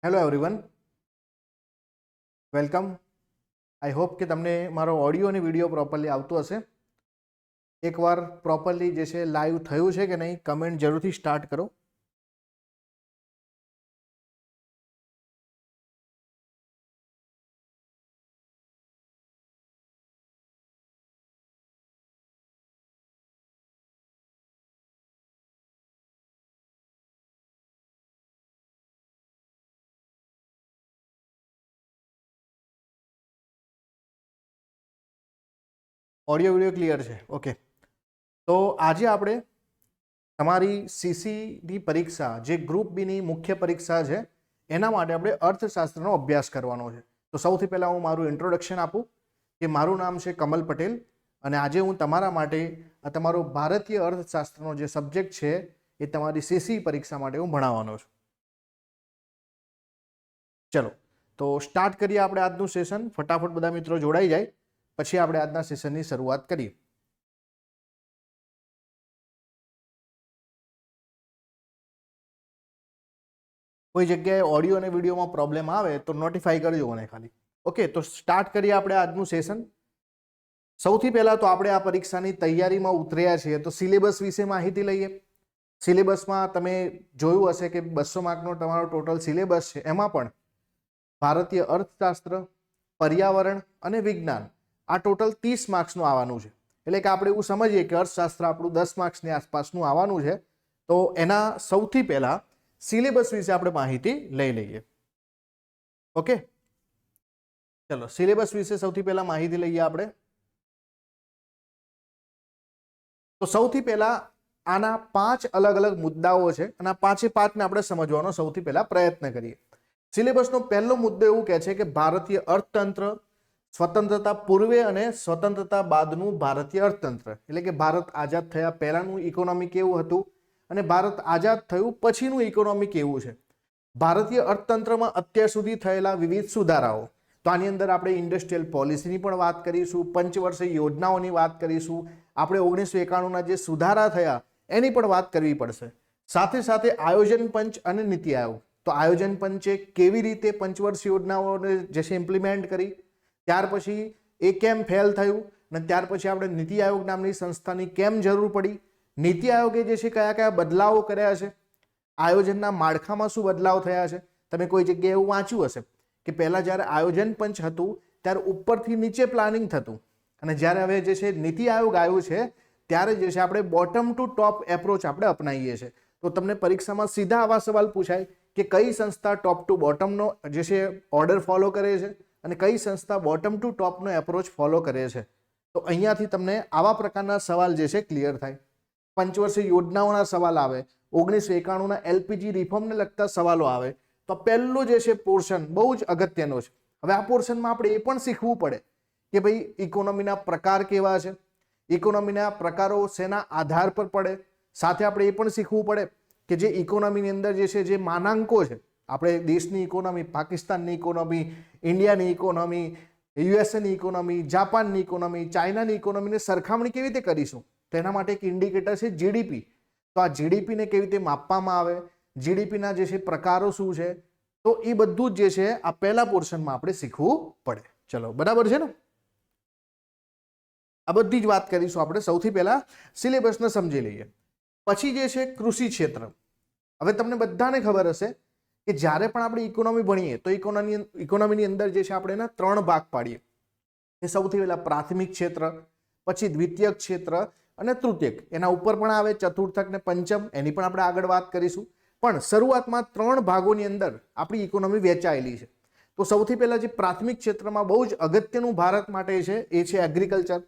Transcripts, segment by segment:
Hello everyone, welcome. I hope કે તમને મારો ઓડિયો અને વિડીયો પ્રોપરલી આવતો હશે. એકવાર પ્રોપરલી જે છે લાઈવ થયું છે કે નહીં, કમેન્ટ જરૂરથી સ્ટાર્ટ કરો. ઓડિયો વિડીયો ક્લિયર છે? ઓકે. તો આજે આપણે તમારી સીસીની પરીક્ષા, જે ગ્રુપ બીની મુખ્ય પરીક્ષા છે, એના માટે આપણે અર્થશાસ્ત્રનો અભ્યાસ કરવાનો છે. તો સૌથી પહેલાં હું મારું ઇન્ટ્રોડક્શન આપું કે મારું નામ છે કમલ પટેલ અને આજે હું તમારા માટે તમારો ભારતીય અર્થશાસ્ત્રનો જે સબ્જેક્ટ છે એ તમારી સીસી પરીક્ષા માટે હું ભણાવવાનો છું. ચલો તો સ્ટાર્ટ કરીએ આપણે આજનું સેશન. ફટાફટ બધા મિત્રો જોડાઈ જાય, પછી આપણે આજના સેશનની શરૂઆત કરીએ. કોઈ જગ્યાએ ઓડિયો અને વિડીયોમાં પ્રોબ્લેમ આવે તો નોટિફાઈ કરજો મને ખાલી. ઓકે, તો સ્ટાર્ટ કરીએ આપણે આજનું સેશન. સૌથી પહેલા તો આપણે આ પરીક્ષાની તૈયારીમાં ઉતર્યા છીએ તો સિલેબસ વિશે માહિતી લઈએ. સિલેબસમાં તમે જોયું હશે કે 200 માર્કનો તમારો ટોટલ સિલેબસ છે. એમાં પણ ભારતીય અર્થશાસ્ત્ર, પર્યાવરણ અને વિજ્ઞાન આ ટોટલ 30 માર્ક્સનું આવવાનું છે. એટલે કે આપણે એવું સમજીએ કે અર્થશાસ્ત્ર આપણું 10 માર્ક્સની આસપાસનું આવવાનું છે. તો એના સૌથી પહેલા સિલેબસ વિશે આપણે માહિતી લઈ લઈએ. ઓકે, ચલો સિલેબસ વિશે સૌથી પહેલા માહિતી લઈએ આપણે. તો સૌથી પહેલા આના 5 અલગ અલગ મુદ્દાઓ છે અને આ 5 આપણે સમજવાનો સૌથી પહેલા પ્રયત્ન કરીએ. સિલેબસનો પહેલો મુદ્દો એવું કહે છે કે ભારતીય અર્થતંત્ર, સ્વતંત્રતા પૂર્વે અને સ્વતંત્રતા બાદનું ભારતીય અર્થતંત્ર, એટલે કે ભારત આઝાદ થયા પહેલાનું ઇકોનોમી કેવું હતું અને ભારત આઝાદ થયું પછીનું ઇકોનોમી કેવું છે. ભારતીય અર્થતંત્રમાં અત્યાર સુધી થયેલા વિવિધ સુધારાઓ. તો આની અંદર આપણે ઇન્ડસ્ટ્રીયલ પોલિસીની પણ વાત કરીશું, પંચવર્ષીય યોજનાઓની વાત કરીશું, આપણે 1991ના જે સુધારા થયા એની પણ વાત કરવી પડશે. સાથે સાથે આયોજન પંચ અને નીતિ આયોગ. તો આયોજન પંચે કેવી રીતે પંચવર્ષીય યોજનાઓને જે છે ઇમ્પ્લિમેન્ટ કરી, ત્યાર પછી એ કેમ ફેલ થયું અને ત્યાર પછી આપણે નીતિ આયોગ નામની સંસ્થાની કેમ જરૂર પડી, નીતિ આયોગે જે છે કયા કયા બદલાવો કર્યા છે, આયોજનના માળખામાં શું બદલાવ થયા છે. તમે કોઈ જગ્યાએ એવું વાંચ્યું હશે કે પહેલાં જ્યારે આયોજન પંચ હતું ત્યારે ઉપરથી નીચે પ્લાનિંગ થતું અને જ્યારે હવે જે છે નીતિ આયોગ આવ્યું છે ત્યારે જે છે આપણે બોટમ ટુ ટોપ એપ્રોચ આપણે અપનાવીએ છીએ. તો તમને પરીક્ષામાં સીધા આવા સવાલ પૂછાય કે કઈ સંસ્થા ટોપ ટુ બોટમનો જે છે ઓર્ડર ફોલો કરે છે અને કઈ સંસ્થા બોટમ ટુ ટોપનો એપ્રોચ ફોલો કરે છે. તો અહીંયાથી તમને આવા પ્રકારના સવાલ જે છે ક્લિયર થાય. પંચવર્ષીય યોજનાઓના સવાલ આવે, 1991ના એલપીજી રિફોર્મને લગતા સવાલો આવે. તો પહેલું જે છે પોર્શન બહુ જ અગત્યનો છે. હવે આ પોર્શનમાં આપણે એ પણ શીખવું પડે કે ભાઈ ઇકોનોમીના પ્રકાર કેવા છે, ઇકોનોમીના પ્રકારો શેના આધાર પર પડે. સાથે આપણે એ પણ શીખવું પડે કે જે ઇકોનોમીની અંદર જે છે જે માનાંકો છે, આપણે દેશની ઇકોનોમી, પાકિસ્તાનની ઇકોનોમી, ઇન્ડિયાની ઇકોનોમી, યુએસએની ઇકોનોમી, જાપાનની ઇકોનોમી, ચાઇનાની ઇકોનોમીને સરખામણી કેવી રીતે કરીશું. તો એના માટે એક ઇન્ડિકેટર છે જીડીપી. તો આ જીડીપીને કેવી રીતે માપવામાં આવે, જીડીપીના જે છે પ્રકારો શું છે, તો એ બધું જ જે છે આ પહેલા પોર્શનમાં આપણે શીખવું પડે. ચલો, બરાબર છે ને? આ બધી જ વાત કરીશું આપણે. સૌથી પહેલા સિલેબસને સમજી લઈએ. પછી જે છે કૃષિ ક્ષેત્ર. હવે તમને બધાને ખબર હશે કે જ્યારે પણ આપણે ઇકોનોમી ભણીએ તો ઇકોનોમીની અંદર જે છે આપણે એના 3 ભાગ પાડીએ. એ સૌથી પહેલા પ્રાથમિક ક્ષેત્ર, પછી દ્વિતીયક ક્ષેત્ર અને તૃતીયક. એના ઉપર પણ આવે ચતુર્થક ને પંચમ, એની પણ આપણે આગળ વાત કરીશું. પણ શરૂઆતમાં 3 ભાગોની અંદર આપણી ઇકોનોમી વહેંચાયેલી છે. તો સૌથી પહેલા જે પ્રાથમિક ક્ષેત્રમાં બહુ જ અગત્યનું ભારત માટે છે એ છે એગ્રીકલ્ચર.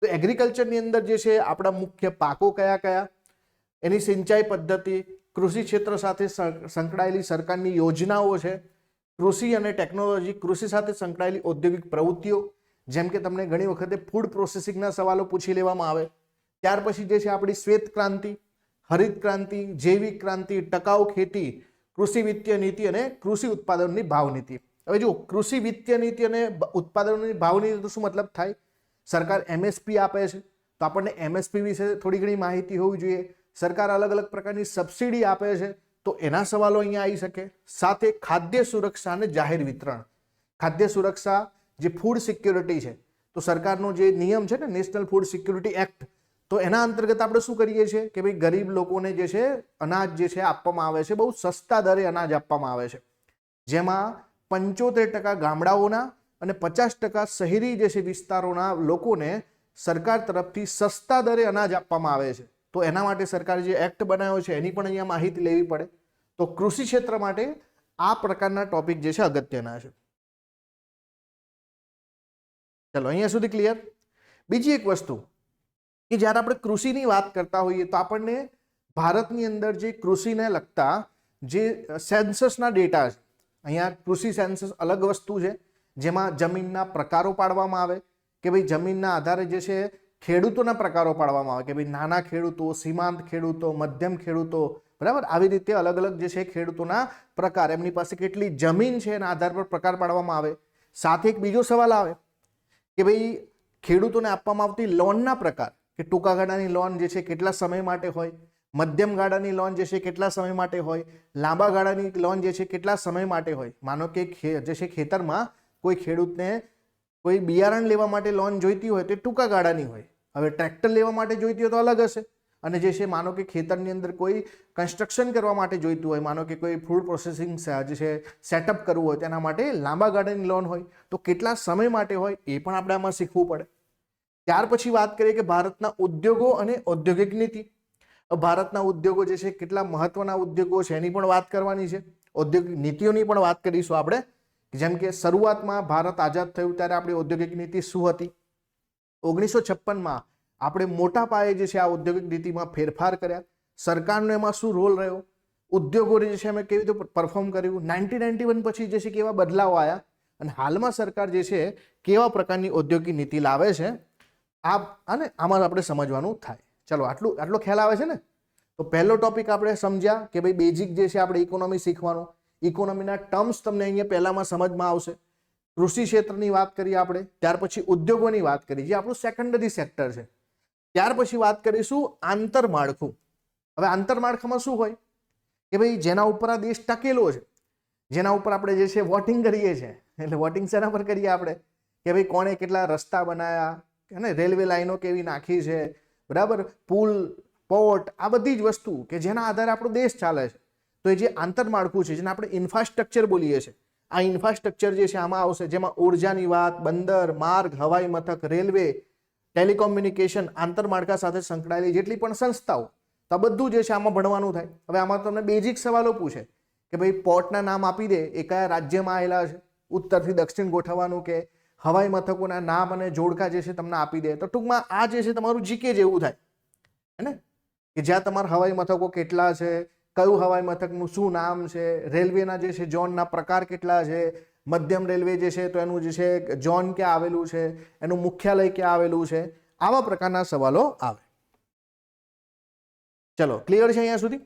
તો એગ્રીકલ્ચરની અંદર જે છે આપણા મુખ્ય પાકો કયા કયા, એની સિંચાઈ પદ્ધતિ, કૃષિ ક્ષેત્ર સાથે સંકળાયેલી સરકારની યોજનાઓ છે, કૃષિ અને ટેકનોલોજી, કૃષિ સાથે સંકળાયેલી ઔદ્યોગિક પ્રવૃત્તિઓ, જેમ કે તમને ઘણી વખતે ફૂડ પ્રોસેસિંગના સવાલો પૂછી લેવામાં આવે. ત્યાર પછી જે છે આપણી શ્વેત ક્રાંતિ, હરિત ક્રાંતિ, જૈવિક ક્રાંતિ, ટકાઉ ખેતી, કૃષિ વિત્તીય નીતિ અને કૃષિ ઉત્પાદનની ભાવ નીતિ. હવે જો કૃષિ વિત્તીય નીતિ અને ઉત્પાદનોની ભાવ નીતિ તો શું મતલબ થાય? સરકાર એમએસપી આપે છે તો આપણને એમએસપી વિશે થોડી ઘણી માહિતી હોવી જોઈએ. સરકાર અલગ અલગ પ્રકારની સબસિડી આપે છે તો એના સવાલો અહીંયા આવી શકે. સાથે ખાદ્ય સુરક્ષા અને જાહેર વિતરણ. ખાદ્ય સુરક્ષા જે ફૂડ સિક્યોરિટી છે, તો સરકારનો જે નિયમ છે ને નેશનલ ફૂડ સિક્યોરિટી એક્ટ, તો એના અંતર્ગત આપણે શું કરીએ છીએ કે ભાઈ ગરીબ લોકોને જે છે અનાજ જે છે આપવામાં આવે છે, બહુ સસ્તા દરે અનાજ આપવામાં આવે છે, જેમાં 75% ગામડાઓના અને 50% શહેરી જે છે વિસ્તારોના લોકોને સરકાર તરફથી સસ્તા દરે અનાજ આપવામાં આવે છે. તો એના માટે સરકારે જે એક્ટ બનાવ્યો છે એની પણ અહીંયા માહિતી લેવી પડે. તો કૃષિ ક્ષેત્ર માટે આ પ્રકારના ટોપિક જે છે અગત્યના છે. ચલો અહીંયા સુધી ક્લિયર. બીજી એક વસ્તુ કે જ્યારે આપણે કૃષિની વાત કરતા હોઈએ તો આપણને ભારતની અંદર જે કૃષિને લગતા જે સેન્સસના ડેટા છે, અહીંયા કૃષિ સેન્સસ અલગ વસ્તુ છે, જેમાં જમીનના પ્રકારો પાડવામાં આવે કે ભાઈ જમીનના આધારે જે છે ખેડૂતોના પ્રકારો પાડવામાં આવે કે ભાઈ નાના ખેડૂતો, સીમાંત ખેડૂતો, મધ્યમ ખેડૂતો, બરાબર. આવી રીતે અલગ અલગ જે છે ખેડૂતોના પ્રકાર, એમની પાસે કેટલી જમીન છે એના આધાર પર પ્રકાર પાડવામાં આવે. સાથે એક બીજો સવાલ આવે કે ભાઈ ખેડૂતોને આપવામાં આવતી લોનના પ્રકાર, કે ટૂંકા ગાળાની લોન જે છે કેટલા સમય માટે હોય, મધ્યમ ગાળાની લોન જે છે કેટલા સમય માટે હોય, લાંબા ગાળાની લોન જે છે કેટલા સમય માટે હોય. માનો કે જે છે ખેતરમાં કોઈ ખેડૂતને કોઈ બિયારણ લેવા માટે લોન જોઈતી હોય તો ટૂંકા ગાળાની હોય. હવે ટ્રેક્ટર લેવા માટે જોઈતી હોય તો અલગ હશે. અને જે છે માનો કે ખેતરની અંદર કોઈ કન્સ્ટ્રક્શન કરવા માટે જોઈતું હોય, માનો કે કોઈ ફૂડ પ્રોસેસિંગ જે છે સેટઅપ કરવું હોય તેના માટે લાંબા ગાળાની લોન હોય, તો કેટલા સમય માટે હોય એ પણ આપણે આમાં શીખવું પડે. ત્યાર પછી વાત કરીએ કે ભારતના ઉદ્યોગો અને ઔદ્યોગિક નીતિ. ભારતના ઉદ્યોગો જે છે કેટલા મહત્વના ઉદ્યોગો છે એની પણ વાત કરવાની છે. ઔદ્યોગિક નીતિઓની પણ વાત કરીશું આપણે. જેમ કે શરૂઆતમાં ભારત આઝાદ થયું ત્યારે આપણી ઔદ્યોગિક નીતિ શું હતી. 1956માં આપણે મોટા પાયે જે છે આ ઔદ્યોગિક નીતિમાં ફેરફાર કર્યા. સરકારનો એમાં શું રોલ રહ્યો, ઉદ્યોગોને જે છે અમે કેવી રીતે પરફોર્મ કર્યું, 1991 પછી જે છે કેવા બદલાવ આવ્યા, અને હાલમાં સરકાર જે છે કેવા પ્રકારની ઔદ્યોગિક નીતિ લાવે છે, અને આમાં આપણે સમજવાનું થાય. ચલો આટલો ખ્યાલ આવે છે ને. તો પહેલો ટોપિક આપણે સમજ્યા કે ભાઈ બેઝિક જે છે આપણે ઇકોનોમી શીખવાનું. ઇકોનોમીના ટર્મ્સ તમને અહીંયા પહેલામાં સમજમાં આવશે. કૃષિ ક્ષેત્રની વાત કરીએ આપણે, ત્યાર પછી ઉદ્યોગોની વાત કરી, જે આપણું સેકન્ડરી સેક્ટર છે. ત્યાર પછી વાત કરીશું આંતરમાળખું. હવે આંતરમાળખામાં શું હોય કે ભાઈ જેના ઉપર આ દેશ ટકેલો છે, જેના ઉપર આપણે જે છે વોટિંગ કરીએ છીએ, એટલે વોટિંગ શેના પર કરીએ આપણે કે ભાઈ કોણે કેટલા રસ્તા બનાવ્યા, અને રેલવે લાઈનો કેવી નાખી છે, બરાબર, પુલ, પોર્ટ, આ બધી જ વસ્તુ કે જેના આધારે આપણો દેશ ચાલે છે. તો એ જે આંતરમાળખું છે, જેને આપણે ઇન્ફ્રાસ્ટ્રક્ચર બોલીએ છીએ, આ ઇન્ફ્રાસ્ટ્રક્ચર જે છે આમાં આવશે, જેમાં ઉર્જાની વાત, બંદર, માર્ગ, હવાઈ મથક, રેલવે, ટેલિકોમ્યુનિકેશન, આંતરમાળખા સાથે સંકળાયેલી જેટલી પણ સંસ્થાઓ, તો આ બધું જે છે આમાં ભણવાનું થાય. હવે આમાં તમને બેઝિક સવાલો પૂછે કે ભાઈ પોર્ટના નામ આપી દે, એ કયા રાજ્યમાં આવેલા છે, ઉત્તરથી દક્ષિણ ગોઠવવાનું, કે હવાઈ મથકોના નામ અને જોડકા જે છે તમને આપી દે. તો ટૂંકમાં આ જે છે તમારું જીકે જેવું થાય, હે ને, કે જ્યાં તમારા હવાઈ મથકો કેટલા છે, કયું હવાઈ મથકનું શું નામ છે, રેલવેના જે છે ઝોનના પ્રકાર કેટલા છે, મધ્યમ રેલવે જે છે તો એનું જે છે ઝોન ક્યાં આવેલું છે, એનું મુખ્યાલય ક્યાં આવેલું છે, આવા પ્રકારના સવાલો આવે. ચલો ક્લિયર છે અહીંયા સુધી.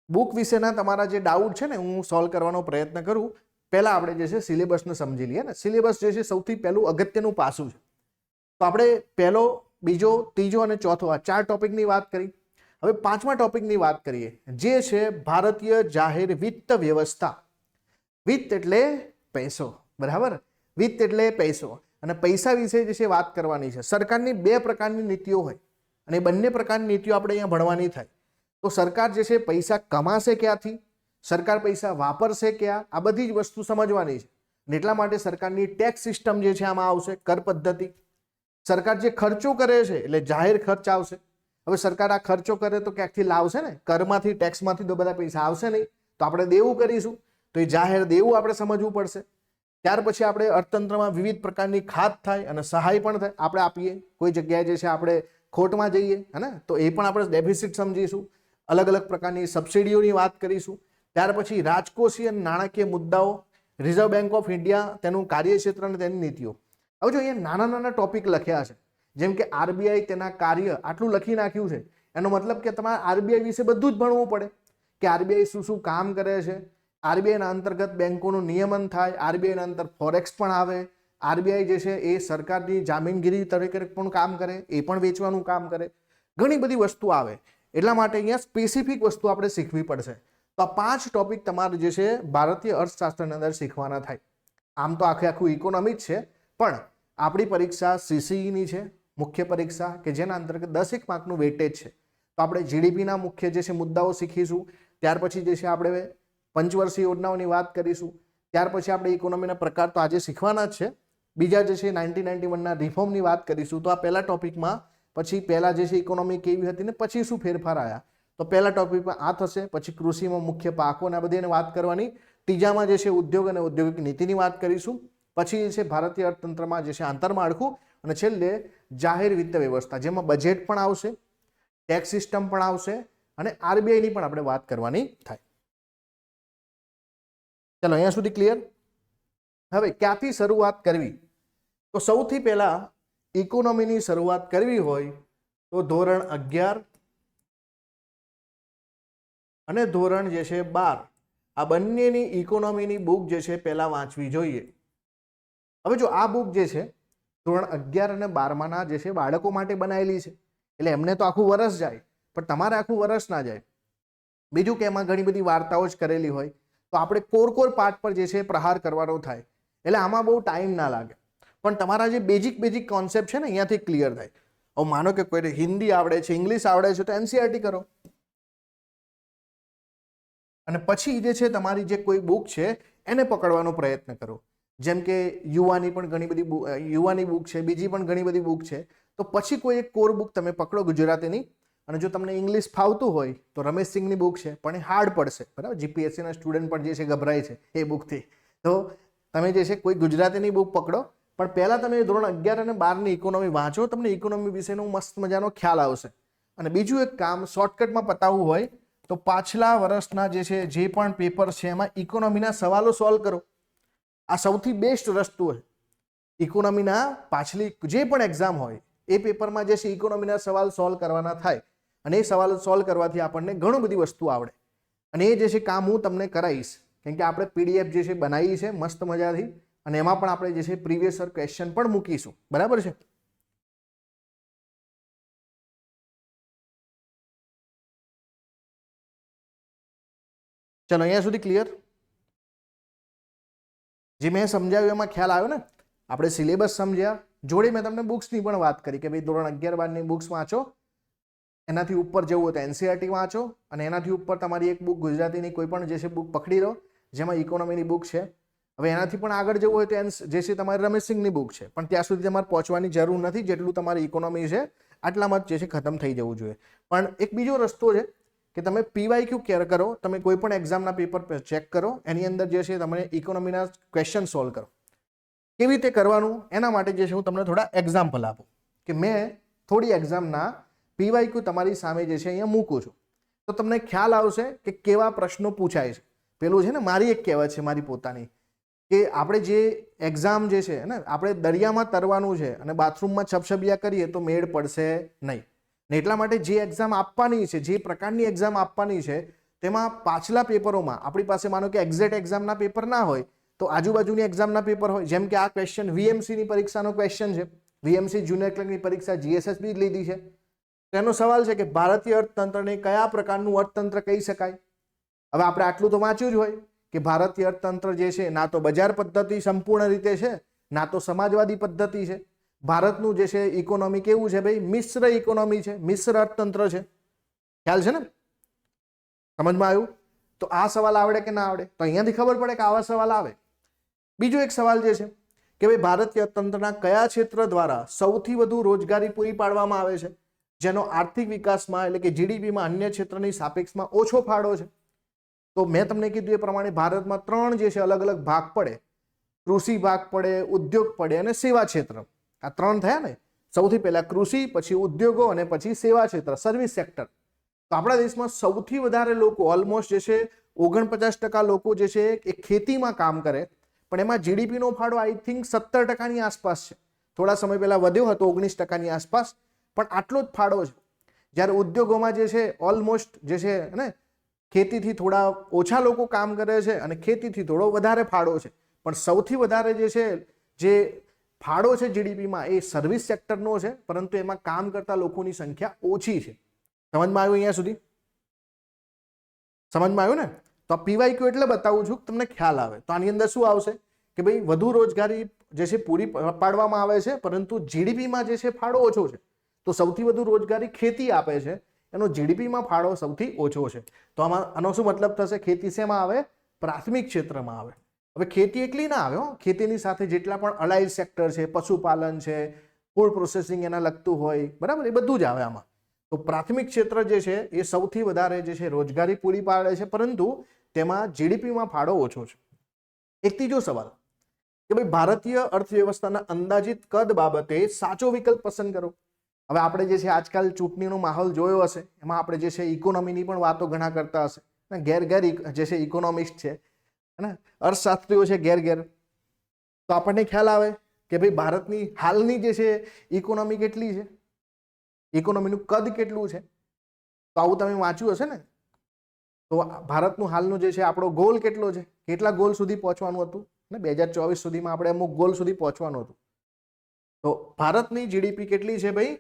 બુક વિશેના તમારા જે ડાઉટ છે ને હું સોલ્વ કરવાનો પ્રયત્ન કરું. પહેલા આપણે જે છે સિલેબસને સમજી લઈએ ને. સિલેબસ જે છે સૌથી પહેલું અગત્યનું પાસું છે. તો આપણે પહેલો, બીજો, ત્રીજો અને ચોથો આ 4 ટોપિકની વાત કરી. હવે 5મા ટોપિકની વાત કરીએ, જે છે ભારતીય જાહેર વિત્ત વ્યવસ્થા. વિત્ત એટલે પૈસો, બરાબર, વિત્ત એટલે પૈસો, અને પૈસા વિશે જે છે વાત કરવાની છે. સરકારની 2 પ્રકારની નીતિઓ હોય, અને બંને પ્રકારની નીતિઓ આપણે અહીંયા ભણવાની થાય. તો સરકાર જે છે પૈસા કમાશે ક્યાંથી, સરકાર પૈસા વાપરશે ક્યાં, આ બધી જ વસ્તુ સમજવાની છે. એટલા માટે સરકારની ટેક્સ સિસ્ટમ જે છે આમાં આવશે, કર પદ્ધતિ. સરકાર જે ખર્ચો કરે છે એટલે જાહેર ખર્ચ આવશે. હવે સરકાર આ ખર્ચો કરે તો ક્યાંકથી લાવશે ને, કરમાંથી, ટેક્સમાંથી તો બધા પૈસા આવશે નહીં, તો આપણે દેવું કરીશું, તો એ જાહેર દેવું આપણે સમજવું પડશે. ત્યાર પછી આપણે અર્થતંત્રમાં વિવિધ પ્રકારની ખાત થાય અને સહાય પણ થાય, આપણે આપીએ, કોઈ જગ્યાએ જે છે આપણે ખોટમાં જઈએ, હે ને, તો એ પણ આપણે ડેફિસિટ સમજીશું. અલગ અલગ પ્રકારની સબસિડીઓની વાત કરીશું. ત્યાર પછી રાજકોષીય અને નાણાકીય મુદ્દાઓ, રિઝર્વ બેંક ઓફ ઇન્ડિયા, તેનું કાર્યક્ષેત્ર અને તેની નીતિઓ. હવે જો અહીંયા નાના નાના ટોપિક લખ્યા છે, જેમ કે આરબીઆઈ, તેના કાર્ય, આટલું લખી નાખ્યું છે. એનો મતલબ કે તમારે આરબીઆઈ વિશે બધું જ ભણવું પડે, કે આરબીઆઈ શું શું કામ કરે છે, આરબીઆઈના અંતર્ગત બેંકોનું નિયમન થાય, આરબીઆઈના અંતર ફોરેક્સ પણ આવે, આરબીઆઈ જે છે એ સરકારની જામીનગીરી તરીકે પણ કામ કરે, એ પણ વેચવાનું કામ કરે. ઘણી બધી વસ્તુ આવે, એટલા માટે અહીંયા સ્પેસિફિક વસ્તુ આપણે શીખવી પડશે. તો આ 5 ટોપિક તમારે જે છે ભારતીય અર્થશાસ્ત્રની અંદર શીખવાના થાય. આમ તો આખું ઇકોનોમી જ છે, પણ આપણી પરીક્ષા CCEની છે મુખ્ય પરીક્ષા, કે જેના અંતર્ગત 10 માર્કનું વેટેજ છે. તો આપણે જીડીપીના મુખ્ય જે છે મુદ્દાઓ શીખીશું. ત્યાર પછી જે છે આપણે પંચવર્ષીય યોજનાઓની વાત કરીશું. ત્યાર પછી આપણે ઇકોનોમીના પ્રકાર તો આજે શીખવાના જ છે. બીજા જે છે 1991ના રિફોર્મની વાત કરીશું. તો આ પહેલા ટોપિકમાં પછી પહેલા જે છે ઇકોનોમી કેવી હતી ને પછી શું ફેરફાર આવ્યા, તો પહેલા ટોપિકમાં આ થશે. પછી કૃષિમાં મુખ્ય પાકો ને આ બધીને વાત કરવાની. ત્રીજામાં જે છે ઉદ્યોગ અને ઔદ્યોગિક નીતિની વાત કરીશું. પછી જે છે ભારતીય અર્થતંત્રમાં જે છે આંતરમાળખું, અને છેલ્લે જાહેર વિત્ત વ્યવસ્થા, જેમાં બજેટ પણ આવશે, ટેક્સ સિસ્ટમ પણ આવશે અને આરબીઆઈની પણ આપણે વાત કરવાની થાય. ચલો અહીંયા સુધી ક્લિયર. હવે ક્યાંથી શરૂઆત કરવી, તો સૌથી પહેલા ઇકોનોમીની શરૂઆત કરવી હોય તો ધોરણ 11 અને ધોરણ જે છે 12 આ બંનેની ઇકોનોમીની બુક જે છે પહેલા વાંચવી જોઈએ. હવે જો આ બુક જે છે ધોરણ 11 અને 12માના જે છે બાળકો માટે બનાવેલી છે, એટલે એમને તો આખું વર્ષ જાય, પણ તમારે આખું વર્ષ ના જાય. બીજું કે એમાં ઘણી બધી વાર્તાઓ જ કરેલી હોય, તો આપણે કોર પાર્ટ પર જે છે પ્રહાર કરવાનો થાય, એટલે આમાં બહુ ટાઈમ ના લાગે. પણ તમારા જે બેઝિક કોન્સેપ્ટ છે ને અહીંયાથી ક્લિયર થાય. હવે માનો કે કોઈને હિન્દી આવડે છે, ઇંગ્લિશ આવડે છે, તો NCERT કરો, અને પછી જે છે તમારી જે કોઈ બુક છે એને પકડવાનો પ્રયત્ન કરો. જેમ કે યુવાની પણ ઘણી બધી યુવાની બુક છે, બીજી પણ ઘણી બધી બુક છે. તો પછી કોઈ એક કોર બુક તમે પકડો ગુજરાતીની, અને જો તમને ઇંગ્લિશ ફાવતું હોય તો રમેશ સિંઘની બુક છે, પણ એ હાર્ડ પડશે, બરાબર. GPSCના સ્ટુડન્ટ પણ જે છે ગભરાય છે એ બુકથી. તો તમે જે છે કોઈ ગુજરાતીની બુક પકડો, પણ પહેલાં તમે ધોરણ 11 અને 12ની ઇકોનોમી વાંચો, તમને ઇકોનોમી વિશેનો મસ્ત મજાનો ખ્યાલ આવશે. અને બીજું એક કામ શોર્ટકટમાં પતાવવું હોય તો પાછલા વર્ષના જે છે જે પણ પેપર છે એમાં ઇકોનોમીના સવાલો સોલ્વ કરો. આ સૌથી બેસ્ટ રસ્તો છે. ઇકોનોમીના પાછલી જે પણ એક્ઝામ હોય એ પેપરમાં જે છે ઇકોનોમીના સવાલ સોલ્વ કરવાના થાય, અને એ સવાલ સોલ્વ કરવાથી આપણને ઘણું બધી વસ્તુ આવડે. અને એ જે છે કામ હું તમને કરાવીશ, કેમ કે આપણે PDF જે છે બનાવી છે મસ્ત મજાથી, અને એમાં પણ આપણે જે છે પ્રીવિયસ યર ક્વેશ્ચન પણ મૂકીશું, બરાબર છે. ચલો અહીંયા સુધી ક્લિયર. જે મેં સમજાવ્યું એમાં ખ્યાલ આવ્યો ને. આપણે સિલેબસ સમજ્યા, જોડે મેં તમને બુક્સની પણ વાત કરી કે ભાઈ ધોરણ 11-12ની બુક્સ વાંચો, એનાથી ઉપર જવું હોય તો NCERT વાંચો, અને એનાથી ઉપર તમારી એક બુક ગુજરાતીની કોઈ પણ જે છે બુક પકડી લો જેમાં ઇકોનોમીની બુક છે. હવે એનાથી પણ આગળ જવું હોય તો જે છે તમારી રમેશ સિંઘની બુક છે, પણ ત્યાં સુધી તમારે પહોંચવાની જરૂર નથી, જેટલું તમારી ઇકોનોમી છે આટલામાં જ જે છે ખતમ થઈ જવું જોઈએ. પણ એક બીજો રસ્તો છે કે તમે PYQ કેર કરો, તમે કોઈ પણ એક્ઝામના પેપર ચેક કરો, એની અંદર જે છે તમે ઇકોનોમીના ક્વેશ્ચન સોલ્વ કરો. કેવી રીતે કરવાનું એના માટે જે છે હું તમને થોડા એક્ઝામ્પલ આપું, કે મેં થોડી એક્ઝામના PYQ તમારી સામે જે છે અહીંયા મૂકું છું, તો તમને ખ્યાલ આવશે કે કેવા પ્રશ્નો પૂછાય છે. પેલું છે ને મારી એક કહેવત છે મારી પોતાની, કે આપણે જે એક્ઝામ જે છે ને આપણે દરિયામાં તરવાનું છે અને બાથરૂમમાં છબછબિયા કરીએ તો મેળ પડશે નહીં. ને એટલા માટે જે એક્ઝામ આપવાની છે, જે પ્રકારની એક્ઝામ આપવાની છે, તેમાં પાછલા પેપરોમાં આપણી પાસે માનો કે એક્ઝેક્ટ એક્ઝામના પેપર ના હોય તો આજુબાજુની એક્ઝામના પેપર હોય. જેમ કે આ ક્વેશ્ચન VMCની પરીક્ષાનો ક્વેશ્ચન છે, VMC જુનિયર ક્લર્કની પરીક્ષા GSSB લીધી છે. તેનો સવાલ છે કે ભારતીય અર્થતંત્રને કયા પ્રકારનું અર્થતંત્ર કહી શકાય. હવે આપણે આટલું તો વાંચ્યું જ હોય કે ભારતીય અર્થતંત્ર જે છે ના તો બજાર પદ્ધતિ સંપૂર્ણ રીતે છે, ના તો સમાજવાદી પદ્ધતિ છે. ભારતનું જે છે ઇકોનોમી કેવું છે ભાઈ, મિશ્ર ઇકોનોમી છે, મિશ્ર અર્થતંત્ર છે. ખ્યાલ છે ને, સમજમાં આવ્યું? તો આ સવાલ આવડે કે ના આવડે, તો અહીંયાથી ખબર પડે કે આવા સવાલ આવે. બીજો એક સવાલ જે છે કે ભાઈ ભારતીય અર્થતંત્રના કયા ક્ષેત્ર દ્વારા સૌથી વધુ રોજગારી પૂરી પાડવામાં આવે છે, જેનો આર્થિક વિકાસમાં એટલે કે GDPમાં અન્ય ક્ષેત્રની સાપેક્ષમાં ઓછો ફાળો છે. તો મેં તમને કીધું એ પ્રમાણે ભારતમાં 3 જે છે અલગ અલગ ભાગ પડે, કૃષિ ભાગ પડે, ઉદ્યોગ પડે અને સેવા ક્ષેત્ર. આ 3 થયા ને. સૌથી પહેલા કૃષિ, પછી ઉદ્યોગો અને પછી સેવા ક્ષેત્ર, સર્વિસ સેક્ટર. તો આપણા દેશમાં સૌથી વધારે લોકો ઓલમોસ્ટ જે છે 49% લોકો જે છે એ ખેતીમાં કામ કરે, પણ એમાં GDPનો ફાળો આઈ થિંક 17%ની આસપાસ છે. થોડા સમય પહેલા વધ્યો હતો 19%ની આસપાસ, પણ આટલો જ ફાળો છે. જ્યારે ઉદ્યોગોમાં જે છે ઓલમોસ્ટ જે છે ને ખેતીથી થોડા ઓછા લોકો કામ કરે છે અને ખેતીથી થોડો વધારે ફાળો છે. પણ સૌથી વધારે જે છે જે ફાળો છે જીડીપીમાં એ સર્વિસ સેક્ટરનો છે, પરંતુ એમાં કામ કરતા લોકોની સંખ્યા ઓછી છે. સમજમાં આવ્યું અહીંયા સુધી? સમજમાં આવ્યું ને? તો આ પીવાયક્યુ એટલે બતાવું છું તમને ખ્યાલ આવે. તો આની અંદર શું આવશે કે ભાઈ વધુ રોજગારી જે છે પૂરી પાડવામાં આવે છે, પરંતુ જીડીપીમાં જે છે ફાળો ઓછો છે. તો સૌથી વધુ રોજગારી ખેતી આપે છે, એનો જીડીપીમાં ફાળો સૌથી ઓછો છે. તો આનો શું મતલબ થશે? ખેતી શેમાં આવે? પ્રાથમિક ક્ષેત્રમાં આવે. હવે ખેતી એકલી ના આવે, ખેતીની સાથે જેટલા પણ અલાઇડ સેક્ટર છે, પશુપાલન છે, ફૂડ પ્રોસેસિંગ એના લગતું હોય, બરાબર, એ બધું જ આવે આમાં. તો પ્રાથમિક ક્ષેત્ર જે છે એ સૌથી વધારે જે છે રોજગારી પૂરી પાડે છે, પરંતુ તેમાં જીડીપીમાં ફાળો ઓછો છે. એક ત્રીજો સવાલ કે ભાઈ ભારતીય અર્થવ્યવસ્થાના અંદાજિત કદ બાબતે સાચો વિકલ્પ પસંદ કરો. હવે આપણે જે છે આજકાલ ચૂંટણીનો માહોલ જોયો હશે, એમાં આપણે જે છે ઇકોનોમીની પણ વાતો ઘણા કરતા હશે. ઘેર જે છે ઇકોનોમિસ્ટ છે, અર્થશાસ્ત્રીઓ છે ઘેર. તો આપણને ખ્યાલ આવે કે ભાઈ ભારતની હાલની જે છે ઇકોનોમી કેટલી છે, ઇકોનોમીનું કદ કેટલું છે. તો આવું તમે વાંચ્યું હશે ને. તો ભારતનું હાલનું જે છે આપણો ગોલ કેટલો છે, કેટલા ગોલ સુધી પહોંચવાનું હતું ને 2024 સુધીમાં આપણે અમુક ગોલ સુધી પહોંચવાનું હતું. તો ભારતની જીડીપી કેટલી છે ભાઈ?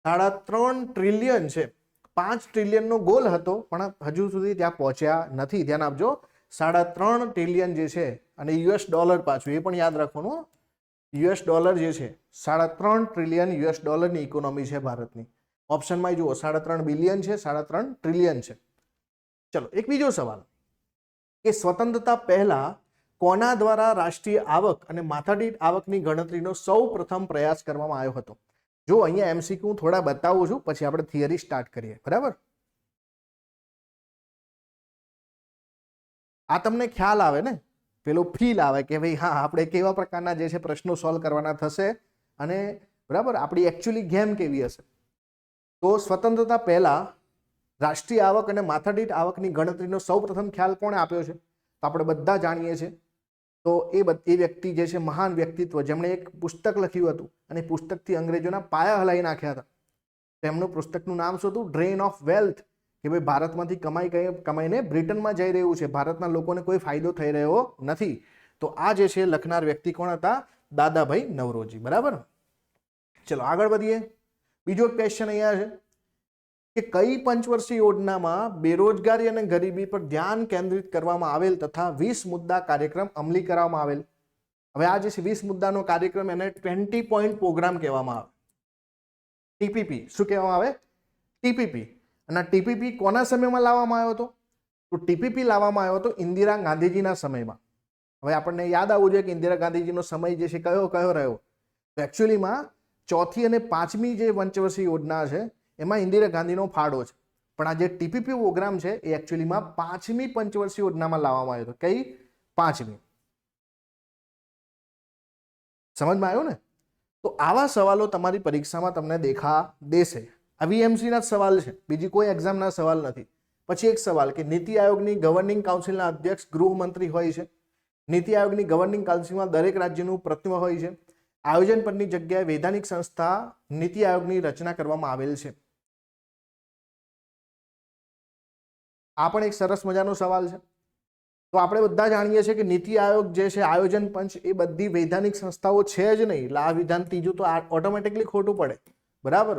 3.5 ટ્રિલિયન છે. 5 ટ્રિલિયનનો ગોલ હતો, પણ હજુ સુધી ત્યાં પહોંચ્યા નથી. ધ્યાન આપજો, 3.5 ટ્રિલિયન જે છે, અને યુએસ ડોલર પાછું એ પણ યાદ રાખવાનું. યુએસ ડોલર જે છે 3.5 ટ્રિલિયન યુએસ ડોલરની ઇકોનોમી છે ભારતની. ઓપ્શનમાં જુઓ, 3.5 બિલિયન છે, 3.5 ટ્રિલિયન છે. ચલો એક બીજો સવાલ કે સ્વતંત્રતા પહેલા કોના દ્વારા રાષ્ટ્રીય આવક અને માથાદીઠ આવકની ગણતરીનો સૌ પ્રથમ પ્રયાસ કરવામાં આવ્યો હતો? જો અહીંયા એમસીક્યુ થોડા બતાવું છું, પછી આપણે થિયરી સ્ટાર્ટ કરીએ. બરાબર, આ તમને ખ્યાલ આવે ને, પેલો ફીલ આવે કે ભાઈ હા આપણે કેવા પ્રકારના જે છે પ્રશ્નો સોલ્વ કરવાના થશે, અને બરાબર આપણી એકચ્યુઅલી ગેમ કેવી હશે. તો સ્વતંત્રતા પહેલા રાષ્ટ્રીય આવક અને માથાદીઠ આવકની ગણતરીનો સૌ પ્રથમ ખ્યાલ કોણે આપ્યો છે? તો આપણે બધા જાણીએ છીએ. તો એ વ્યક્તિ જે છે મહાન વ્યક્તિત્વ, જેમણે એક પુસ્તક લખ્યું હતું અને પુસ્તકથી અંગ્રેજોના પાયા હલાવી નાખ્યા હતા. તેમનું પુસ્તકનું નામ શું હતું? Drain of wealth. કે ભાઈ ભારતમાંથી કમાઈને બ્રિટનમાં જઈ રહ્યું છે, ભારતના લોકોને કોઈ ફાયદો થઈ રહ્યો નથી. તો આ જે છે લખનાર વ્યક્તિ કોણ હતા? દાદાભાઈ નવરોજી. બરાબર, ચલો આગળ વધીએ. બીજો ક્વેશ્ચન અહીંયા છે કે કઈ પંચવર્ષીય યોજનામાં બેરોજગારી અને ગરીબી પર ધ્યાન કેન્દ્રિત કરવામાં આવેલ તથા 20 મુદ્દા કાર્યક્રમ અમલી કરવામાં આવેલ? હવે આ જે છે 20 મુદ્દાનો કાર્યક્રમ, એને 20 પોઈન્ટ પ્રોગ્રામ કહેવામાં આવે. ટીપીપી. શું કહેવામાં આવે? ટીપીપી. અને ટીપીપી કોના સમયમાં લાવવામાં આવ્યો હતો? તો ટીપીપી લાવવામાં આવ્યો હતો ઇન્દિરા ગાંધીજીના સમયમાં. હવે આપણને યાદ આવવું જોઈએ કે ઇન્દિરા ગાંધીજીનો સમય જે છે કયો રહ્યો? તો એકચ્યુઅલીમાં 4th અને 5મી જે પંચવર્ષીય યોજના છે એમાં ઇન્દિરા ગાંધીનો ફાળો છે, પણ આ જે ટીપીપી પ્રોગ્રામ છે એ એકચ્યુઅલીમાં 5મી પંચવર્ષીય યોજનામાં લાવવામાં આવ્યો હતો. કઈ? 5મી. સમજમાં આવ્યું ને? તો આવા સવાલો તમારી પરીક્ષામાં તમને દેશે. આ વીએમસી ના સવાલ છે, બીજી કોઈ એક્ઝામના સવાલ નથી. પછી એક સવાલ કે નીતિ આયોગની ગવર્નિંગ કાઉન્સિલના અધ્યક્ષ ગૃહમંત્રી હોય છે. નીતિ આયોગની ગવર્નિંગ કાઉન્સિલમાં દરેક રાજ્યનું પ્રતિનિધિ હોય છે. આયોજન પરની જગ્યાએ વૈધાનિક સંસ્થા નીતિ આયોગની રચના કરવામાં આવેલ છે. આ પણ એક સરસ મજાનો સવાલ છે. તો આપણે બધા જાણીએ છીએ કે નીતિ આયોગ જે છે, આયોજન પંચ, એ બધી વૈધાનિક સંસ્થાઓ છે જ નહીં. એટલે આ વિધાન ત્રીજું તો ઓટોમેટિકલી ખોટું પડે. બરાબર,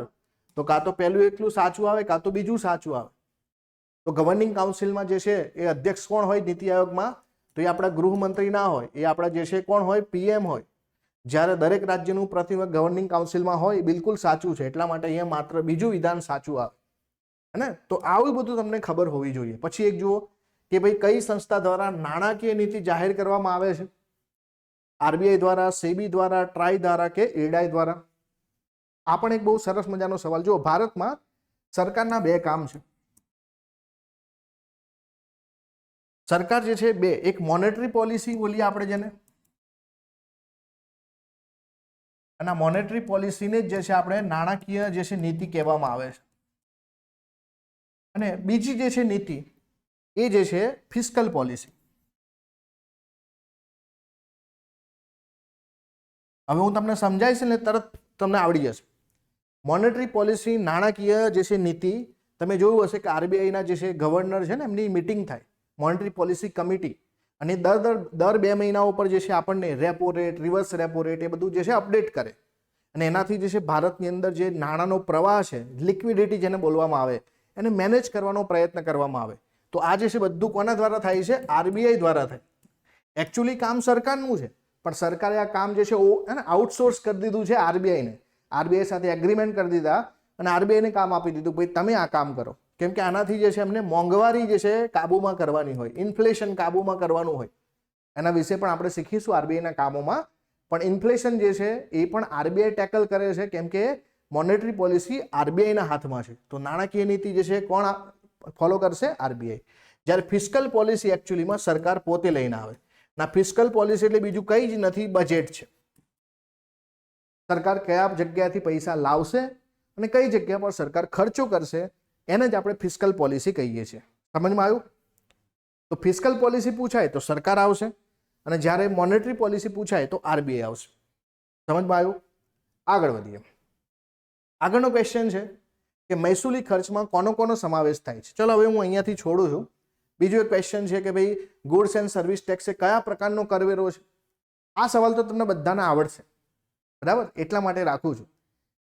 તો કાં તો પહેલું એકલું સાચું આવે, કાં તો બીજું સાચું આવે. તો ગવર્નિંગ કાઉન્સિલમાં જે છે એ અધ્યક્ષ કોણ હોય નીતિ આયોગમાં? તો એ આપણા ગૃહમંત્રી ના હોય, એ આપણા જે છે કોણ હોય? પીએમ હોય. જ્યારે દરેક રાજ્યનું પ્રતિનિધિ ગવર્નિંગ કાઉન્સિલમાં હોય, બિલકુલ સાચું છે. એટલા માટે અહીંયા માત્ર બીજું વિધાન સાચું આવે. હે? તો આવું બધું તમને ખબર હોવી જોઈએ. પછી એક જુઓ કે ભાઈ કઈ સંસ્થા દ્વારા નાણાકીય નીતિ જાહેર કરવામાં આવે છે? આરબીઆઈ દ્વારા, સેબી દ્વારા, ટ્રાઈ દ્વારા કે એડાઈ દ્વારા? આ પણ એક બહુ સરસ મજાનો સવાલ. જુઓ, ભારતમાં સરકારના 2 કામ છે. સરકાર જે છે 2, એક મોનેટરી પોલિસી બોલીએ આપણે જેને, અને મોનેટરી પોલિસીને જે છે આપણે નાણાકીય જે છે નીતિ કહેવામાં આવે છે. અને બીજી જે છે નીતિ એ જે છે ફિસ્કલ પોલિસી. હવે હું તમને સમજાવીશ ને તરત તમને આવડી જશે. મોનેટરી પોલિસી, નાણાકીય જે છે નીતિ, તમે જોયું હશે કે આરબીઆઈના જે છે ગવર્નર છે ને, એમની મીટિંગ થાય, મોનેટરી પોલિસી કમિટી. અને દર 2 મહિનાઓ પર જે છે આપણને repo rate, reverse repo rate એ બધું જે છે અપડેટ કરે, અને એનાથી જે છે ભારતની અંદર જે નાણાંનો પ્રવાહ છે, લિક્વિડિટી જેને બોલવામાં આવે, એને મેનેજ કરવાનો પ્રયત્ન કરવામાં આવે. તો આ જે છે બધું કોના દ્વારા થાય છે? આરબીઆઈ દ્વારા થાય. એકચ્યુઅલી કામ સરકારનું છે, પણ સરકારે આ કામ જે છે આઉટસોર્સ કરી દીધું છે આરબીઆઈને. આરબીઆઈ સાથે એગ્રીમેન્ટ કરી દીધા અને આરબીઆઈને કામ આપી દીધું, ભાઈ તમે આ કામ કરો. કેમ કે આનાથી જે છે એમને મોંઘવારી જે છે કાબુમાં કરવાની હોય, ઇન્ફ્લેશન કાબુમાં કરવાનું હોય. એના વિશે પણ આપણે શીખીશું આરબીઆઈના કામોમાં. પણ ઇન્ફ્લેશન જે છે એ પણ આરબીઆઈ ટેકલ કરે છે, કેમ કે મોનેટરી પોલિસી આરબીઆઈના હાથમાં છે. તો નાણાકીય નીતિ જે છે કોણ ફોલો કરશે? આરબીઆઈ. જ્યારે ફિસ્કલ પોલિસી એકચ્યુઅલીમાં સરકાર પોતે લઈને આવે. ના, ફિસ્કલ પોલિસી એટલે બીજું કંઈ જ નથી, બજેટ છે. સરકાર કયા જગ્યાથી પૈસા લાવશે અને કઈ જગ્યા પર સરકાર ખર્ચો કરશે, એને જ આપણે ફિસ્કલ પોલિસી કહીએ છીએ. સમજમાં આવ્યું? તો ફિસ્કલ પોલિસી પૂછાય તો સરકાર આવશે, અને જ્યારે મોનેટરી પોલિસી પૂછાય તો આરબીઆઈ આવશે. સમજમાં આવ્યું? આગળ વધીએ. આગળનો ક્વેશ્ચન છે કે મહેસૂલી ખર્ચમાં કોનો સમાવેશ થાય છે. ચલો હવે હું અહીંયાથી છોડું છું. બીજો એક ક્વેશ્ચન છે કે ભાઈ ગુડ્સ એન્ડ સર્વિસ ટેક્સ એ કયા પ્રકારનો કરવેરો છે? આ સવાલ તો તમને બધાને આવડશે, બરાબર? એટલા માટે રાખું છું.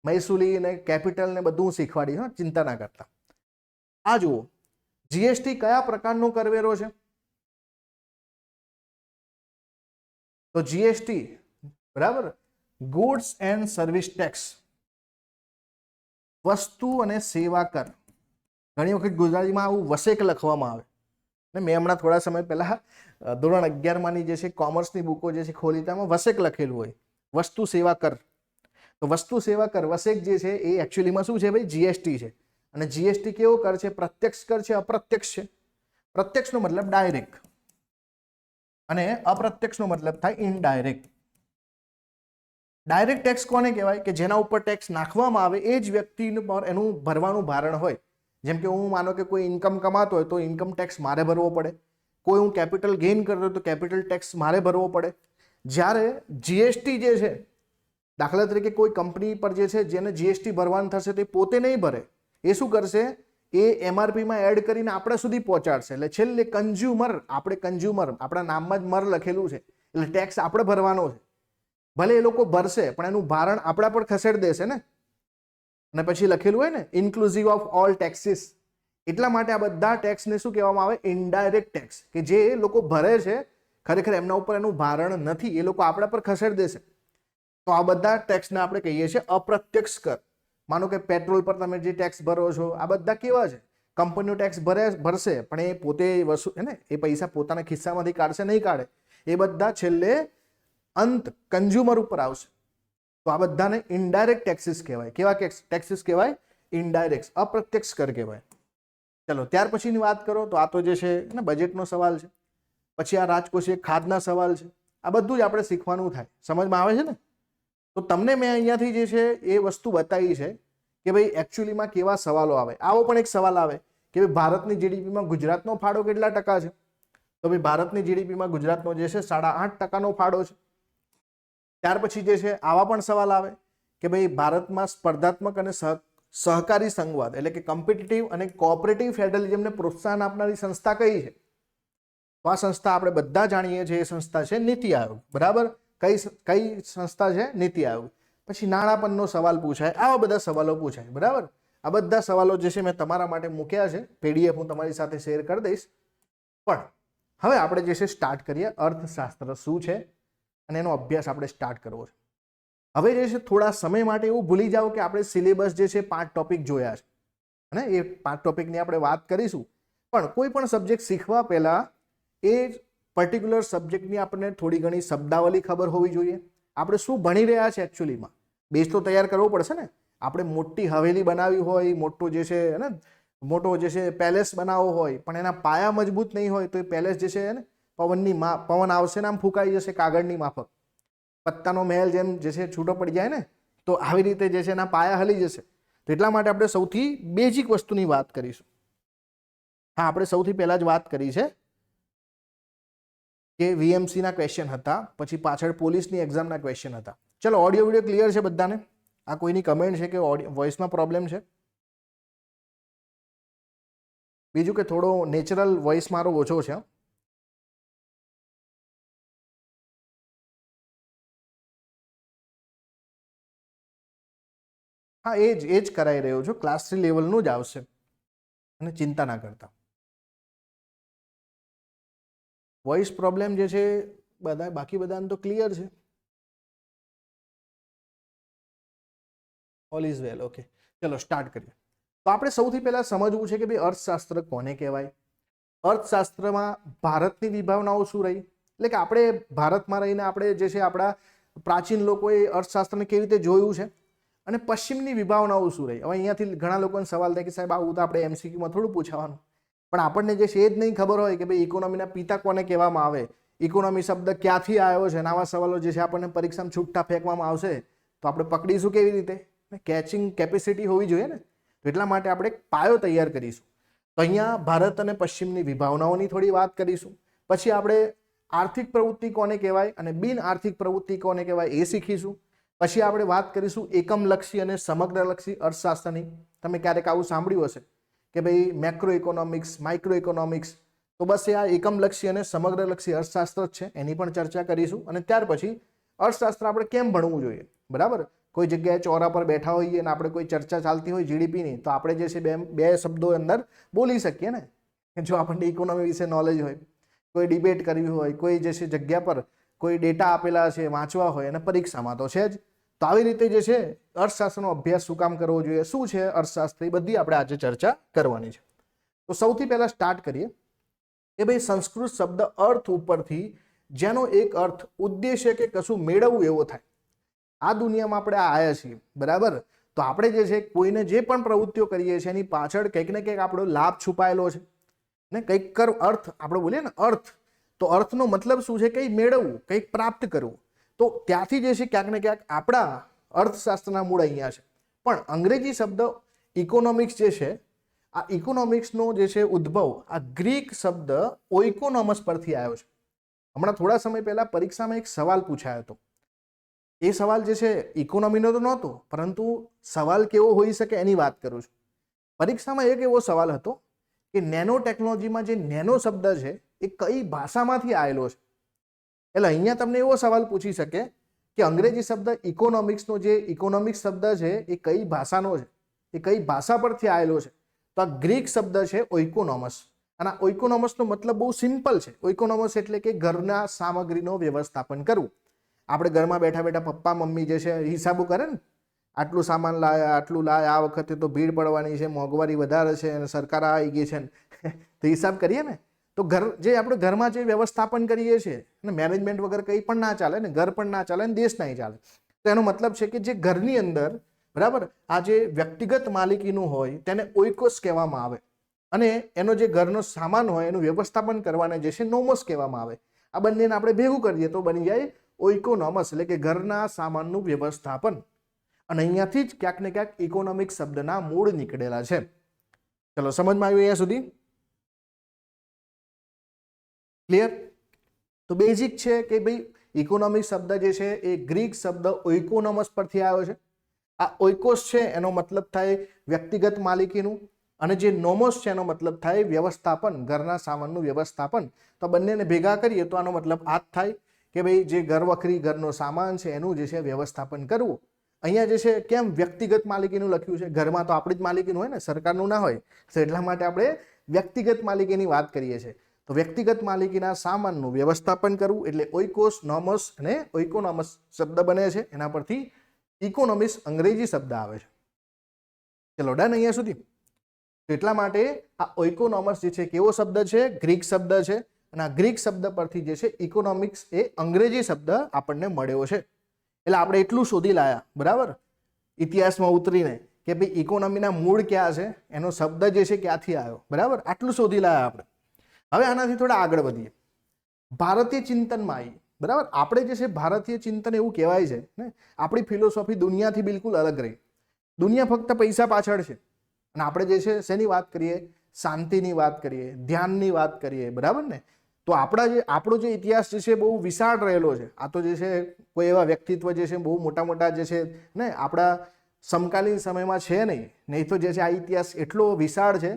મહેસૂલી ને કેપિટલ ને બધું શીખવાડી, હા, ચિંતા ના કરતા. આ જુઓ, જીએસટી કયા પ્રકારનો કરવેરો છે? તો જીએસટી, બરાબર, ગુડ્સ એન્ડ સર્વિસ ટેક્સ, વસ્તુ અને સેવા કર. ઘણી વખત ગુજરાતીમાં આવું વસેક લખવામાં આવે. ને મેં હમણાં થોડા સમય પહેલા ધોરણ 11માંની જે છે કોમર્સની બુકો જે છે ખોલી, તેમાં વસેક લખેલું હોય, વસ્તુ સેવા કર. તો વસ્તુ સેવા કર વસેક જે છે એ એકચ્યુઅલીમાં શું છે ભાઈ? જીએસટી છે. અને જીએસટી કેવો કર છે? પ્રત્યક્ષ કર છે, અપ્રત્યક્ષ છે. પ્રત્યક્ષનો મતલબ ડાયરેક્ટ અને અપ્રત્યક્ષનો મતલબ થાય ઇનડાયરેક્ટ. ડાયરેક્ટ ટેક્સ કોને કહેવાય? કે જેના ઉપર ટેક્સ નાખવામાં આવે એ જ વ્યક્તિ પર એનું ભરવાનું ભારણ હોય. જેમ કે હું માનો કે કોઈ ઇન્કમ કમાતો હોય તો ઇન્કમ ટેક્સ મારે ભરવો પડે. કોઈ હું કેપિટલ ગેઇન કરતો હોય તો કેપિટલ ટેક્સ મારે ભરવો પડે. જ્યારે જીએસટી જે છે, દાખલા તરીકે કોઈ કંપની પર જે છે જેને જીએસટી ભરવાનું થશે તે પોતે નહીં ભરે. એ શું કરશે? એ એમઆરપીમાં એડ કરીને આપણા સુધી પહોંચાડશે. એટલે છેલ્લે કન્ઝ્યુમર, આપણા નામમાં જ મર લખેલું છે, એટલે ટેક્સ આપણે ભરવાનો છે. ભલે એ લોકો ભરશે પણ એનું ભારણ આપણા પર ખસેડી દેશે ને. અને પછી લખેલું હોય ને ઇન્ક્લુઝિવ ઓફ ઓલ ટેક્સીસ. એટલા માટે આ બધા ટેક્સને શું કહેવામાં આવે? ઇનડાયરેક્ટ ટેક્સ, કે જે લોકો ભરે છે ખરેખર એમના ઉપર એનું ભારણ નથી, એ લોકો આપણા પર ખસેડી દેશે. તો આ બધા ટેક્સને આપણે કહીએ છીએ અપ્રત્યક્ષ કર. માનો કે પેટ્રોલ પર તમે જે ટેક્સ ભરો છો, આ બધા કેવા છે? કંપનીનો ટેક્સ ભરશે પણ એ પોતે એ પૈસા પોતાના ખિસ્સામાંથી કાઢશે નહીં કાઢે, એ બધા છેલ્લે અંત કન્ઝ્યુમર ઉપર આવશે. તો આ બધાને ઇનડાયરેક્ટ ટેક્સીસ કહેવાય. કેવા ટેક્સીસ કહેવાય? ઇનડાયરેક્ટ, અપ્રત્યક્ષ કર કહેવાય. ચલો ત્યાર પછીની વાત કરો તો આ તો જે છે ને બજેટનો સવાલ છે. પછી આ રાજકોષીય ખાધના સવાલ છે. આ બધું જ આપણે શીખવાનું થાય. સમજમાં આવે છે ને? તો તમને મેં અહીંયાથી જે છે એ વસ્તુ બતાવી છે કે ભાઈ એકચ્યુઅલીમાં કેવા સવાલો આવે. આવો પણ એક સવાલ આવે કે ભાઈ ભારતની જીડીપીમાં ગુજરાતનો ફાળો કેટલા ટકા છે? તો ભાઈ ભારતની જીડીપીમાં ગુજરાતનો જે છે 8.5% ફાળો છે. ત્યાર પછી જે છે આવા પણ સવાલ આવે કે ભાઈ ભારતમાં સ્પર્ધાત્મક અને સહકારી સંઘવાદ એટલે કે કોમ્પિટિટિવ અને કોઓપરેટિવ ફેડરલિઝમને પ્રોત્સાહન આપનારી સંસ્થા કઈ છે? તો આ સંસ્થા આપણે બધા જાણીએ છીએ, એ સંસ્થા છે નીતિ આયોગ. બરાબર? કઈ સંસ્થા છે? નીતિ આયોગ. પછી નાણાપણનો સવાલ પૂછાય, આવા બધા સવાલો પૂછાય. બરાબર? આ બધા સવાલો જે છે મેં તમારા માટે મૂક્યા છે, પીડીએફ હું તમારી સાથે શેર કરી દઈશ. પણ હવે આપણે જે છે સ્ટાર્ટ કરીએ. અર્થશાસ્ત્ર શું છે અને એનો અભ્યાસ આપણે સ્ટાર્ટ કરવો છે. હવે જે છે થોડા સમય માટે એવું ભૂલી જાઓ કે આપણે સિલેબસ જે છે 5 ટોપિક જોયા છે અને એ 5 ટોપિકની આપણે વાત કરીશું. પણ કોઈ પણ સબ્જેક્ટ શીખવા પહેલા એ પર્ટિક્યુલર સબ્જેક્ટની આપણને થોડી ઘણી શબ્દાવલી ખબર હોવી જોઈએ. આપણે શું ભણી રહ્યા છે એકચ્યુઅલીમાં બેઝ તો તૈયાર કરવો પડશે ને. આપણે મોટી હવેલી બનાવી હોય, મોટો જે છે પેલેસ બનાવવો હોય, પણ એના પાયા મજબૂત નહીં હોય તો એ પેલેસ જે છે ને પવન આવશે ને આમ ફૂંકાઈ જશે કાગળની માફક. પત્તાનો મહેલ જેમ જે છે છૂટો પડી જાય ને, તો આવી રીતે જે છે એના પાયા હલી જશે. તો એટલા માટે આપણે સૌથી બેઝિક વસ્તુની વાત કરીશું. હા, આપણે સૌથી પહેલા જ વાત કરી છે કે વીએમસીના ક્વેશ્ચન હતા, પછી પાછળ પોલીસની એક્ઝામના ક્વેશ્ચન હતા. ચલો ઓડિયો વિડીયો ક્લિયર છે બધાને? આ કોઈની કમેન્ટ છે કે વોઇસમાં પ્રોબ્લેમ છે? બીજું કે થોડો નેચરલ વોઇસ મારો ઓછો છે. હા, એ જ કરાઈ રહ્યો છું, ક્લાસ 3 લેવલનું જ આવશે અને ચિંતા ના કરતા. વોઇસ પ્રોબ્લેમ જે છે બાકી બધાને તો ક્લિયર છે. All is well. ઓકે, ચલો સ્ટાર્ટ કરીએ. તો આપણે સૌથી પહેલા સમજવું છે કે ભાઈ અર્થશાસ્ત્ર કોને કહેવાય. અર્થશાસ્ત્રમાં ભારતની વિભાવનાઓ શું રહી, એટલે કે આપણે ભારતમાં રહીને આપણે જે છે આપણા પ્રાચીન લોકોએ અર્થશાસ્ત્રને કેવી રીતે જોયું છે, અને પશ્ચિમની વિભાવનાઓ શું રહી. હવે અહીંયાથી ઘણા લોકોને સવાલ થાય કે સાહેબ આવું તો આપણે એમસીક્યુમાં થોડું પૂછવાનું, પણ આપણને જે છે એ જ નહીં ખબર હોય કે ભાઈ ઇકોનોમીના પિતા કોને કહેવામાં આવે, ઇકોનોમી શબ્દ ક્યાંથી આવ્યો છે, આવા સવાલો જે છે આપણને પરીક્ષામાં છૂટતા ફેંકવામાં આવશે તો આપણે પકડીશું કેવી રીતે. કેચિંગ કેપેસિટી હોવી જોઈએ ને, તો એટલા માટે આપણે એક પાયો તૈયાર કરીશું. તો અહીંયા ભારત અને પશ્ચિમની વિભાવનાઓની થોડી વાત કરીશું, પછી આપણે આર્થિક પ્રવૃત્તિ કોને કહેવાય અને બિન આર્થિક પ્રવૃત્તિ કોને કહેવાય એ શીખીશું. પછી આપણે વાત કરીશું એકમલક્ષી અને સમગ્રલક્ષી અર્થશાસ્ત્રની. તમે ક્યારેક આવું સાંભળ્યું હશે કે ભાઈ મેક્રો ઇકોનોમિક્સ, માઇક્રો ઇકોનોમિક્સ, તો બસ એ આ એકમલક્ષી અને સમગ્રલક્ષી અર્થશાસ્ત્ર જ છે, એની પણ ચર્ચા કરીશું. અને ત્યાર પછી અર્થશાસ્ત્ર આપણે કેમ ભણવું જોઈએ. બરાબર, કોઈ જગ્યાએ ચોરા પર બેઠા હોઈએ અને આપણે કોઈ ચર્ચા ચાલતી હોય જીડીપીની, તો આપણે જે છે બે શબ્દો અંદર બોલી શકીએ ને, જો આપણને ઇકોનોમી વિશે નોલેજ હોય. કોઈ ડિબેટ કરવી હોય, કોઈ જે છે જગ્યા પર કોઈ ડેટા આપેલા છે વાંચવા હોય, અને પરીક્ષામાં તો છે જ. તો આવી રીતે જે છે અર્થશાસ્ત્રનો અભ્યાસ શું કામ કરવો જોઈએ, શું છે અર્થશાસ્ત્ર, એ બધી આપણે આજે ચર્ચા કરવાની છે. તો સૌથી પહેલા સ્ટાર્ટ કરીએ કે ભાઈ સંસ્કૃત શબ્દ અર્થ ઉપરથી જેનો એક અર્થ ઉદ્દેશ્ય કે કશું મેળવવું એવો થાય. આ દુનિયામાં આપણે આવ્યા છીએ, બરાબર, તો આપણે જે છે કોઈને જે પણ પ્રવૃત્તિઓ કરીએ છીએ એની પાછળ કંઈક ને કંઈક આપણો લાભ છુપાયેલો છે ને, કંઈક અર્થ આપણે બોલીએ ને અર્થ, તો અર્થનો મતલબ શું છે, કંઈ મેળવવું, કંઈક પ્રાપ્ત કરવું. તો ત્યાંથી જે છે ક્યાંક ને ક્યાંક આપણા અર્થશાસ્ત્રના મૂળ અહીંયા છે. પણ અંગ્રેજી શબ્દ ઇકોનોમિક્સ જે છે, આ ઇકોનોમિક્સનો જે છે ઉદ્ભવ આ ગ્રીક શબ્દ ઓઇકોનોમસ પરથી આવ્યો છે. હમણાં થોડા સમય પહેલા પરીક્ષામાં એક સવાલ પૂછાયો હતો. એ સવાલ જે છે ઇકોનોમીનો તો નહોતો, પરંતુ સવાલ કેવો હોઈ શકે એની વાત કરું છું. પરીક્ષામાં એક એવો સવાલ હતો કે નેનો ટેકનોલોજીમાં જે નેનો શબ્દ છે એ કઈ ભાષામાંથી આવેલો છે. એટલે અહીંયા તમને એવો સવાલ પૂછી શકે કે અંગ્રેજી શબ્દ ઇકોનોમિક્સનો જે ઇકોનોમિક્સ શબ્દ છે એ કઈ ભાષાનો છે, એ કઈ ભાષા પરથી આવેલો છે. તો આ ગ્રીક શબ્દ છે ઓઇકોનોમસ. અને ઓઇકોનોમસનો મતલબ બહુ સિમ્પલ છે. ઓઇકોનોમસ એટલે કે ઘરના સામગ્રીનો વ્યવસ્થાપન કરવું. આપણે ઘરમાં બેઠા બેઠા પપ્પા મમ્મી જે છે હિસાબો કરે ને, આટલું સામાન લાયા, આટલું લાયા, આ વખતે તો ભીડ પડવાની છે, મોંઘવારી વધારે છે અને સરકાર આવી ગઈ છે, તો હિસાબ કરીએ ને. તો ઘર જે આપણે ઘરમાં જે વ્યવસ્થાપન કરીએ છીએ અને મેનેજમેન્ટ વગર કંઈ પણ ના ચાલે ને, ઘર પણ ના ચાલે ને દેશ નહીં ચાલે. તો એનો મતલબ છે કે જે ઘરની અંદર, બરાબર, આ જે વ્યક્તિગત માલિકીનું હોય તેને ઓઇકોસ કહેવામાં આવે, અને એનો જે ઘરનો સામાન હોય એનું વ્યવસ્થાપન કરવાને જે છે નોમોસ કહેવામાં આવે. આ બંનેને આપણે ભેગું કરીએ તો બની જાય ઓઇકોનોમસ, એટલે કે ઘરના સામાનનું વ્યવસ્થાપન. અને અહીંયાથી જ ક્યાંક ને ક્યાંક ઇકોનોમિક શબ્દના મૂળ નીકળેલા છે. ચલો, સમજમાં આવ્યું અહીંયા સુધી? ક્લિયર? તો બેઝિક છે કે ભાઈ ઇકોનોમિક શબ્દ જે છે એ ગ્રીક શબ્દ ઓઇકોનોમસ પરથી આવ્યો છે. આ ઓઇકોસ છે એનો મતલબ થાય વ્યક્તિગત માલિકીનું, અને જે નોમોસ છે એનો મતલબ થાય વ્યવસ્થાપન, ઘરના સામાનનું વ્યવસ્થાપન. તો બંનેને ભેગા કરીએ તો આનો મતલબ આ જ થાય કે ભાઈ જે ઘર વખરી ઘરનો સામાન છે એનું જે છે વ્યવસ્થાપન કરવું. અહીંયા જે છે કેમ વ્યક્તિગત માલિકીનું લખ્યું છે, ઘરમાં તો આપણી જ માલિકીનું હોય ને, સરકારનું ના હોય, તો એટલા માટે આપણે વ્યક્તિગત માલિકીની વાત કરીએ છીએ. તો વ્યક્તિગત માલિકીના સામાનનું વ્યવસ્થાપન કરવું એટલે ઓઇકોસ, નોમોસ અને ઓઇકોનોમસ શબ્દ બને છે. એના પરથી ઇકોનોમિક્સ અંગ્રેજી શબ્દ આવે છે. ચલો, ડન અહીંયા સુધી? તો એટલા માટે આ ઓઇકોનોમસ જે છે કેવો શબ્દ છે? ગ્રીક શબ્દ છે. અને આ ગ્રીક શબ્દ પરથી જે છે ઇકોનોમિક્સ એ અંગ્રેજી શબ્દ આપણને મળ્યો છે. એટલે આપણે એટલું શોધી લાયા, બરાબર, ઇતિહાસમાં ઉતરીને કે ભાઈ ઇકોનોમીના મૂળ ક્યાં છે, એનો શબ્દ જે છે ક્યાંથી આવ્યો, બરાબર, આટલું શોધી લાયા આપણે. હવે આનાથી થોડા આગળ વધીએ, ભારતીય ચિંતનમાં આવી. બરાબર, આપણે જે છે ભારતીય ચિંતન એવું કહેવાય છે ને, આપણી ફિલોસોફી દુનિયાથી બિલકુલ અલગ રહી. દુનિયા ફક્ત પૈસા પાછળ છે, અને આપણે જે છે શેની વાત કરીએ? શાંતિની વાત કરીએ, ધ્યાનની વાત કરીએ, બરાબર ને. તો આપણો જે ઇતિહાસ જે છે બહુ વિશાળ રહેલો છે. આ તો જે છે કોઈ એવા વ્યક્તિત્વ જે છે બહુ મોટા મોટા જે છે ને આપણા સમકાલીન સમયમાં છે નહીં તો જે છે આ ઇતિહાસ એટલો વિશાળ છે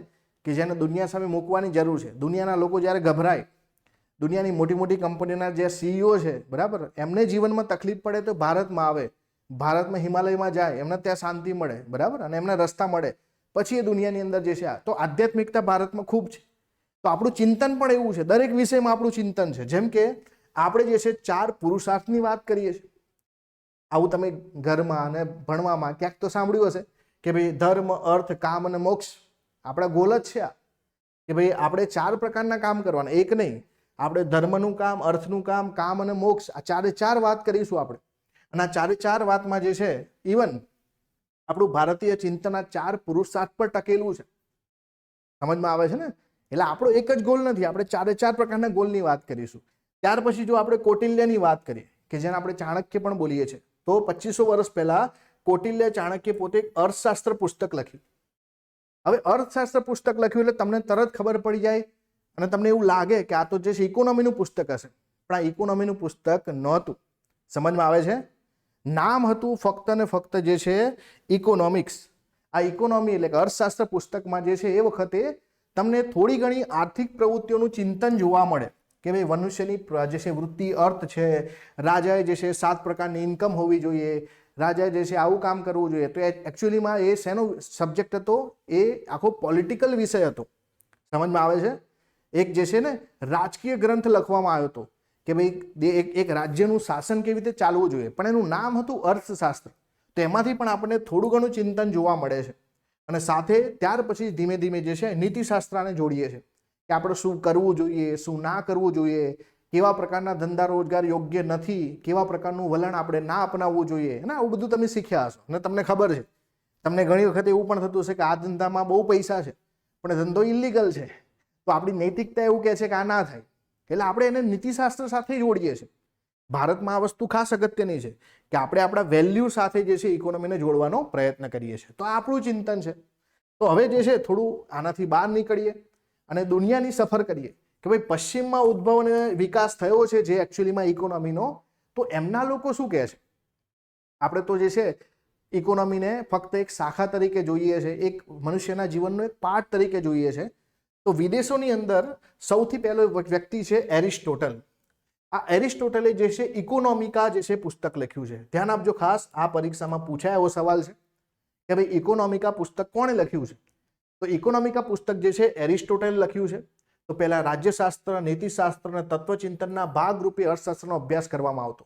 કે જેને દુનિયા સામે મૂકવાની જરૂર છે. દુનિયાના લોકો જ્યારે ગભરાય, દુનિયાની મોટી મોટી કંપનીના જે સીઈઓ છે, બરાબર, એમને જીવનમાં તકલીફ પડે તો ભારતમાં આવે. ભારતમાં હિમાલયમાં જાય, એમને ત્યાં શાંતિ મળે, બરાબર, અને એમને રસ્તા મળે, પછી એ દુનિયાની અંદર જે છે તો આધ્યાત્મિકતા ભારતમાં ખૂબ છે. તો આપણું ચિંતન પણ એવું છે, દરેક વિષયમાં આપણું ચિંતન છે. જેમ કે આપણે જે છે 4 પુરુષાર્થની વાત કરીએ છીએ. આવું તમે ઘરમાં અને ભણવામાં ક્યાંક તો સાંભળ્યું હશે કે ભાઈ ધર્મ, અર્થ, કામ અને મોક્ષ આપણા ગોલ જ છે. આ કે ભાઈ આપણે 4 પ્રકારના કામ કરવાના, એક નહીં. આપણે ધર્મનું કામ, અર્થનું કામ, કામ અને મોક્ષ, આ 4 વાત કરીશું આપણે. અને આ 4 વાતમાં જે છે ઇવન આપણું ભારતીય ચિંતન આ 4 પુરુષાર્થ પર ટકેલું છે. સમજમાં આવે છે ને? એટલે આપણો એક જ ગોલ નથી, આપણે 4 પ્રકારના ગોલની વાત કરીશું. ત્યાર પછી જો આપણે કૌટિલ્યની વાત કરીએ કે જેને આપણે ચાણક્ય પણ બોલીએ છીએ, તો 2500 વર્ષ પહેલા કૌટિલ્ય ચાણક્ય પોતે એક અર્થશાસ્ત્ર પુસ્તક લખ્યું. હવે અર્થશાસ્ત્ર પુસ્તક લખ્યું એટલે તમને તરત ખબર પડી જાય અને તમને એવું લાગે કે આ તો જે છે ઇકોનોમીનું પુસ્તક હશે, પણ આ ઇકોનોમીનું પુસ્તક નહોતું. સમજમાં આવે છે? નામ હતું ફક્ત ને ફક્ત જે છે ઇકોનોમિક્સ. આ ઇકોનોમી એટલે કે અર્થશાસ્ત્ર પુસ્તકમાં જે છે એ વખતે તમને થોડી ઘણી આર્થિક પ્રવૃત્તિઓનું ચિંતન જોવા મળે કે ભાઈ મનુષ્યની જે છે વૃત્તિ, અર્થ છે, રાજાએ જે છે 7 પ્રકારની ઇન્કમ હોવી જોઈએ, રાજાએ જે છે આવું કામ કરવું જોઈએ. તો એકચ્યુઅલીમાં એ શેનો સબ્જેક્ટ હતો? એ આખો પોલિટિકલ વિષય હતો. સમજમાં આવે છે? એક જે છે ને રાજકીય ગ્રંથ લખવામાં આવ્યો હતો કે ભાઈ એક રાજ્યનું શાસન કેવી રીતે ચાલવું જોઈએ, પણ એનું નામ હતું અર્થશાસ્ત્ર. તો એમાંથી પણ આપણને થોડું ઘણું ચિંતન જોવા મળે છે. અને સાથે ત્યાર પછી ધીમે ધીમે જે છે નીતિશાસ્ત્રને જોડીએ છીએ કે આપણે શું કરવું જોઈએ, શું ના કરવું જોઈએ, કેવા પ્રકારના ધંધા રોજગાર યોગ્ય નથી, કેવા પ્રકારનું વલણ આપણે ના અપનાવવું જોઈએ. અને આવું બધું તમે શીખ્યા હશો અને તમને ખબર છે. તમને ઘણી વખત એવું પણ થતું હશે કે આ ધંધામાં બહુ પૈસા છે પણ ધંધો ઇલીગલ છે, તો આપણી નૈતિકતા એવું કહે છે કે આ ના થાય. એટલે આપણે એને નીતિશાસ્ત્ર સાથે જોડીએ છીએ. ભારતમાં આ વસ્તુ ખાસ અગત્યની છે કે આપણે આપણા વેલ્યુ સાથે જે છે ઇકોનોમીને જોડવાનો પ્રયત્ન કરીએ છીએ. તો આ આપણું ચિંતન છે. તો હવે જે છે થોડું આનાથી બહાર નીકળીએ અને દુનિયાની સફર કરીએ કે ભાઈ પશ્ચિમમાં ઉદ્ભવ અને વિકાસ થયો છે જે એકચ્યુઅલીમાં ઇકોનોમીનો, તો એમના લોકો શું કહે છે? આપણે તો જે છે ઇકોનોમીને ફક્ત એક શાખા તરીકે જોઈએ છે, એક મનુષ્યના જીવનનો એક પાર્ટ તરીકે જોઈએ છે. તો વિદેશોની અંદર સૌથી પહેલો વ્યક્તિ છે એરિસ્ટોટલ. આ એરિસ્ટોટલે જે છે ઇકોનોમિકા જે છે પુસ્તક લખ્યું છે. ધ્યાન આપજો ખાસ, આ પરીક્ષામાં પૂછાય એવો સવાલ છે કે ભાઈ ઇકોનોમિકા પુસ્તક કોણે લખ્યું છે? તો ઇકોનોમિકા પુસ્તક જે છે એરિસ્ટોટલે લખ્યું છે. તો પહેલા રાજ્યશાસ્ત્ર, નીતિશાસ્ત્ર અને તત્વચિંતનના ભાગરૂપે અર્થશાસ્ત્રનો અભ્યાસ કરવામાં આવતો.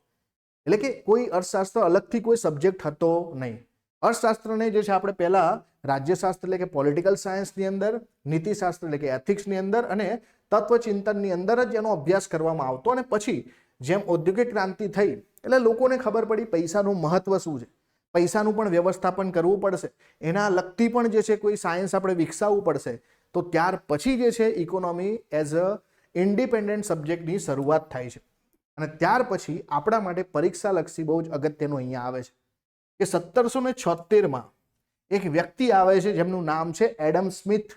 એટલે કે કોઈ અર્થશાસ્ત્ર અલગથી કોઈ સબ્જેક્ટ હતો નહીં. અર્થશાસ્ત્રને જે છે આપણે પહેલા રાજ્યશાસ્ત્ર એટલે કે પોલિટિકલ સાયન્સની અંદર, નીતિશાસ્ત્ર એટલે કે એથિક્સની અંદર અને તત્વચિંતનની અંદર જ એનો અભ્યાસ કરવામાં આવતો. અને પછી જેમ ઔદ્યોગિક ક્રાંતિ થઈ એટલે લોકોને ખબર પડી પૈસાનું મહત્વ શું છે, પૈસાનું પણ વ્યવસ્થાપન કરવું પડશે, એના લગતી પણ જે છે કોઈ સાયન્સ આપણે વિકસાવવું પડશે. તો ત્યાર પછી જે છે ઇકોનોમી એઝ અ ઇન્ડિપેન્ડન્ટ સબ્જેક્ટની શરૂઆત થાય છે. અને ત્યાર પછી આપણા માટે પરીક્ષાલક્ષી બહુ જ અગત્યનું અહીંયા આવે છે કે 1776માં એક વ્યક્તિ આવે છે જેમનું નામ છે એડમ સ્મિથ.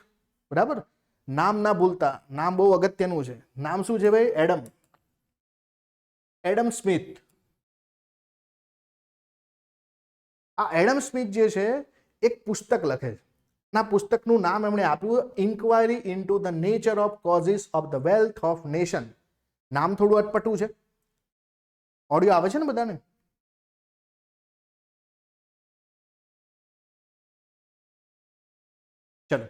બરાબર, નામ ના ભૂલતા, નામ બહુ અગત્યનું છે. નામ શું છે ભાઈ? Adam Smith. આ એડમ સ્મિથ જે છે એક પુસ્તક લખે છે. ના પુસ્તકનું નામ એમણે આપ્યું inquiry into the nature of causes of the wealth of nation. નામ થોડું અટપટું છે. ઓડિયો આવે છે ને બધાને? ચલો,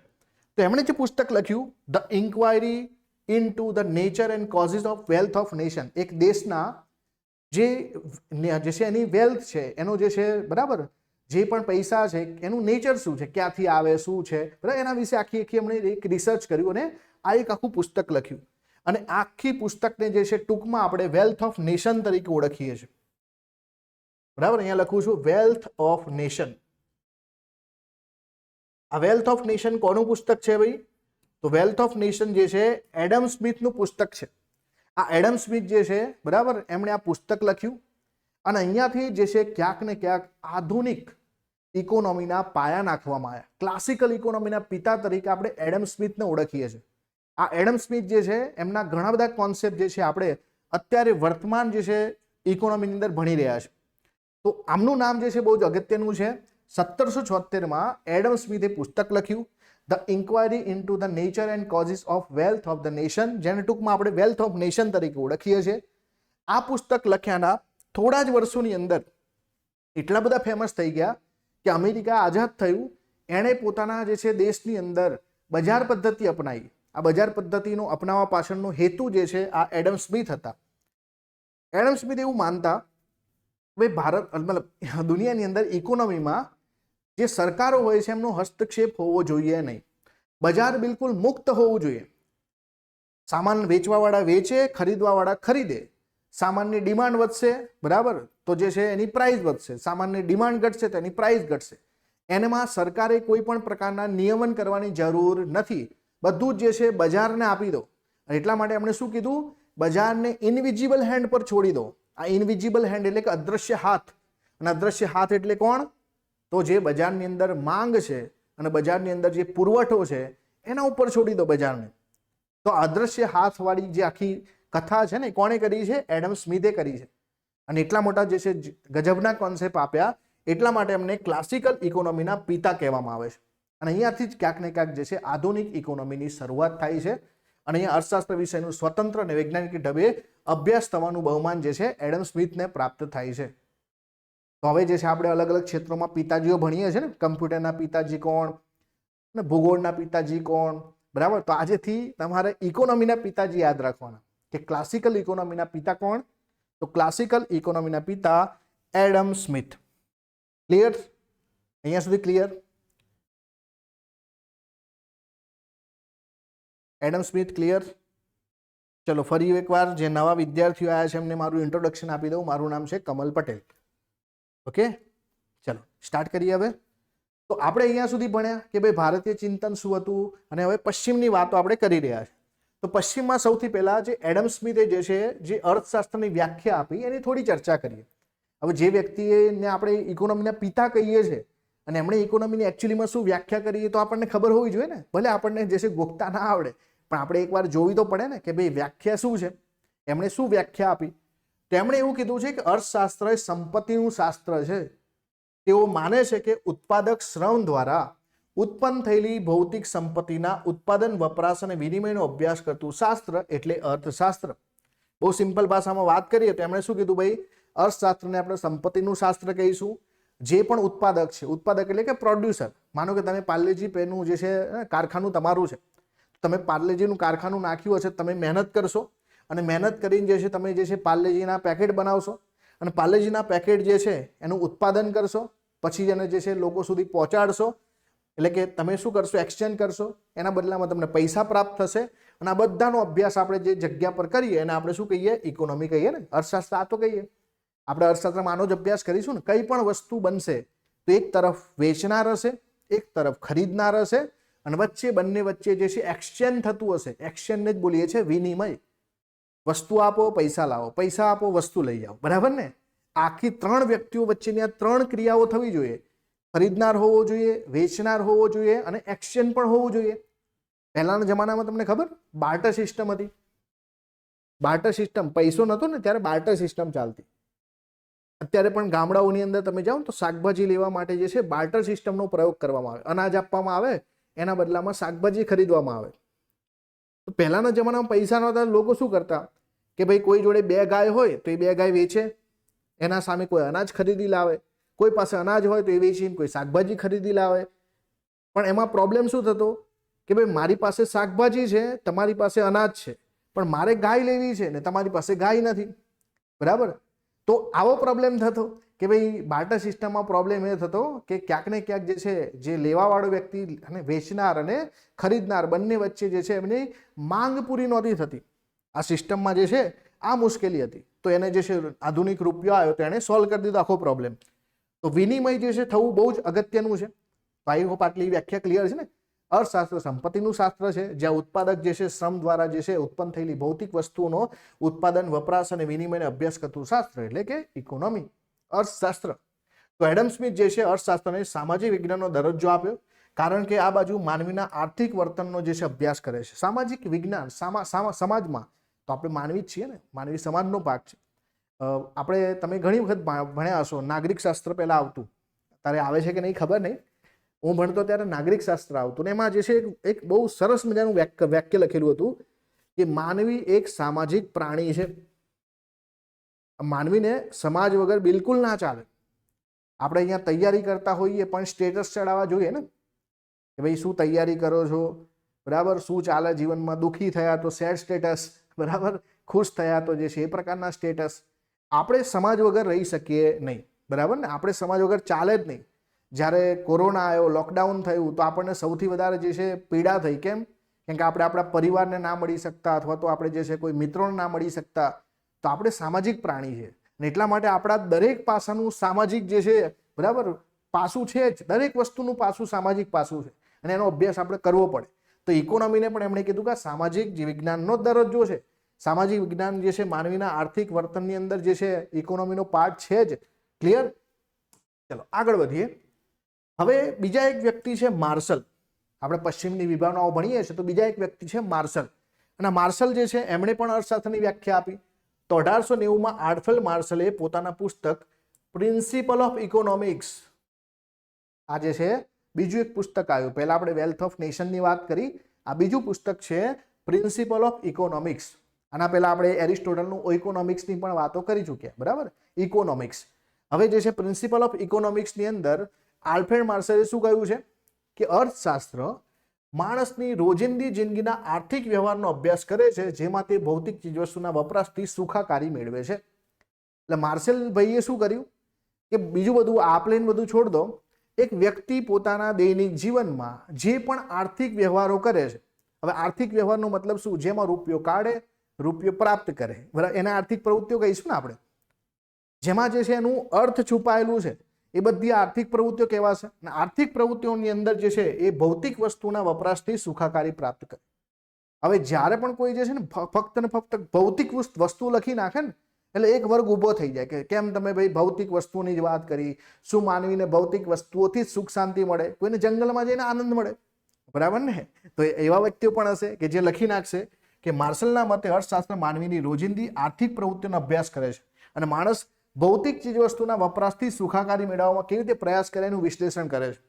તો એમણે જે પુસ્તક લખ્યું the inquiry into the nature and causes of wealth of nation, એક દેશના જે છે એની વેલ્થ છે, એનો જે છે બરાબર, જે પણ પૈસા છે એનું નેચર શું છે, ક્યાંથી આવે, શું છે, બરાબર, એના વિશે આખી એમણે એક રિસર્ચ કર્યું અને આ એક આખું પુસ્તક લખ્યું. અને આખી પુસ્તકને જે છે ટૂંકમાં આપણે વેલ્થ ઓફ નેશન તરીકે ઓળખીએ છીએ. બરાબર, અહીંયા લખું છું વેલ્થ ઓફ નેશન. આ વેલ્થ ઓફ નેશન કોનું પુસ્તક છે ભાઈ? તો વેલ્થ ઓફ નેશન જે છે એડમ સ્મિથનું પુસ્તક છે. આ એડમ સ્મિથ જે છે બરાબર, એમણે આ પુસ્તક લખ્યું અને અહીંયાથી જે છે ક્યાંક ને ક્યાંક આધુનિક ઇકોનોમીના પાયા નાખવામાં આવ્યા. ક્લાસિકલ ઇકોનોમીના પિતા તરીકે આપણે એડમ સ્મિથને ઓળખીએ છીએ. આ એડમ સ્મિથ જે છે એમના ઘણા બધા કોન્સેપ્ટ જે છે આપણે અત્યારે વર્તમાન જે છે ઇકોનોમીની અંદર ભણી રહ્યા છે. તો આમનું નામ જે છે બહુ જ અગત્યનું છે. 1776માં એડમ સ્મિથે પુસ્તક લખ્યું the inquiry into the nature and causes of wealth of the nation, જેને ટૂંકમાં આપણે વેલ્થ ઓફ નેશન તરીકે ઓળખીએ છીએ. આ પુસ્તક લખ્યાના થોડા જ વર્ષોની અંદર એટલા બધા ફેમસ થઈ ગયા કે અમેરિકા આઝાદ થયું, એણે પોતાના જે છે દેશની અંદર બજાર પદ્ધતિ અપનાવી. આ બજાર પદ્ધતિનો અપનાવવા પાછળનો હેતુ જે છે આ એડમ સ્મિથ હતા. એડમ સ્મિથ એવું માનતા ભાઈ ભારત મતલબ દુનિયાની અંદર ઇકોનોમીમાં જે સરકારો હોય છે એમનો હસ્તક્ષેપ હોવો જોઈએ નહીં. બજાર બિલકુલ મુક્ત હોવું જોઈએ. સામાન વેચવાવાળા વેચે, ખરીદવાવાળા ખરીદે. સામાનની ડિમાન્ડ વધશે, બરાબર, તો જે છે એની પ્રાઇસ વધશે. સામાનની ડિમાન્ડ ઘટશે તો એની પ્રાઇસ ઘટશે. એનામાં સરકારે કોઈ પણ પ્રકારના નિયમન કરવાની જરૂર નથી. બધું જ જે છે બજારને આપી દો. એટલા માટે એમણે શું કીધું? બજારને ઇનવિઝિબલ હેન્ડ પર છોડી દો. આ ઇનવિઝિબલ હેન્ડ એટલે કે અદ્રશ્ય હાથ. અને અદ્રશ્ય હાથ એટલે કોણ? તો જે બજારની અંદર માંગ છે અને બજારની અંદર જે પુરવઠો છે એના ઉપર છોડી દો બજારને. તો અદ્રશ્ય હાથવાળી જે આખી કથા છે ને કોણે કરી છે? એડમ સ્મિથે કરી છે. અને એટલા મોટા જે છે ગજબના કોન્સેપ્ટ આપ્યા, એટલા માટે એમને ક્લાસિકલ ઇકોનોમીના પિતા કહેવામાં આવે છે. અને અહીંયાથી જ ક્યાંક ને ક્યાંક જે છે આધુનિક ઇકોનોમીની શરૂઆત થાય છે. અને અહીંયા અર્થશાસ્ત્ર વિષયનું સ્વતંત્ર અને વૈજ્ઞાનિક ઢબે અભ્યાસ થવાનું બહુમાન જે છે એડમ સ્મિથને પ્રાપ્ત થાય છે. તો હવે જે છે આપણે અલગ અલગ ક્ષેત્રોમાં પિતાજીઓ ભણીએ છીએ ને, કમ્પ્યુટરના પિતાજી કોણ, ને ભૂગોળના પિતાજી કોણ, બરાબર. તો આજેથી તમારે ઇકોનોમીના પિતાજી યાદ રાખવાના કે ક્લાસિકલ ઇકોનોમીના પિતા કોણ? તો ક્લાસિકલ ઇકોનોમીના પિતા એડમ સ્મિથ. ક્લિયર? અહીંયા સુધી ક્લિયર? Adam Smith clear? ચલો ફરી એકવાર જે નવા વિદ્યાર્થીઓ આવ્યા છે એમને મારું ઇન્ટ્રોડક્શન આપી દઉં. મારું નામ છે કમલ પટેલ. ઓકે, ચલો સ્ટાર્ટ કરીએ હવે. તો આપણે અહીંયા સુધી ભણ્યા કે ભાઈ ભારતીય ચિંતન શું હતું, અને હવે પશ્ચિમની વાતો આપણે કરી રહ્યા છીએ. તો પશ્ચિમમાં સૌથી પહેલા જે એડમ સ્મિથે જે છે જે અર્થશાસ્ત્રની વ્યાખ્યા આપી એની થોડી ચર્ચા કરીએ. હવે જે વ્યક્તિને આપણે ઇકોનોમીના પિતા કહીએ છીએ અને એમણે ઇકોનોમીની એકચ્યુઅલીમાં શું વ્યાખ્યા કરી તો આપણને ખબર હોવી જોઈએ ને. ભલે આપણને જે છે ગોખતા ના આવડે પણ આપણે એકવાર જોવી તો પડે ને કે ભાઈ વ્યાખ્યા શું છે, એમણે શું વ્યાખ્યા આપી. તેમણે એવું કીધું છે કે અર્થશાસ્ત્ર એ સંપત્તિનું શાસ્ત્ર છે. તેઓ માને છે કે ઉત્પાદક શ્રમ દ્વારા ઉત્પન્ન થયેલી ભૌતિક સંપત્તિના ઉત્પાદન, વપરાશ અને વિનિમયનો અભ્યાસ કરતું શાસ્ત્ર એટલે અર્થશાસ્ત્ર. બહુ સિમ્પલ ભાષામાં વાત કરીએ તો એમણે શું કીધું? ભાઈ અર્થશાસ્ત્રને આપણે સંપત્તિનું શાસ્ત્ર કહીશું. જે પણ ઉત્પાદક છે, ઉત્પાદક એટલે કે પ્રોડ્યુસર. માનો કે તમે પાર્લેજી પેનનું જે છે કારખાનું તમારું છે, તમે પાર્લેજીનું કારખાનું નાખ્યું હશે, તમે મહેનત કરશો અને મહેનત કરીને જે છે તમે જે છે પાર્લેજીના પેકેટ બનાવશો અને પાર્લેજીના પેકેટ જે છે એનું ઉત્પાદન કરશો, પછી એને જે છે લોકો સુધી પહોંચાડશો. એટલે કે તમે શું કરશો? એક્સચેન્જ કરશો. એના બદલામાં તમને પૈસા પ્રાપ્ત થશે. અને આ બધાનો અભ્યાસ આપણે જે જગ્યા પર કરીએ એને આપણે શું કહીએ? ઇકોનોમી કહીએ ને, અર્થશાસ્ત્ર આ તો કહીએ. આપણે અર્થશાસ્ત્રમાં આનો જ અભ્યાસ કરીશું ને. કંઈ પણ વસ્તુ બનશે તો એક તરફ વેચનાર હશે, એક તરફ ખરીદનાર હશે, અને વચ્ચે બંને વચ્ચે જે છે એક્સચેન્જ થતું હશે. એક્સચેન્જને જ બોલીએ છીએ વિનિમય. વસ્તુ આપો, પૈસા લાવો, પૈસા આપો, વસ્તુ લઈ જાઓ, બરાબર ને? આખી ત્રણ વ્યક્તિઓ વચ્ચેની આ ત્રણ ક્રિયાઓ થવી જોઈએ. ખરીદનાર હોવો જોઈએ, વેચનાર હોવો જોઈએ અને એક્સચેન્જ પણ હોવું જોઈએ. પહેલાના જમાનામાં તમને ખબર બાર્ટર સિસ્ટમ હતી. બાર્ટર સિસ્ટમ, પૈસો નહોતો ને ત્યારે બાર્ટર સિસ્ટમ ચાલતી. અત્યારે પણ ગામડાઓની અંદર તમે જાઓ તો શાકભાજી લેવા માટે જે છે બાર્ટર સિસ્ટમનો પ્રયોગ કરવામાં આવે. અનાજ આપવામાં આવે, એના બદલામાં શાકભાજી ખરીદવામાં આવે. તો પહેલાના જમાનામાં પૈસા નહોતા, લોકો શું કરતા કે ભાઈ કોઈ જોડે 2 ગાય હોય તો એ 2 ગાય વેચે, એના સામે કોઈ અનાજ ખરીદી લાવે. કોઈ પાસે અનાજ હોય તો એ વેચીને કોઈ શાકભાજી ખરીદી લાવે. પણ એમાં પ્રોબ્લેમ શું થતો કે ભાઈ મારી પાસે શાકભાજી છે, તમારી પાસે અનાજ છે, પણ મારે ગાય લેવી છે ને તમારી પાસે ગાય નથી, બરાબર? તો આવો પ્રોબ્લેમ થતો કે ભાઈ બાર્ટર સિસ્ટમમાં પ્રોબ્લેમ એ થતો કે ક્યાંક ને ક્યાંક જે છે જે લેવાવાળો વ્યક્તિ અને વેચનાર અને ખરીદનાર બંને વચ્ચે જે છે એમની માંગ પૂરી નહોતી થતી. આ સિસ્ટમમાં જે છે આ મુશ્કેલી હતી. તો એને જે છે આધુનિક રૂપિયો આવ્યો તો એને સોલ્વ કરી દીધો આખો પ્રોબ્લેમ. તો વિનિમય જે છે થવું બહુ જ અગત્યનું છે. આઈ હોપ આટલી વ્યાખ્યા ક્લિયર છે ને. અર્થશાસ્ત્ર સંપત્તિનું શાસ્ત્ર છે, જ્યાં ઉત્પાદક જે છે શ્રમ દ્વારા જે છે ઉત્પન્ન થયેલી ભૌતિક વસ્તુઓનો ઉત્પાદન, વપરાશ અને વિનિમયને અભ્યાસ કરતું શાસ્ત્ર એટલે કે ઇકોનોમી, અર્થશાસ્ત્ર. તો એડમ સ્મિથ જે છે અર્થશાસ્ત્રને સામાજિક વિજ્ઞાનનો દરજ્જો આપ્યો, કારણ કે આ બાજુ માનવીના આર્થિક વર્તનનો જે છે અભ્યાસ કરે છે. સામાજિક વિજ્ઞાન સમાજમાં તો આપણે માનવી જ છીએ ને, માનવી સમાજનો ભાગ છે. આપણે તમે ઘણી વખત ભણ્યા હશો, નાગરિક શાસ્ત્ર પહેલા આવતું, તારે આવે છે કે નહીં ખબર નહીં. હું ભણતો ત્યારે નાગરિક શાસ્ત્ર આવતું ને એમાં જે છે એક બહુ સરસ મજાનું વાક્ય લખેલું હતું કે માનવી એક સામાજિક પ્રાણી છે. માનવીને સમાજ વગર બિલકુલ ના ચાલે. આપણે અહીંયા તૈયારી કરતા હોઈએ પણ સ્ટેટસ ચડાવવા જોઈએ ને, કે ભાઈ શું તૈયારી કરો છો, બરાબર, શું ચાલે જીવનમાં, દુઃખી થયા તો સેડ સ્ટેટસ, બરાબર, ખુશ થયા તો જે છે એ પ્રકારના સ્ટેટસ. આપણે સમાજ વગર રહી શકીએ નહીં, બરાબર ને, આપણે સમાજ વગર ચાલે જ નહીં. જ્યારે કોરોના આવ્યો, લોકડાઉન થયું, તો આપણને સૌથી વધારે જે છે પીડા થઈ. કેમ? કેમ કે આપણે આપણા પરિવારને ના મળી શકતા, અથવા તો આપણે જે છે કોઈ મિત્રોને ના મળી શકતા. તો આપણે સામાજિક પ્રાણી છે, અને એટલા માટે આપણા દરેક પાસાનું સામાજિક જે છે, બરાબર, પાસું છે જ. દરેક વસ્તુનું પાસું સામાજિક પાસું છે, અને એનો અભ્યાસ આપણે કરવો પડે. તો ઇકોનોમીને પણ એમણે કીધું કે સામાજિક વિજ્ઞાનનો દરજ્જો છે. સામાજિક વિજ્ઞાન જે છે માનવીના આર્થિક વર્તનની અંદર જે છે ઇકોનોમીનો પાર્ટ છે જ. ક્લિયર? ચલો આગળ વધીએ. હવે બીજા એક વ્યક્તિ છે માર્શલ. આપણે પશ્ચિમની વિભાવનાઓ ભણીએ છીએ, તો બીજા એક વ્યક્તિ છે માર્શલ. અને માર્શલ જે છે એમણે પણ અર્થશાસ્ત્રની વ્યાખ્યા આપી. તો 1890 આલ્ફ્રેડ માર્શલે પોતાના પુસ્તક પ્રિન્સિપલ ઓફ ઇકોનોમિક્સ, આ જે છે બીજું એક પુસ્તક આવ્યું. પહેલા આપણે વેલ્થ ઓફ નેશનની વાત કરી, આ બીજું પુસ્તક છે પ્રિન્સિપલ ઓફ ઇકોનોમિક્સ. આના પહેલા આપણે એરિસ્ટોટલનું ઇકોનોમિક્સની પણ વાતો કરી ચૂક્યા, બરાબર, ઇકોનોમિક્સ. હવે જે છે પ્રિન્સિપલ ઓફ ઇકોનોમિક્સની અંદર આલ્ફ્રેડ માર્શલે શું કહ્યું છે કે અર્થશાસ્ત્ર માણસની રોજિંદી જિંદગીના આર્થિક વ્યવહારનો અભ્યાસ કરે છે, જેમાં તે ભૌતિક ચીજવસ્તુના વપરાશથી સુખાકારી મેળવે છે. એટલે માર્શલ ભાઈએ શું કર્યું કે બીજું બધું આપલેન બધું છોડ દો, એક વ્યક્તિ પોતાના દૈનિક જીવનમાં જે પણ આર્થિક વ્યવહારો કરે છે, હવે આર્થિક વ્યવહારનો મતલબ શું? જેમાં રૂપિયો કાઢે, રૂપિયો પ્રાપ્ત કરે, બરાબર, એના આર્થિક પ્રવૃત્તિઓ કહીશું ને આપણે. જેમાં જે છે એનું અર્થ છુપાયેલું છે, એ બધી આર્થિક પ્રવૃત્તિઓ કહેવાશે. અને આર્થિક પ્રવૃત્તિઓની અંદર જે છે એ ભૌતિક વસ્તુના વપરાશથી સુખાકારી પ્રાપ્ત કરે. હવે જ્યારે પણ કોઈ જે છે ને ફક્ત ને ફક્ત ભૌતિક વસ્તુ લખી નાખે ને, એટલે એક વર્ગ ઊભો થઈ જાય કે કેમ તમે ભાઈ ભૌતિક વસ્તુઓની જ વાત કરી? શું માનવીને ભૌતિક વસ્તુઓથી જ સુખ શાંતિ મળે? કોઈને જંગલમાં જઈને આનંદ મળે, બરાબર ને? તો એવા વ્યક્તિઓ પણ હશે કે જે લખી નાખશે કે માર્શલના મતે અર્થશાસ્ત્ર માનવીની રોજિંદી આર્થિક પ્રવૃત્તિઓનો અભ્યાસ કરે છે, અને માણસ ભૌતિક ચીજવસ્તુના વપરાશથી સુખાકારી મેળવવામાં કેવી રીતે પ્રયાસ કરે એનું વિશ્લેષણ કરે છે.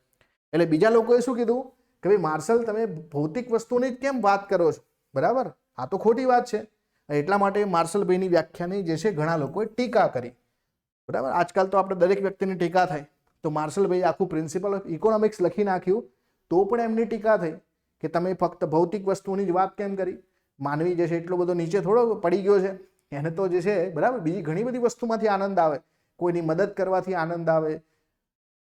એટલે બીજા લોકોએ શું કીધું કે ભાઈ માર્શલ તમે ભૌતિક વસ્તુની જ કેમ વાત કરો છો, બરાબર, આ તો ખોટી વાત છે. એટલા માટે માર્શલભાઈની વ્યાખ્યાની જે છે ઘણા લોકોએ ટીકા કરી, બરાબર. આજકાલ તો આપણે દરેક વ્યક્તિની ટીકા થાય, તો માર્શલભાઈ આખું પ્રિન્સિપલ ઓફ ઇકોનોમિક્સ લખી નાખ્યું, તો પણ એમની ટીકા થઈ કે તમે ફક્ત ભૌતિક વસ્તુની જ વાત કેમ કરી? માનવી જે છે એટલો બધો નીચે થોડો પડી ગયો છે, એને તો જે છે, બરાબર, બીજી ઘણી બધી વસ્તુમાંથી આનંદ આવે. કોઈની મદદ કરવાથી આનંદ આવે,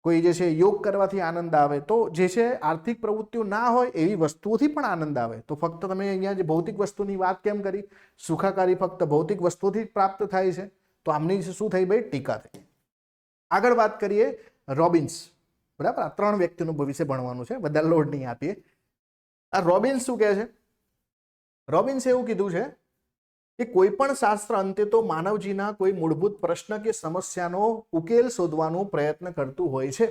કોઈ જે છે યોગ કરવાથી આનંદ આવે. તો જે છે આર્થિક પ્રવૃત્તિઓ ના હોય એવી વસ્તુઓથી પણ આનંદ આવે. તો ફક્ત તમે અહીંયા જે ભૌતિક વસ્તુની વાત કેમ કરી? સુખાકારી ફક્ત ભૌતિક વસ્તુથી જ પ્રાપ્ત થાય છે. તો આમની શું થઈ ભાઈ? ટીકા થઈ. આગળ વાત કરીએ રોબિન્સ, બરાબર. આ 3 વ્યક્તિનું ભવિષ્ય ભણવાનું છે, બધા લોડ નહીં આપીએ. આ રોબિન્સ શું કહે છે? રોબિન્સે એવું કીધું છે કે કોઈ પણ શાસ્ત્ર અંતે તો માનવજીના કોઈ મૂળભૂત પ્રશ્ન કે સમસ્યાનો ઉકેલ શોધવાનો પ્રયત્ન કરતું હોય છે.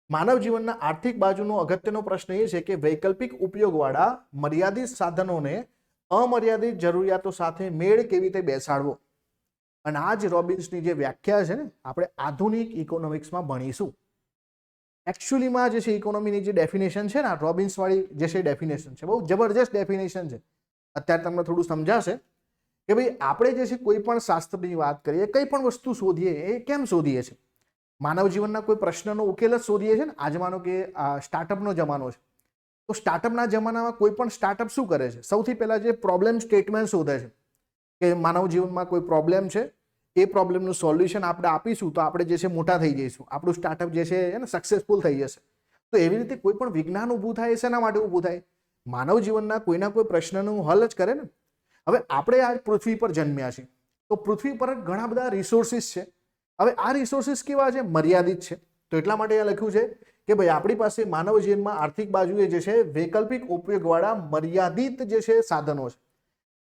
માનવ જીવનના આર્થિક બાજુનો અગત્યનો પ્રશ્ન એ છે કે વૈકલ્પિક ઉપયોગવાળા મર્યાદિત સાધનોને અમર્યાદિત જરૂરિયાતો સાથે મેળ કેવી રીતે બેસાડવો. અને આ જ રોબિન્સની જે વ્યાખ્યા છે ને, આપણે આધુનિક ઇકોનોમિક્સમાં ભણીશું. એકચ્યુઅલીમાં જે છે ઇકોનોમીની જે ડેફિનેશન છે ને, રોબિન્સ વાળી જે છે ડેફિનેશન છે, બહુ જબરજસ્ત ડેફિનેશન છે. અત્યારે તમને થોડું સમજાશે કે ભાઈ આપણે જે છે કોઈ પણ શાસ્ત્રની વાત કરીએ, કઈ પણ વસ્તુ શોધીએ, એ કેમ શોધીએ છીએ? માનવ જીવનના કોઈ પ્રશ્નનો ઉકેલ જ શોધીએ છીએ ને. આજ માનો કે સ્ટાર્ટઅપનો જમાનો છે, તો સ્ટાર્ટઅપના જમાનામાં કોઈ પણ સ્ટાર્ટઅપ શું કરે છે? સૌથી પહેલા જે પ્રોબ્લેમ સ્ટેટમેન્ટ શોધે છે કે માનવ જીવનમાં કોઈ પ્રોબ્લેમ છે, એ પ્રોબ્લેમનું સોલ્યુશન આપણે આપીશું તો આપણે જે છે મોટા થઈ જઈશું, આપણું સ્ટાર્ટઅપ જે છે એને સક્સેસફુલ થઈ જશે. તો એવી રીતે કોઈ પણ વિજ્ઞાન ઊભું થાય, શેના માટે ઊભું થાય? માનવ જીવનના કોઈના કોઈ પ્રશ્નનું હલ જ કરે ને. હવે આપણે આ પૃથ્વી પર જન્મ્યા છીએ, તો પૃથ્વી પર ઘણા બધા રિસોર્સિસ છે. હવે આ રિસોર્સિસ કેવા છે? મર્યાદિત છે. તો એટલા માટે અહીંયા લખ્યું છે કે ભાઈ આપણી પાસે માનવ જીવનમાં આર્થિક બાજુએ જે છે વૈકલ્પિક ઉપયોગવાળા મર્યાદિત જે છે સાધનો છે.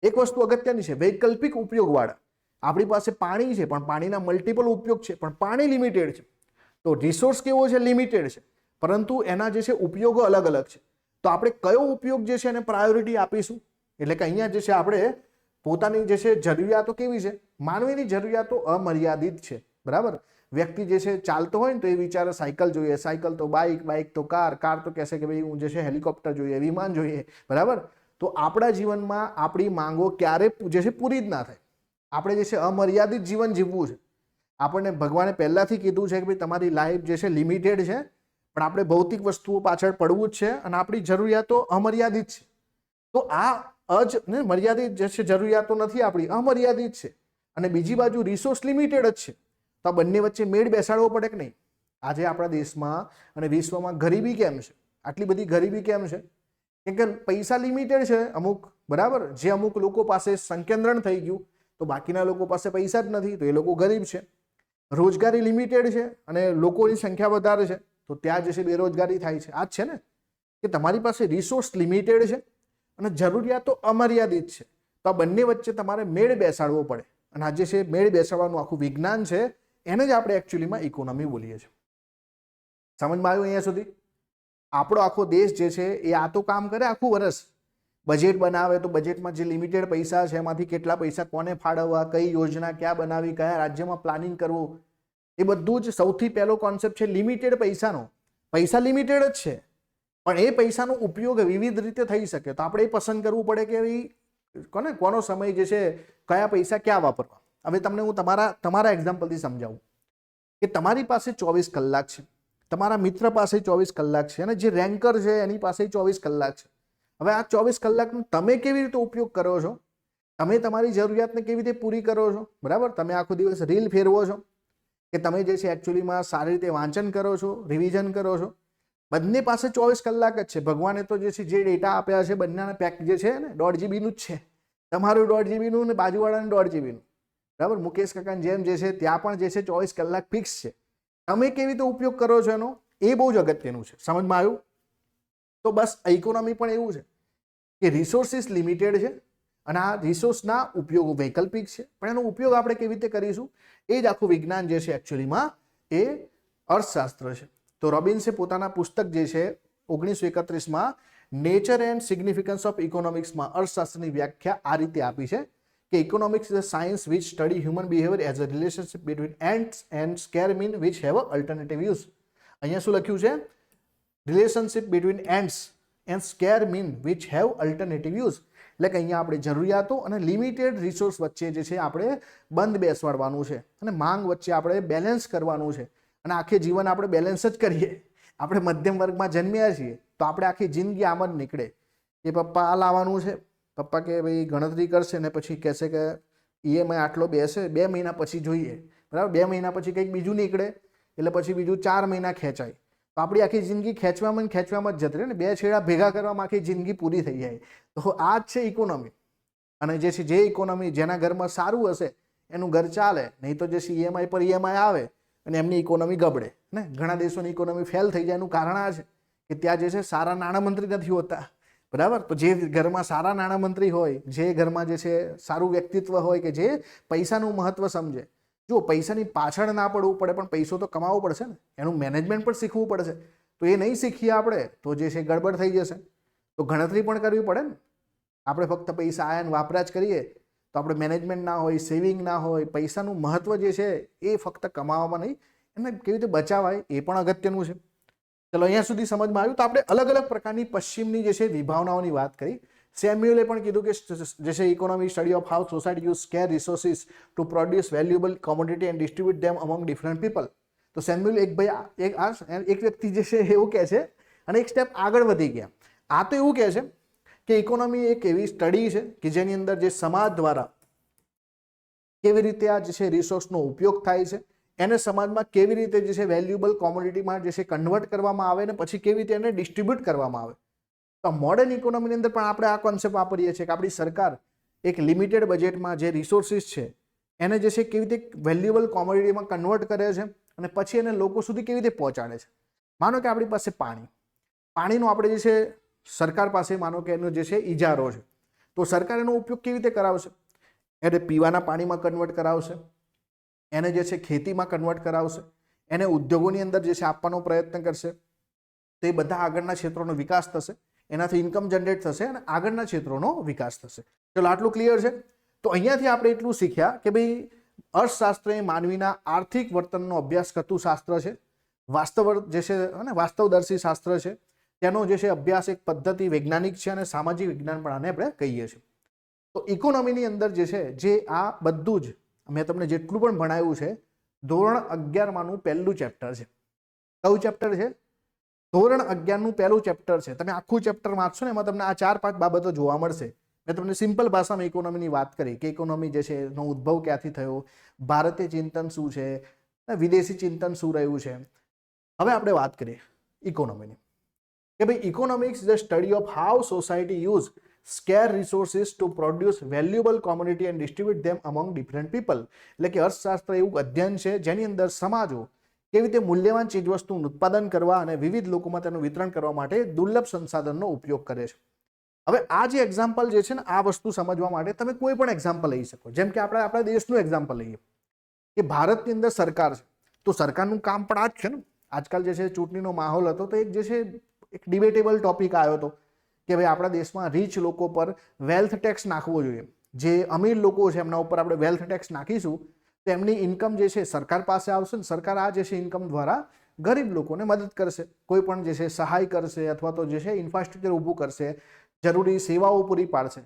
એક વસ્તુ અગત્યની છે, વૈકલ્પિક ઉપયોગવાળા. આપણી પાસે પાણી છે, પણ પાણીના મલ્ટિપલ ઉપયોગ છે, પણ પાણી લિમિટેડ છે. તો રિસોર્સ કેવો છે? લિમિટેડ છે, પરંતુ એના જે છે ઉપયોગો અલગ અલગ છે. તો આપણે કયો ઉપયોગ જે છે એને પ્રાયોરિટી આપીશું? એટલે કે અહીંયા જે છે આપણે પોતાની જે છે જરૂરિયાતો કેવી છે? માનવીની જરૂરિયાતો અમર્યાદિત છે, બરાબર. વ્યક્તિ જે છે ચાલતો હોય ને તો એ વિચારે સાયકલ જોઈએ, સાયકલ તો બાઇક, બાઇક તો કાર, કાર તો કહેશે કે ભાઈ હું જે છે હેલિકોપ્ટર જોઈએ, વિમાન જોઈએ, બરાબર. તો આપણા જીવનમાં આપણી માંગો ક્યારે જે છે પૂરી જ ના થાય. આપણે જે છે અમર્યાદિત જીવન જીવવું છે. આપણને ભગવાને પહેલાથી કીધું છે કે ભાઈ તમારી લાઈફ જે છે લિમિટેડ છે, પણ આપણે ભૌતિક વસ્તુઓ પાછળ પડવું જ છે અને આપણી જરૂરિયાતો અમર્યાદિત છે. તો આ મર્યાદિત જે છે જરૂરિયાતો નથી, આપણી અમર્યાદિત છે. અને બીજી બાજુ રિસોર્સ લિમિટેડ જ છે. તો આ બંને વચ્ચે મેળ બેસાડવો પડે કે નહીં? આજે આપણા દેશમાં અને વિશ્વમાં ગરીબી કેમ છે? આટલી બધી ગરીબી કેમ છે? કેમ કે પૈસા લિમિટેડ છે અમુક, બરાબર. જે અમુક લોકો પાસે સંકેન્દ્રણ થઈ ગયું, તો બાકીના લોકો પાસે પૈસા જ નથી, તો એ લોકો ગરીબ છે. રોજગારી લિમિટેડ છે અને લોકોની સંખ્યા વધારે છે, તો ત્યાં જે છે બેરોજગારી થાય છે. આ જ છે ને કે તમારી પાસે રિસોર્સ લિમિટેડ છે અને જરૂરિયાતો અમર્યાદિત છે. તો આ બંને વચ્ચે તમારે મેળ બેસાડવો પડે. અને આજે છે મેળ બેસાડવાનું આખું વિજ્ઞાન છે, એને જ આપણે એકચ્યુઅલીમાં ઇકોનોમી બોલીએ છીએ. સમજમાં આવ્યું અહીંયા સુધી? આપણો આખો દેશ જે છે એ આ તો કામ કરે આખું વર્ષ, બજેટ બનાવે, તો બજેટમાં જે લિમિટેડ પૈસા છે એમાંથી કેટલા પૈસા કોને ફાળવવા, કઈ યોજના ક્યાં બનાવી, કયા રાજ્યમાં પ્લાનિંગ કરવું, એ બધું જ સૌથી પહેલો કોન્સેપ્ટ છે લિમિટેડ પૈસાનો. પૈસા લિમિટેડ જ છે, પણ એ પૈસાનો ઉપયોગ વિવિધ રીતે થઈ શકે. તો આપણે એ પસંદ કરવું પડે કે કોનો સમય જે છે કયા પૈસા ક્યાં વાપરવા. હવે તમને હું તમારા એક્ઝામ્પલથી સમજાવું કે તમારી પાસે 24 કલાક છે, તમારા મિત્ર પાસે 24 કલાક છે, અને જે રેન્કર છે એની પાસે 24 કલાક છે. હવે આ 24 કલાકનો તમે કેવી રીતે ઉપયોગ કરો છો? તમે તમારી જરૂરિયાતને કેવી રીતે પૂરી કરો છો? બરાબર. તમે આખો દિવસ રીલ ફેરવો છો કે તમે જે છે એકચ્યુઅલીમાં સારી રીતે વાંચન કરો છો, રિવિઝન કરો છો? બંને પાસે 24 કલાક જ છે. ભગવાને તો જે છે જે ડેટા આપ્યા છે બંનેના પેક જે છે ને 1.5 GB નું જ છે. તમારું 1.5 GB નું ને બાજુવાળાનું 1.5 GB નું, બરાબર. મુકેશ કાકાની જેમ જે છે ત્યાં પણ જે છે 24 કલાક ફિક્સ છે. તમે કેવી રીતે ઉપયોગ કરો છો એનો, એ બહુ જ અગત્યનું છે. સમજમાં આવ્યું? તો બસ ઇકોનોમી પણ એવું છે કે રિસોર્સિસ લિમિટેડ છે અને આ રિસોર્સના ઉપયોગો વૈકલ્પિક છે, પણ એનો ઉપયોગ આપણે કેવી રીતે કરીશું એ જ આખું વિજ્ઞાન જે છે એકચ્યુઅલીમાં એ અર્થશાસ્ત્ર છે. તો રોબિન્સે પોતાના પુસ્તક જે છે 1931માં નેચર એન્ડ સિગ્નિફિકન્સ ઓફ ઇકોનોમિક્સમાં અર્થશાસ્ત્રની વ્યાખ્યા આ રીતે આપી છે કે economics is a science which study human behaviour as a relationship between ends and scare mean which have a alternative use. અહીંયા શું લખ્યું છે? Relationship between ends and scare mean which have alternative use. એટલે કે અહીંયા આપણે જરૂરિયાતો અને લિમિટેડ રિસોર્સ વચ્ચે જે છે આપણે બંધ બેસવાડવાનું છે અને માંગ વચ્ચે આપણે બેલેન્સ કરવાનું છે. અને આખી જીવન આપણે બેલેન્સ જ કરીએ. આપણે મધ્યમ વર્ગમાં જન્મ્યા છીએ તો આપણે આખી જિંદગી આમ જ નીકળે કે પપ્પા આ લાવવાનું છે, પપ્પા કે ભાઈ ગણતરી કરશે ને પછી કહેશે કે EMI આટલો બેસે, 2 મહિના પછી જોઈએ, બરાબર. 2 મહિના પછી કંઈક બીજું નીકળે એટલે પછી બીજું 4 મહિના ખેંચાય. તો આપણી આખી જિંદગી ખેંચવામાં જ જતી રહે ને. 2 છેડા ભેગા કરવામાં આખી જિંદગી પૂરી થઈ જાય. તો આ જ છે ઇકોનોમી. અને જે છે જે ઇકોનોમી જેના ઘરમાં સારું હશે એનું ઘર ચાલે, નહીં તો જે છે EMI પર EMI આવે અને એમની ઇકોનોમી ગબડે ને. ઘણા દેશોની ઇકોનોમી ફેલ થઈ જાય એનું કારણ આ છે કે ત્યાં જે છે સારા નાણામંત્રી નથી હોતા, બરાબર. તો જે ઘરમાં સારા નાણામંત્રી હોય, જે ઘરમાં જે છે સારું વ્યક્તિત્વ હોય કે જે પૈસાનું મહત્વ સમજે. જો પૈસાની પાછળ ના પડવું પડે પણ પૈસો તો કમાવવો પડશે ને, એનું મેનેજમેન્ટ પણ શીખવું પડશે. તો એ નહીં શીખીએ આપણે તો જે છે ગડબડ થઈ જશે. તો ગણતરી પણ કરવી પડે ને. આપણે ફક્ત પૈસા આયા ને વાપરા જ કરીએ તો આપણે મેનેજમેન્ટ ના હોય, સેવિંગ ના હોય, પૈસાનું મહત્વ જે છે એ ફક્ત કમાવામાં નહીં, એને કેવી રીતે બચાવાય એ પણ અગત્યનું છે. ચલો અહીંયા સુધી સમજમાં આવ્યું. તો આપણે અલગ અલગ પ્રકારની પશ્ચિમની જે છે વિભાવનાઓની વાત કરી. સેમ્યુએલે પણ કીધું કે જે છે economic study of how society use square resources to produce valuable commodity and distribute them among different people. તો સેમ્યુએલ એક વ્યક્તિ જે છે એવું કહે છે અને એક સ્ટેપ આગળ વધી ગયા. આ તો એવું કહે છે કે ઇકોનોમી એક એવી સ્ટડી છે કે જેની અંદર જે સમાજ દ્વારા કેવી રીતે આ જે છે રિસોર્સનો ઉપયોગ થાય છે, એને સમાજમાં કેવી રીતે જે છે વેલ્યુએબલ કોમોડિટીમાં જે છે કન્વર્ટ કરવામાં આવે ને પછી કેવી રીતે એને ડિસ્ટ્રીબ્યુટ કરવામાં આવે. તો મોડર્ન ઇકોનોમીની અંદર પણ આપણે આ કોન્સેપ્ટ વાપરીએ છીએ કે આપણી સરકાર એક લિમિટેડ બજેટમાં જે રિસોર્સિસ છે એને જે છે કેવી રીતે વેલ્યુએબલ કોમોડિટીમાં કન્વર્ટ કરે છે અને પછી એને લોકો સુધી કેવી રીતે પહોંચાડે છે. માનો કે આપણી પાસે પાણીનો આપણે જે છે સરકાર પાસે માનો કે એનો જે છે ઇજારો છે, તો સરકાર એનો ઉપયોગ કેવી રીતે કરાવશે? એને પીવાના પાણીમાં કન્વર્ટ કરાવશે, એને જે છે ખેતીમાં કન્વર્ટ કરાવશે, એને ઉદ્યોગોની અંદર જે છે આપવાનો પ્રયત્ન કરશે. તો એ બધા આગળના ક્ષેત્રોનો વિકાસ થશે, એનાથી ઇન્કમ જનરેટ થશે અને આગળના ક્ષેત્રોનો વિકાસ થશે. ચલો આટલું ક્લિયર છે. તો અહીંયાથી આપણે એટલું શીખ્યા કે ભાઈ અર્થશાસ્ત્ર એ માનવીના આર્થિક વર્તનનો અભ્યાસ કરતું શાસ્ત્ર છે. વાસ્તવદર્શી શાસ્ત્ર છે. તેનો જે છે અભ્યાસ એક પદ્ધતિ વૈજ્ઞાનિક છે અને સામાજિક વિજ્ઞાન પણ આને આપણે કહીએ છીએ. તો ઇકોનોમીની અંદર જે છે જે આ બધું જ મેં તમને જેટલું પણ ભણાવ્યું છે ધોરણ 11 માંનું પહેલું ચેપ્ટર છે. કયું ચેપ્ટર છે? ધોરણ 11 નું પહેલું ચેપ્ટર છે. તમે આખું ચેપ્ટર વાંચશો ને એમાં તમને આ 4-5 બાબતો જોવા મળશે. મેં તમને સિમ્પલ ભાષામાં ઇકોનોમીની વાત કરી કે ઇકોનોમી જે છે એનો ઉદ્ભવ ક્યાંથી થયો, ભારતીય ચિંતન શું છે, વિદેશી ચિંતન શું રહ્યું છે. હવે આપણે વાત કરીએ ઇકોનોમીની કે ભાઈ economics is the study of how society use square resources to produce valuable commodity and distribute them among different people. એટલે કે અર્થશાસ્ત્ર એવું અધ્યયન છે જેની અંદર સમાજો કેવી રીતે મૂલ્યવાન ચીજવસ્તુનું ઉત્પાદન કરવા અને વિવિધ લોકોમાં તેનું વિતરણ કરવા માટે દુર્લભ સંસાધનનો ઉપયોગ કરે છે. હવે આ જે એક્ઝામ્પલ જે છે ને આ વસ્તુ સમજવા માટે તમે કોઈ પણ એક્ઝામ્પલ લઈ શકો. જેમ કે આપણે આપણા દેશનું એક્ઝામ્પલ લઈએ કે ભારતની અંદર સરકાર છે તો સરકારનું કામ પણ આ જ છે ને. આજકાલ જે છે ચૂંટણીનો માહોલ હતો તો એક જે છે એક ડિબેટેબલ ટોપિક આવ્યો હતો કે ભાઈ આપણા દેશમાં રીચ લોકો પર વેલ્થ ટેક્સ નાખવો જોઈએ. જે અમીર લોકો છે એમના ઉપર આપણે વેલ્થ ટેક્સ નાખીશું તો એમની ઇન્કમ જે છે સરકાર પાસે આવશે ને સરકાર આ જે છે ઇન્કમ દ્વારા ગરીબ લોકોને મદદ કરશે, કોઈ પણ જે છે સહાય કરશે અથવા તો જે છે ઇન્ફ્રાસ્ટ્રક્ચર ઊભું કરશે, જરૂરી સેવાઓ પૂરી પાડશે.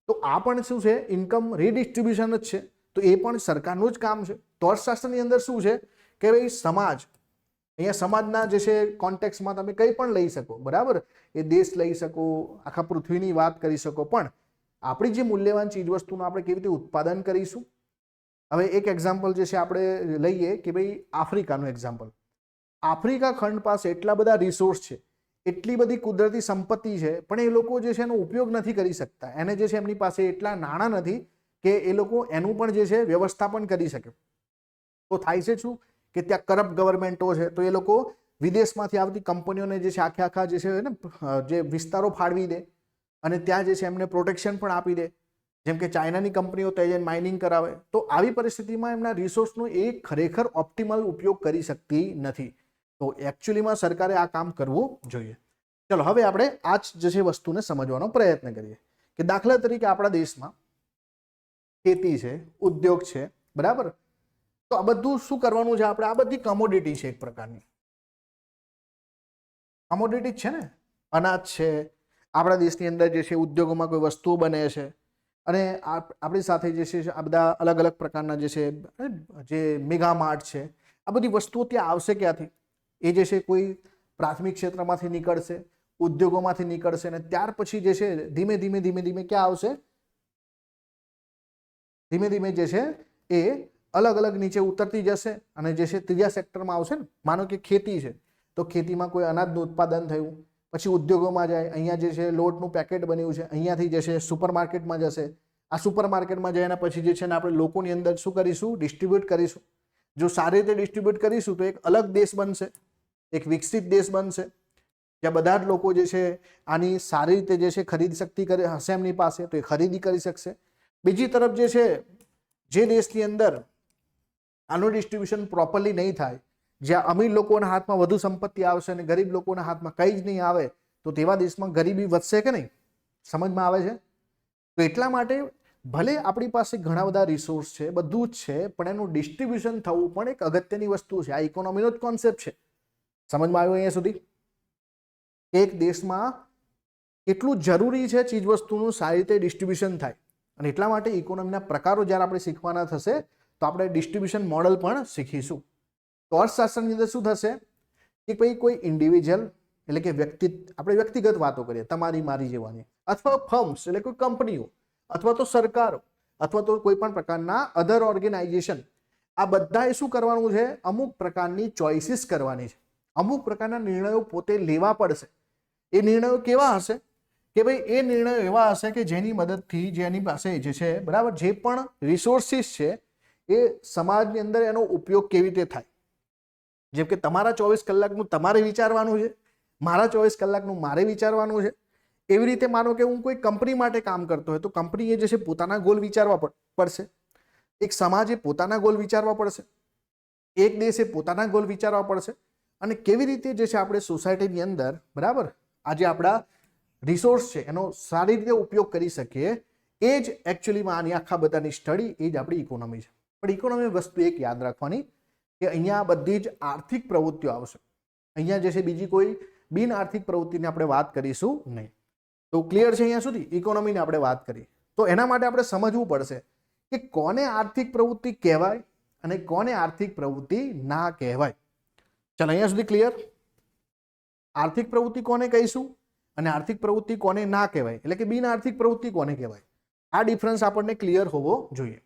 તો આ પણ શું છે? ઇન્કમ રીડિસ્ટ્રીબ્યુશન જ છે. તો એ પણ સરકારનું જ કામ છે. તો અર્થશાસ્ત્રની અંદર શું છે કે ભાઈ સમાજ, અહીંયા સમાજના જે છે કોન્ટેક્સમાં તમે કંઈ પણ લઈ શકો, બરાબર, એ દેશ લઈ શકો, આખા પૃથ્વીની વાત કરી શકો, પણ આપણી જે મૂલ્યવાન ચીજવસ્તુનું આપણે કેવી રીતે ઉત્પાદન કરીશું. હવે એક એક્ઝામ્પલ જે છે આપણે લઈએ કે ભાઈ આફ્રિકાનું એક્ઝામ્પલ. આફ્રિકા ખંડ પાસે એટલા બધા રિસોર્સ છે, એટલી બધી કુદરતી સંપત્તિ છે, પણ એ લોકો જે છે એનો ઉપયોગ નથી કરી શકતા. એને જે છે એમની પાસે એટલા નાણાં નથી કે એ લોકો એનું પણ જે છે વ્યવસ્થાપન કરી શકે. તો થાય છે શું કે ત્યાં કરપ્ટ ગવર્મેન્ટો છે તો એ લોકો વિદેશમાંથી આવતી કંપનીઓને જે છે આખા જે છે ને જે વિસ્તારો ફાળવી દે અને ત્યાં જે છે એમને પ્રોટેક્શન પણ આપી દે. જેમ કે ચાઇનાની કંપનીઓ ત્યાં માઇનિંગ કરાવે. તો આવી પરિસ્થિતિમાં એમના રિસોર્સનો એ ખરેખર ઓપ્ટિમલ ઉપયોગ કરી શકતી નથી. તો એકચ્યુઅલીમાં સરકારે આ કામ કરવું જોઈએ. ચલો હવે આપણે આ જ જે છે વસ્તુને સમજવાનો પ્રયત્ન કરીએ કે દાખલા તરીકે આપણા દેશમાં ખેતી છે, ઉદ્યોગ છે, બરાબર. તો આ બધું શું કરવાનું છે? આપણે આ બધી કમોડિટી છે, એક પ્રકારની કમોડિટી છે ને. અનાજ છે, આપણા દેશની અંદર જે છે ઉદ્યોગોમાં કોઈ વસ્તુઓ બને છે અને આપણી સાથે જે છે આ બધા અલગ અલગ પ્રકારના જે છે જે મેગા માર્ટ છે, આ બધી વસ્તુઓ ત્યાં આવશે ક્યાંથી? એ જે છે કોઈ પ્રાથમિક ક્ષેત્રમાંથી નીકળશે, ઉદ્યોગોમાંથી નીકળશે અને ત્યાર પછી જે છે ધીમે ધીમે ક્યાં આવશે? ધીમે ધીમે જે છે એ અલગ અલગ નીચે ઉતરતી જશે અને જે છે ત્રીજા સેક્ટરમાં આવશે ને. માનો કે ખેતી છે તો ખેતીમાં કોઈ અનાજનું ઉત્પાદન થયું, પછી ઉદ્યોગોમાં જાય, અહીંયા જે છે લોટનું પેકેટ બન્યું છે, અહીંયાથી જે છે સુપર માર્કેટમાં જશે. આ સુપર માર્કેટમાં જાય એના પછી જે છે ને આપણે લોકોની અંદર શું કરીશું? ડિસ્ટ્રીબ્યુટ કરીશું. જો સારી રીતે ડિસ્ટ્રીબ્યુટ કરીશું તો એક અલગ દેશ બનશે, એક વિકસિત દેશ બનશે જ્યાં બધા જ લોકો જે છે આની સારી રીતે જે છે ખરીદ શક્તિ હશે એમની પાસે તો એ ખરીદી કરી શકશે. બીજી તરફ જે છે જે દેશની અંદર આનું ડિસ્ટ્રીબ્યુશન પ્રોપરલી નહીં થાય, જ્યાં અમીર લોકોના હાથમાં વધુ સંપત્તિ આવશે અને ગરીબ લોકોના હાથમાં કંઈ જ નહીં આવે, તો તેવા દેશમાં ગરીબી વધશે કે નહીં? સમજમાં આવે છે? તો એટલા માટે ભલે આપણી પાસે ઘણા બધા રિસોર્સ છે, બધું જ છે, પણ એનું ડિસ્ટ્રીબ્યુશન થવું પણ એક અગત્યની વસ્તુ છે. આ ઇકોનોમીનો જ કોન્સેપ્ટ છે. સમજમાં આવ્યું અહીંયા સુધી? એક દેશમાં કેટલું જરૂરી છે ચીજવસ્તુનું સારી રીતે ડિસ્ટ્રીબ્યુશન થાય. અને એટલા માટે ઇકોનોમીના પ્રકારો જ્યારે આપણે શીખવાના થશે તો આપણે ડિસ્ટ્રીબ્યુશન મોડલ પણ શીખીશું. તો અર્થશાસ્ત્રની અંદર શું થશે કે ભાઈ કોઈ ઇન્ડિવિજ્યુઅલ એટલે કે આપણે વ્યક્તિગત વાતો કરીએ, તમારી મારી જેવાની, અથવા ફર્મ્સ એટલે કોઈ કંપનીઓ, અથવા તો સરકારો, અથવા તો કોઈ પણ પ્રકારના અધર ઓર્ગેનાઇઝેશન, આ બધાએ શું કરવાનું છે? અમુક પ્રકારની ચોઇસીસ કરવાની છે, અમુક પ્રકારના નિર્ણયો પોતે લેવા પડશે. એ નિર્ણયો કેવા હશે કે ભાઈ એ નિર્ણયો એવા હશે કે જેની મદદથી જેની પાસે જે છે બરાબર જે પણ રિસોર્સિસ છે એ સમાજની અંદર એનો ઉપયોગ કેવી રીતે થાય. જેમ કે તમારા 24 કલાકનું તમારે વિચારવાનું છે, મારા 24 કલાકનું મારે વિચારવાનું છે. એવી રીતે માનો કે હું કોઈ કંપની માટે કામ કરતો હોય તો કંપનીએ જે છે પોતાના ગોલ વિચારવા પડશે, એક સમાજે પોતાના ગોલ વિચારવા પડશે, એક દેશે પોતાના ગોલ વિચારવા પડશે. અને કેવી રીતે જે છે આપણે સોસાયટીની અંદર બરાબર આજે આપણા રિસોર્સ છે એનો સારી રીતે ઉપયોગ કરી શકીએ, એ જ એકચ્યુઅલીમાં આની આખા બધાની સ્ટડી એ જ આપણી ઇકોનોમી છે. પણ ઇકોનોમી વસ્તુ એક યાદ રાખવાની કે અહીંયા બધી જ આર્થિક પ્રવૃત્તિઓ આવશે. અહીંયા જે છે બીજી કોઈ બિન આર્થિક પ્રવૃત્તિની આપણે વાત કરીશું નહીં. તો ક્લિયર છે અહીંયા સુધી? ઇકોનોમીની આપણે વાત કરી તો એના માટે આપણે સમજવું પડશે કે કોને આર્થિક પ્રવૃત્તિ કહેવાય અને કોને આર્થિક પ્રવૃત્તિ ના કહેવાય. ચાલો અહીંયા સુધી ક્લિયર. આર્થિક પ્રવૃત્તિ કોને કહીશું અને આર્થિક પ્રવૃત્તિ કોને ના કહેવાય, એટલે કે બિન આર્થિક પ્રવૃત્તિ કોને કહેવાય, આ ડિફરન્સ આપણને ક્લિયર હોવો જોઈએ.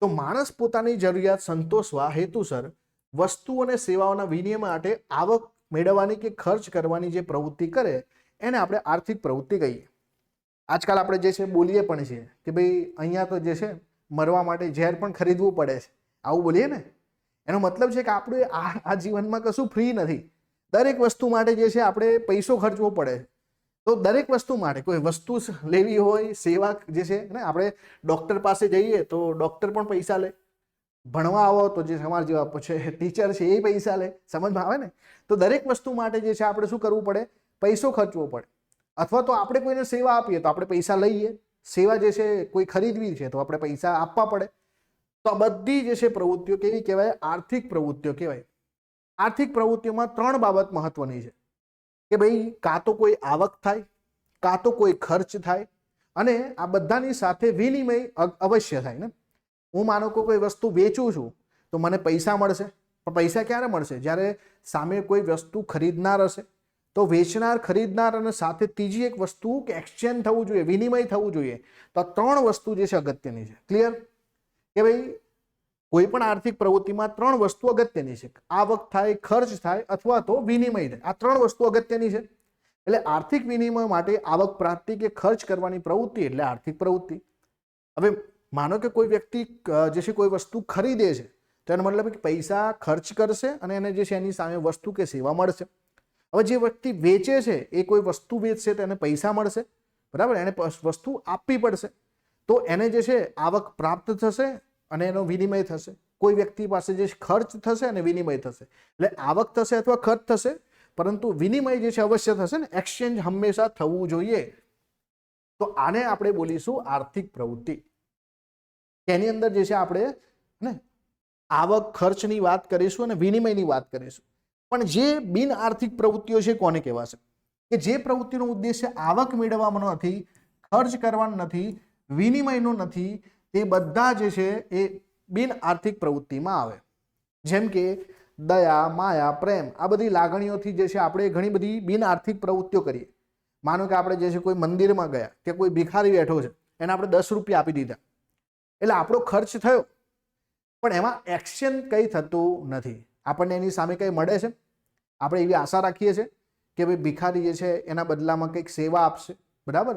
તો માણસ પોતાની જરૂરિયાત સંતોષવા હેતુસર વસ્તુ અને સેવાઓના વિનિમય માટે આવક મેળવવાની કે ખર્ચ કરવાની જે પ્રવૃત્તિ કરે એને આપણે આર્થિક પ્રવૃત્તિ કહીએ. આજકાલ આપણે જે છે બોલીએ પણ છીએ કે ભાઈ અહીંયા તો જે છે મરવા માટે ઝેર પણ ખરીદવું પડે છે, આવું બોલીએ ને. એનો મતલબ છે કે આપણે આ જીવનમાં કશું ફ્રી નથી. દરેક વસ્તુ માટે જે છે આપણે પૈસો ખર્ચવો પડે. તો દરેક વસ્તુ માટે કોઈ વસ્તુ લેવી હોય, સેવા જે છે ને, આપણે ડૉક્ટર પાસે જઈએ તો ડૉક્ટર પણ પૈસા લે, ભણવા આવો તો જે અમારા જેવા પછી ટીચર છે એ પૈસા લે, સમજમાં આવે ને. તો દરેક વસ્તુ માટે જે છે આપણે શું કરવું પડે, પૈસો ખર્ચવો પડે. અથવા તો આપણે કોઈને સેવા આપીએ તો આપણે પૈસા લઈએ, સેવા જે છે કોઈ ખરીદવી છે તો આપણે પૈસા આપવા પડે. તો આ બધી જે છે પ્રવૃત્તિઓ કેવી કહેવાય, આર્થિક પ્રવૃત્તિઓ કહેવાય. આર્થિક પ્રવૃત્તિઓમાં 3 બાબત મહત્વની છે કે ભાઈ કાં તો કોઈ આવક થાય, કાં તો કોઈ ખર્ચ થાય, અને આ બધાની સાથે વિનિમય અવશ્ય થાય ને. હું માનો કે કોઈ વસ્તુ વેચું છું તો મને પૈસા મળશે, પણ પૈસા ક્યારે મળશે, જ્યારે સામે કોઈ વસ્તુ ખરીદનાર હશે. તો વેચનાર, ખરીદનાર અને સાથે ત્રીજી એક વસ્તુ કે એક્સચેન્જ થવું જોઈએ, વિનિમય થવું જોઈએ. તો આ 3 વસ્તુ જે છે અગત્યની છે. ક્લિયર કે ભાઈ કોઈ પણ આર્થિક પ્રવૃત્તિમાં 3 વસ્તુ અગત્યની છે. આવક થાય, ખર્ચ થાય અથવા તો વિનિમય થાય. આ 3 વસ્તુ અગત્યની છે. એટલે આર્થિક વિનિમય માટે આવક પ્રાપ્તિ કે ખર્ચ કરવાની પ્રવૃત્તિ એટલે આર્થિક પ્રવૃત્તિ. હવે માનો કે કોઈ વ્યક્તિ જે છે કોઈ વસ્તુ ખરીદે છે તો એનો મતલબ કે પૈસા ખર્ચ કરશે અને એને જે છે એની સામે વસ્તુ કે સેવા મળશે. હવે જે વ્યક્તિ વેચે છે એ કોઈ વસ્તુ વેચશે તો એને પૈસા મળશે, બરાબર, એને વસ્તુ આપવી પડશે. તો એને જે છે આવક પ્રાપ્ત થશે અને એનો વિનિમય થશે. કોઈ વ્યક્તિ પાસે જે ખર્ચ થશે અને વિનિમય થશે. એટલે આવક થશે અથવા ખર્ચ થશે, પરંતુ વિનિમય જે છે અવશ્ય થશે ને. એક્સચેન્જ હંમેશા થવું જોઈએ. તો આને આપણે બોલીશું આર્થિક પ્રવૃત્તિ. તેની અંદર જે છે આપણે ને આવક ખર્ચની વાત કરીશું અને વિનિમયની વાત કરીશું. પણ જે બિન આર્થિક પ્રવૃત્તિઓ છે કોને કહેવાશે, કે જે પ્રવૃત્તિનો ઉદ્દેશ્ય આવક મેળવવાનો નથી, ખર્ચ કરવાનો નથી, વિનિમયનો નથી, તે બધા જે છે એ બિન આર્થિક પ્રવૃત્તિમાં આવે. જેમ કે દયા, માયા, પ્રેમ, આ બધી લાગણીઓથી જે છે આપણે ઘણી બધી બિન આર્થિક પ્રવૃત્તિઓ કરીએ. માનો કે આપણે જે છે કોઈ મંદિરમાં ગયા કે કોઈ ભિખારી બેઠો છે એને આપણે 10 રૂપિયા આપી દીધા, એટલે આપણો ખર્ચ થયો, પણ એમાં એક્શન કંઈ થતું નથી. આપણને એની સામે કંઈ મળે છે, આપણે એવી આશા રાખીએ છીએ કે ભાઈ ભિખારી જે છે એના બદલામાં કંઈક સેવા આપશે, બરાબર.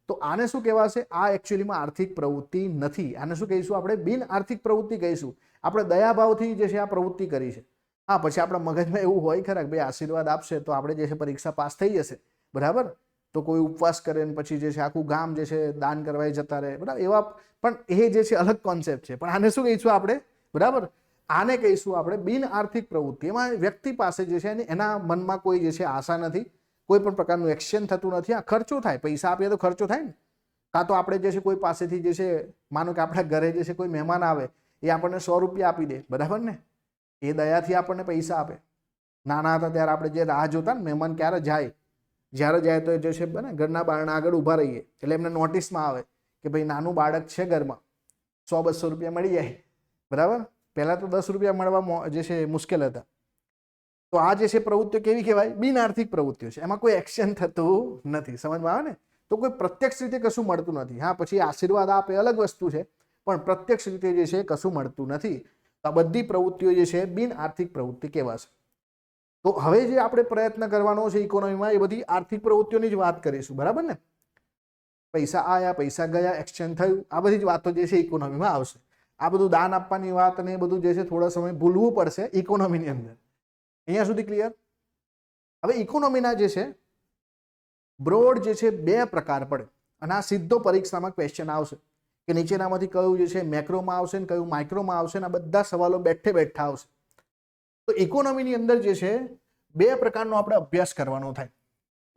તો આને શું કહેવાશે, આ એકચ્યુઅલીમાં આર્થિક પ્રવૃત્તિ નથી. આને શું કહીશું આપણે, બિન આર્થિક પ્રવૃત્તિ કહીશું. આપણે દયાભાવથી જે છે આ પ્રવૃત્તિ કરી છે. હા, પછી આપણા મગજમાં એવું હોય ખરા કે ભાઈ આશીર્વાદ આપશે તો આપણે જે છે પરીક્ષા પાસ થઈ જશે, બરાબર. તો કોઈ ઉપવાસ કરે ને પછી જે છે આખું ગામ જે છે દાન કરવા જતા રહે, બરાબર. એવા પણ એ જે છે અલગ કોન્સેપ્ટ છે. પણ આને શું કહીશું આપણે, બરાબર, આને કહીશું આપણે બિન આર્થિક પ્રવૃત્તિ. એમાં વ્યક્તિ પાસે જે છે એના મનમાં કોઈ જે છે આશા નથી, કોઈ પણ પ્રકારનું એક્શન થતું નથી. આ ખર્ચો થાય, પૈસા આપીએ તો ખર્ચો થાય ને. કાં તો આપણે જે છે કોઈ પાસેથી જે છે, માનો કે આપણા ઘરે જે છે કોઈ મહેમાન આવે એ આપણને 100 રૂપિયા આપી દે, બરાબર ને, એ દયાથી આપણને પૈસા આપે. નાના હતા ત્યારે આપણે જે રાહ જોતા ને મહેમાન ક્યારે જાય, જ્યારે જાય તો જે છે ને ઘરના બારણા આગળ ઊભા રહીએ એટલે એમને નોટિસમાં આવે કે ભાઈ નાનું બાળક છે ઘરમાં, 100-200 રૂપિયા મળી જાય, બરાબર. પહેલાં તો 10 રૂપિયા મળવા જે છે મુશ્કેલ હતા. તો આ જે છે પ્રવૃત્તિઓ કેવી કહેવાય, બિન આર્થિક પ્રવૃત્તિઓ છે. એમાં કોઈ એક્શન થતું નથી, સમજમાં આવે ને. તો કોઈ પ્રત્યક્ષ રીતે કશું મળતું નથી. હા, પછી આશીર્વાદ આપે અલગ વસ્તુ છે, પણ પ્રત્યક્ષ રીતે જે છે કશું મળતું નથી. તો આ બધી પ્રવૃત્તિઓ જે છે બિન આર્થિક પ્રવૃત્તિ કહેવાશે. તો હવે જે આપણે પ્રયત્ન કરવાનો છે ઇકોનોમીમાં, એ બધી આર્થિક પ્રવૃત્તિઓની જ વાત કરીશું, બરાબર ને. પૈસા આયા, પૈસા ગયા, એક્સચેન્જ થયું, આ બધી જ વાતો જે છે ઇકોનોમીમાં આવશે. આ બધું દાન આપવાની વાત અને એ બધું જે છે થોડા સમય ભૂલવું પડશે ઇકોનોમીની અંદર. અહીંયા સુધી ક્લિયર. હવે ઇકોનોમીના જે છે બ્રોડ જે છે 2 પ્રકાર પડે અને આ સીધો પરીક્ષામાં ક્વેશ્ચન આવશે કે નીચેનામાંથી કયું જે છે મેક્રોમાં આવશે ને કયું માઇક્રોમાં આવશે ને આ બધા સવાલો બેઠે બેઠા આવશે. તો ઇકોનોમીની અંદર જે છે 2 પ્રકારનો આપણે અભ્યાસ કરવાનો થાય.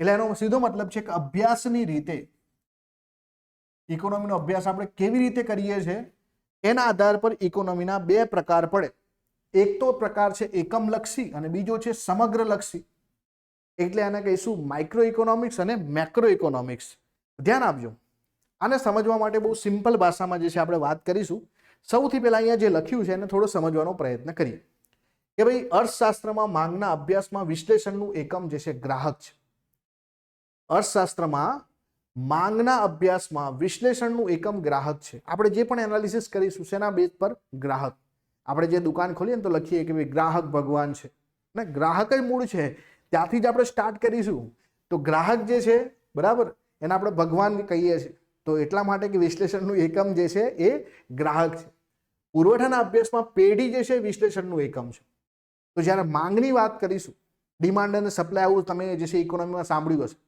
એટલે એનો સીધો મતલબ છે કે અભ્યાસની રીતે, ઇકોનોમીનો અભ્યાસ આપણે કેવી રીતે કરીએ છીએ એના આધાર પર ઇકોનોમીના 2 પ્રકાર પડે. એક તો પ્રકાર છે એકમલક્ષી અને બીજો છે સમગ્રલક્ષી. એટલે આને કહીશું માઇક્રો ઇકોનોમિક્સ અને મેક્રો ઇકોનોમિક્સ. ધ્યાન આપજો, આને સમજવા માટે બહુ સિમ્પલ ભાષામાં જે છે આપણે વાત કરીશું. સૌથી પહેલા અહીંયા જે લખ્યું છે એને થોડો સમજવાનો પ્રયત્ન કરીએ કે ભાઈ અર્થશાસ્ત્રમાં માંગના અભ્યાસમાં વિશ્લેષણનું એકમ જે છે ગ્રાહક છે. અર્થશાસ્ત્રમાં માંગના અભ્યાસમાં વિશ્લેષણનું એકમ ગ્રાહક છે. આપણે જે પણ એનાલિસિસ કરીશું શેના બેઝ પર? ગ્રાહક. આપણે જે દુકાન ખોલીએ ને તો લખીએ કે ભાઈ ગ્રાહક ભગવાન છે ને, ગ્રાહક જ મૂળ છે, ત્યાંથી જ આપણે સ્ટાર્ટ કરીશું. તો ગ્રાહક જે છે બરાબર એને આપણે ભગવાન કહીએ છીએ. તો એટલા માટે કે વિશ્લેષણનું એકમ જે છે એ ગ્રાહક છે. પુરવઠાના અભ્યાસમાં પેઢી જે છે વિશ્લેષણનું એકમ છે. તો જ્યારે માંગની વાત કરીશું, ડિમાન્ડ અને સપ્લાય, આવું તમે જે છે ઇકોનોમીમાં સાંભળ્યું હશે.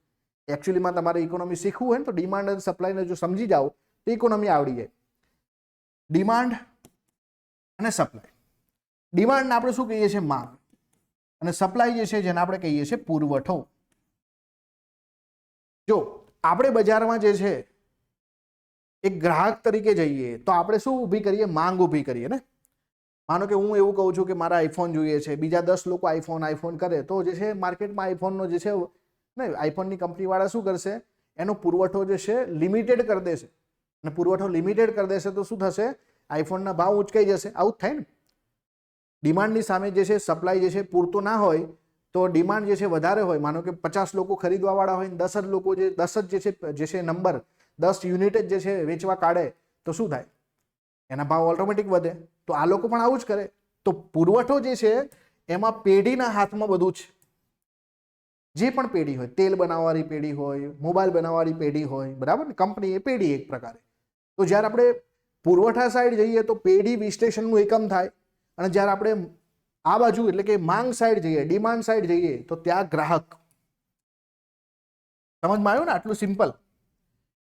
એકચ્યુઅલીમાં તમારે ઇકોનોમી શીખવું હોય ને તો ડિમાન્ડ અને સપ્લાયને જો સમજી જાઓ તો ઇકોનોમી આવડી જાય. ડિમાન્ડ અને સપ્લાય. ડિમાન્ડને આપણે શું કહીએ છીએ? માંગ. અને સપ્લાય જે છે જેને આપણે કહીએ છીએ પુરવઠો. જો આપણે બજારમાં જે છે એક ગ્રાહક તરીકે જઈએ તો આપણે શું ઊભી કરીએ? માંગ ઊભી કરીએ ને. માનો કે હું એવું કહું છું કે મારે આઈફોન જોઈએ છે, બીજા 10 લોકો આઈફોન કરે તો જે છે માર્કેટમાં આઈફોનનો જે છે ને આઈફોનની કંપનીવાળા શું કરશે? એનો પુરવઠો જે છે લિમિટેડ કરી દેશે. અને પુરવઠો લિમિટેડ કરી દેશે તો શું થશે? આઈફોનના ભાવ ઉંચકાઈ જશે. આવું જ થાય ને. ડિમાન્ડની સામે જે છે સપ્લાય જે છે પૂરતો ના હોય તો ડિમાન્ડ જે છે વધારે હોય, માનો કે 50 લોકો ખરીદવાવાળા હોય ને 10 જ લોકો 10 જ જે છે નંબર 10 યુનિટ જ જે છે વેચવા કાઢે તો શું થાય? એના ભાવ ઓટોમેટિક વધે. તો આ લોકો પણ આવું જ કરે. તો પુરવઠો જે છે એમાં પેઢીના હાથમાં બધું છે. જે પણ પેઢી હોય, તેલ બનાવવાળી પેઢી હોય, મોબાઈલ બનાવવાળી પેઢી હોય, બરાબર ને, કંપની એ પેઢી એક પ્રકારે. તો જ્યારે આપણે પુરવઠા સાઈડ જઈએ તો પેઢી વિશ્લેષણનું એકમ થાય. અને જ્યારે આપણે આ બાજુ એટલે કે માંગ સાઈડ જઈએ, ડિમાન્ડ સાઈડ જઈએ તો ત્યાં ગ્રાહક. સમજમાં આવ્યું ને? આટલું સિમ્પલ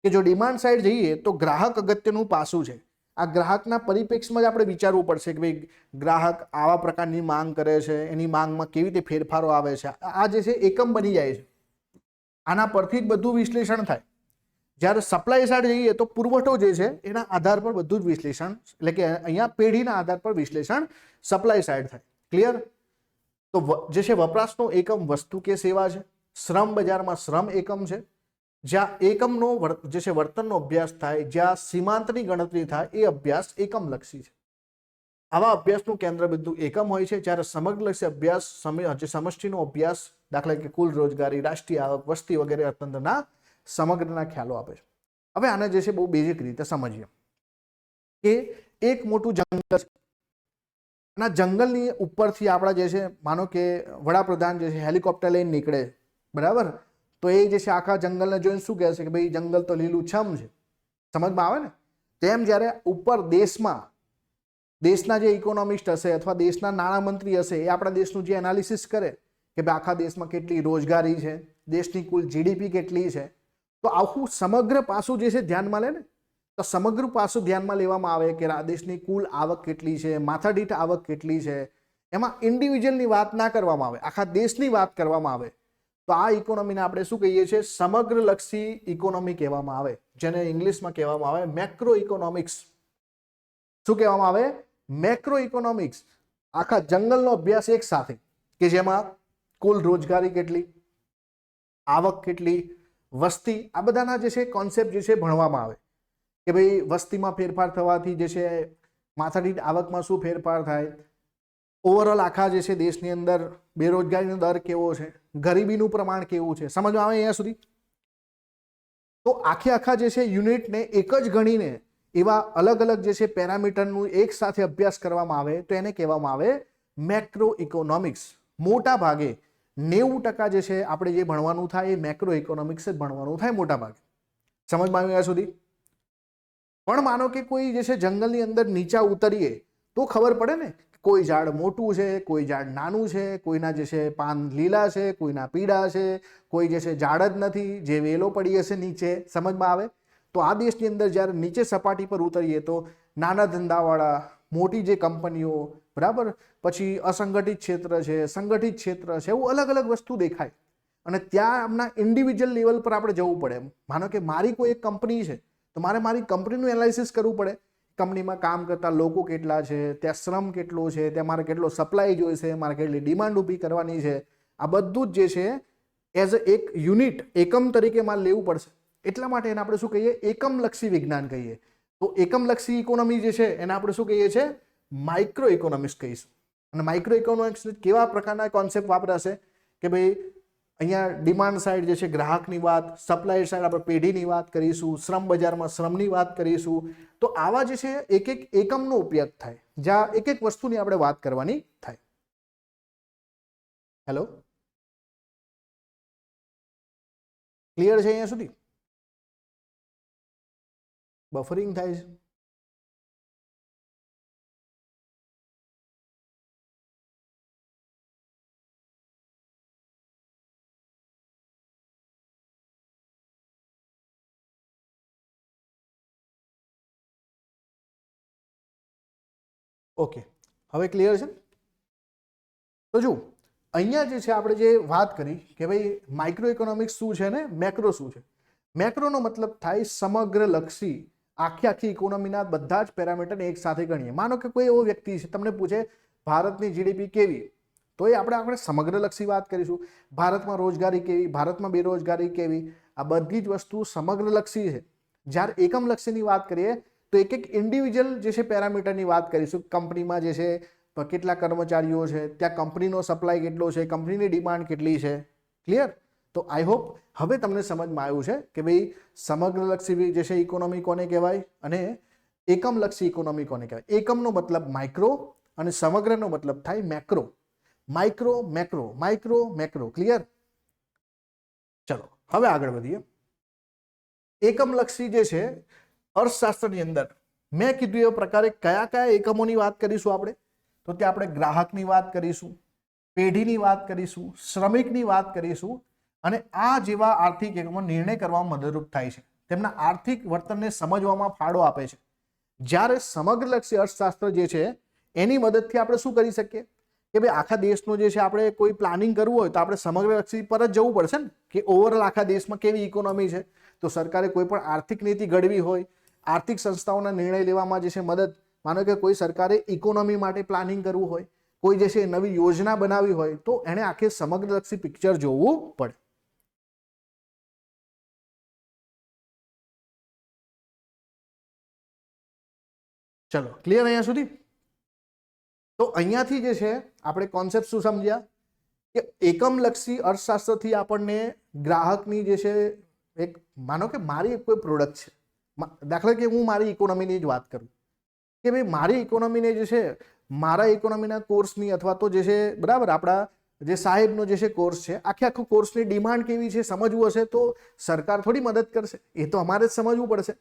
કે જો ડિમાન્ડ સાઈડ જઈએ તો ગ્રાહક અગત્યનું પાસું છે. આ ગ્રાહકના પરિપ્રેક્ષમાં જ આપણે વિચારવું પડશે કે ભાઈ ગ્રાહક આવા પ્રકારની માંગ કરે છે, એની માંગમાં કેવી રીતે ફેરફારો આવે છે. આ જે છે એકમ બની જાય છે. આના પરથી જ બધું વિશ્લેષણ થાય. જ્યારે સપ્લાય સાઈડ જઈએ તો પુરવઠો જે છે એના આધાર પર બધું જ વિશ્લેષણ, એટલે કે અહીંયા પેઢીના આધાર પર વિશ્લેષણ સપ્લાય સાઈડ થાય. ક્લિયર? તો જે છે વપરાશનો એકમ વસ્તુ કે સેવા છે. શ્રમ બજારમાં શ્રમ એકમ છે. જ્યાં એકમનો જે છે વર્તનનો અભ્યાસ થાય, જ્યાં સીમાંતની ગણતરી થાય એ અભ્યાસ એકમલક્ષી છે. આવા અભ્યાસનું કેન્દ્રબિંદુ એકમ હોય છે. જ્યારે સમગ્રલક્ષી અભ્યાસ જે સમષ્ટિનો અભ્યાસ, દાખલા કે કુલ રોજગારી, રાષ્ટ્રીય આવક, વસ્તી વગેરે અર્થતંત્રના સમગ્રના ખ્યાલો આપે છે. હવે આને જે છે બહુ બેઝિક રીતે સમજીએ કે એક મોટું જંગલ છે. અને જંગલની ઉપરથી આપણા જે છે, માનો કે વડાપ્રધાન જે છે હેલિકોપ્ટર લઈને નીકળે, બરાબર, તો એ જે છે આખા જંગલને જોઈને શું કહેશે કે ભાઈ જંગલ તો લીલુંછમ છે. સમજમાં આવે ને? તેમ જ્યારે ઉપર દેશના જે ઇકોનોમિસ્ટ હશે અથવા દેશના નાણામંત્રી હશે એ આપણા દેશનું જે એનાલિસિસ કરે કે ભાઈ આખા દેશમાં કેટલી રોજગારી છે, દેશની કુલ જીડીપી કેટલી છે, તો આખું સમગ્ર પાસું જે છે ધ્યાનમાં લે ને, તો સમગ્ર પાસું ધ્યાનમાં લેવામાં આવે કે આ દેશની કુલ આવક કેટલી છે, માથાદીઠ આવક કેટલી છે. એમાં ઇન્ડિવિજ્યુઅલની વાત ના કરવામાં આવે, આખા દેશની વાત કરવામાં આવે. તો આ ઇકોનોમીને આપણે શું કહીએ છીએ? સમગ્રલક્ષી ઇકોનોમી કહેવામાં આવે, જેને ઇંગ્લિશમાં કહેવામાં આવે મેક્રો ઇકોનોમિક્સ. શું કહેવામાં આવે? Macro economics. આખા જંગલનો અભ્યાસ એક સાથે, કે જેમાં કુલ રોજગારી કેટલી, આવક કેટલી, વસ્તી, આ બધાના જે છે કોન્સેપ્ટ જે છે ભણવામાં આવે કે ભાઈ વસ્તીમાં ફેરફાર થવાથી જે છે માથાદીઠ આવકમાં શું ફેરફાર થાય, ઓવરઓલ આખા જે છે દેશની અંદર બેરોજગારીનો દર કેવો છે, ગરીબીનું પ્રમાણ કેવું છે. સમજમાં આવે અહીંયા સુધી? તો આખા જે છે યુનિટને એક જ ગણીને એવા અલગ અલગ જે છે પેરામીટરનું એક સાથે અભ્યાસ કરવામાં આવે તો એને કહેવામાં આવે મેક્રો ઇકોનોમિક્સ. મોટા ભાગે 90% જે છે આપણે જે ભણવાનું થાય એ મેક્રો ઇકોનોમિક્સ જ ભણવાનું થાય મોટા ભાગે. સમજમાં આવ્યા સુધી? પણ માનો કે કોઈ જે છે જંગલની અંદર નીચા ઉતરીએ તો ખબર પડે ને, કોઈ ઝાડ મોટું છે, કોઈ ઝાડ નાનું છે, કોઈના જે છે પાન લીલા છે, કોઈના પીળા છે, કોઈ જે છે ઝાડ જ નથી, જે વેલો પડી હશે નીચે. સમજમાં આવે? તો આ દેશની અંદર જ્યારે નીચે સપાટી પર ઉતરીએ તો નાના ધંધાવાળા, મોટી જે કંપનીઓ, બરાબર, પછી અસંગઠિત ક્ષેત્ર છે, સંગઠિત ક્ષેત્ર છે, એવું અલગ અલગ વસ્તુ દેખાય. અને ત્યાં આમના ઇન્ડિવિજ્યુઅલ લેવલ પર આપણે જવું પડે. માનો કે મારી કોઈ એક કંપની છે તો મારે મારી કંપનીનું એનાલિસિસ કરવું પડે. કંપનીમાં કામ કરતા લોકો કેટલા છે, ત્યાં શ્રમ કેટલો છે, ત્યાં મારે કેટલો સપ્લાય જોઈશે, મારે કેટલી ડિમાન્ડ ઊભી કરવાની છે, આ બધું જ જે છે એઝ એક યુનિટ, એકમ તરીકે મારે લેવું પડશે. એટલા માટે એને આપણે શું કહીએ? એકમલક્ષી વિજ્ઞાન કહીએ. તો એકમલક્ષી ઇકોનોમી જે છે એને આપણે શું કહીએ છીએ? માઇક્રો ઇકોનોમિક્સ કહીશું. અને માઇક્રો ઇકોનોમિક્સ કેવા પ્રકારના કોન્સેપ્ટ વાપરાશે કે ભાઈ અહીંયા ડિમાન્ડ સાઇડ જે છે ગ્રાહકની વાત, સપ્લાય સાઇડ આપણે પેઢીની વાત કરીશું, શ્રમ બજારમાં શ્રમની વાત કરીશું. તો આવા જે છે એક એક એકમનો ઉપયોગ થાય, જ્યાં એક એક વસ્તુની આપણે વાત કરવાની થાય. હેલો, ક્લિયર છે અહીંયા સુધી? બફરિંગ થાય છે? ઓકે, હવે ક્લિયર છે? તો જો અહીંયા જે છે આપણે જે વાત કરી કે ભાઈ માઇક્રો ઇકોનોમિક્સ શું છે ને મેક્રો શું છે. મેક્રોનો મતલબ થાય સમગ્ર લક્ષી, આખી ઇકોનોમીના બધા જ પેરામીટરને એક સાથે ગણીએ. માનો કે કોઈ એવો વ્યક્તિ છે તમને પૂછે ભારતની જીડીપી કેવી, તો એ આપણે સમગ્ર લક્ષી વાત કરીશું. ભારતમાં રોજગારી કેવી, ભારતમાં બેરોજગારી કેવી, આ બધી જ વસ્તુ સમગ્ર લક્ષી છે. જ્યારે એકમ લક્ષીની વાત કરીએ તો એક એક ઇન્ડિવિજ્યુઅલ જે છે પેરામીટરની વાત કરીશું. કંપનીમાં જે છે કેટલા કર્મચારીઓ છે, ત્યાં કંપનીનો સપ્લાય કેટલો છે, કંપનીની ડિમાન્ડ કેટલી છે. ક્લિયર? તો આઈ હોપ હવે તમને સમજમાં આવ્યું છે કે ભાઈ સમગ્રલક્ષી જે છે ઇકોનોમી કોને કહેવાય અને એકમલક્ષી ઇકોનોમી કોને કહેવાય. એકમનો મતલબ માઇક્રો અને સમગ્રનો મતલબ થાય macro. Micro macro, micro macro. Clear? ચલો હવે આગળ વધીએ. એકમલક્ષી જે છે અર્થશાસ્ત્રની અંદર મેં કીધું એ પ્રકારે કયા કયા એકમોની વાત કરીશું આપણે? તો ત્યાં આપણે ગ્રાહકની વાત કરીશું, પેઢીની વાત કરીશું, શ્રમિકની વાત કરીશું. અને આ જેવા આર્થિક એકમો નિર્ણય કરવામાં મદદરૂપ થાય છે, તેમના આર્થિક વર્તનને સમજવામાં ફાળો આપે છે. જ્યારે સમગ્રલક્ષી અર્થશાસ્ત્ર જે છે એની મદદથી આપણે શું કરી શકીએ કે ભાઈ આખા દેશનો જે છે આપણે કોઈ પ્લાનિંગ કરવું હોય તો આપણે સમગ્રલક્ષી પર જ જવું પડશે ને કે ઓવરઓલ આખા દેશમાં કેવી ઇકોનોમી છે. તો સરકારે કોઈ પણ આર્થિક નીતિ ઘડવી હોય, આર્થિક સંસ્થાઓના નિર્ણય લેવામાં જે છે મદદ, માનો કે કોઈ સરકારે ઇકોનોમી માટે પ્લાનિંગ કરવું હોય, કોઈ જે છે નવી યોજના બનાવવી હોય તો એને આખે સમગ્રલક્ષી પિક્ચર જોવું પડે. ચલો ક્લિયર અહીંયા સુધી? તો અહીંયાથી જે છે આપણે કોન્સેપ્ટ શું સમજ્યા કે એકમલક્ષી અર્થશાસ્ત્રથી આપણને ગ્રાહકની જે છે એક, માનો કે મારી કોઈ પ્રોડક્ટ છે, દાખલા કે હું મારી ઇકોનોમીની જ વાત કરું કે ભાઈ મારી ઇકોનોમીને જે છે મારા ઇકોનોમીના કોર્સની અથવા તો જે છે બરાબર આપણા જે સાહેબનો જે છે કોર્સ છે, આખો કોર્સની ડિમાન્ડ કેવી છે સમજવું હશે તો સરકાર થોડી મદદ કરશે, એ તો અમારે જ સમજવું પડશે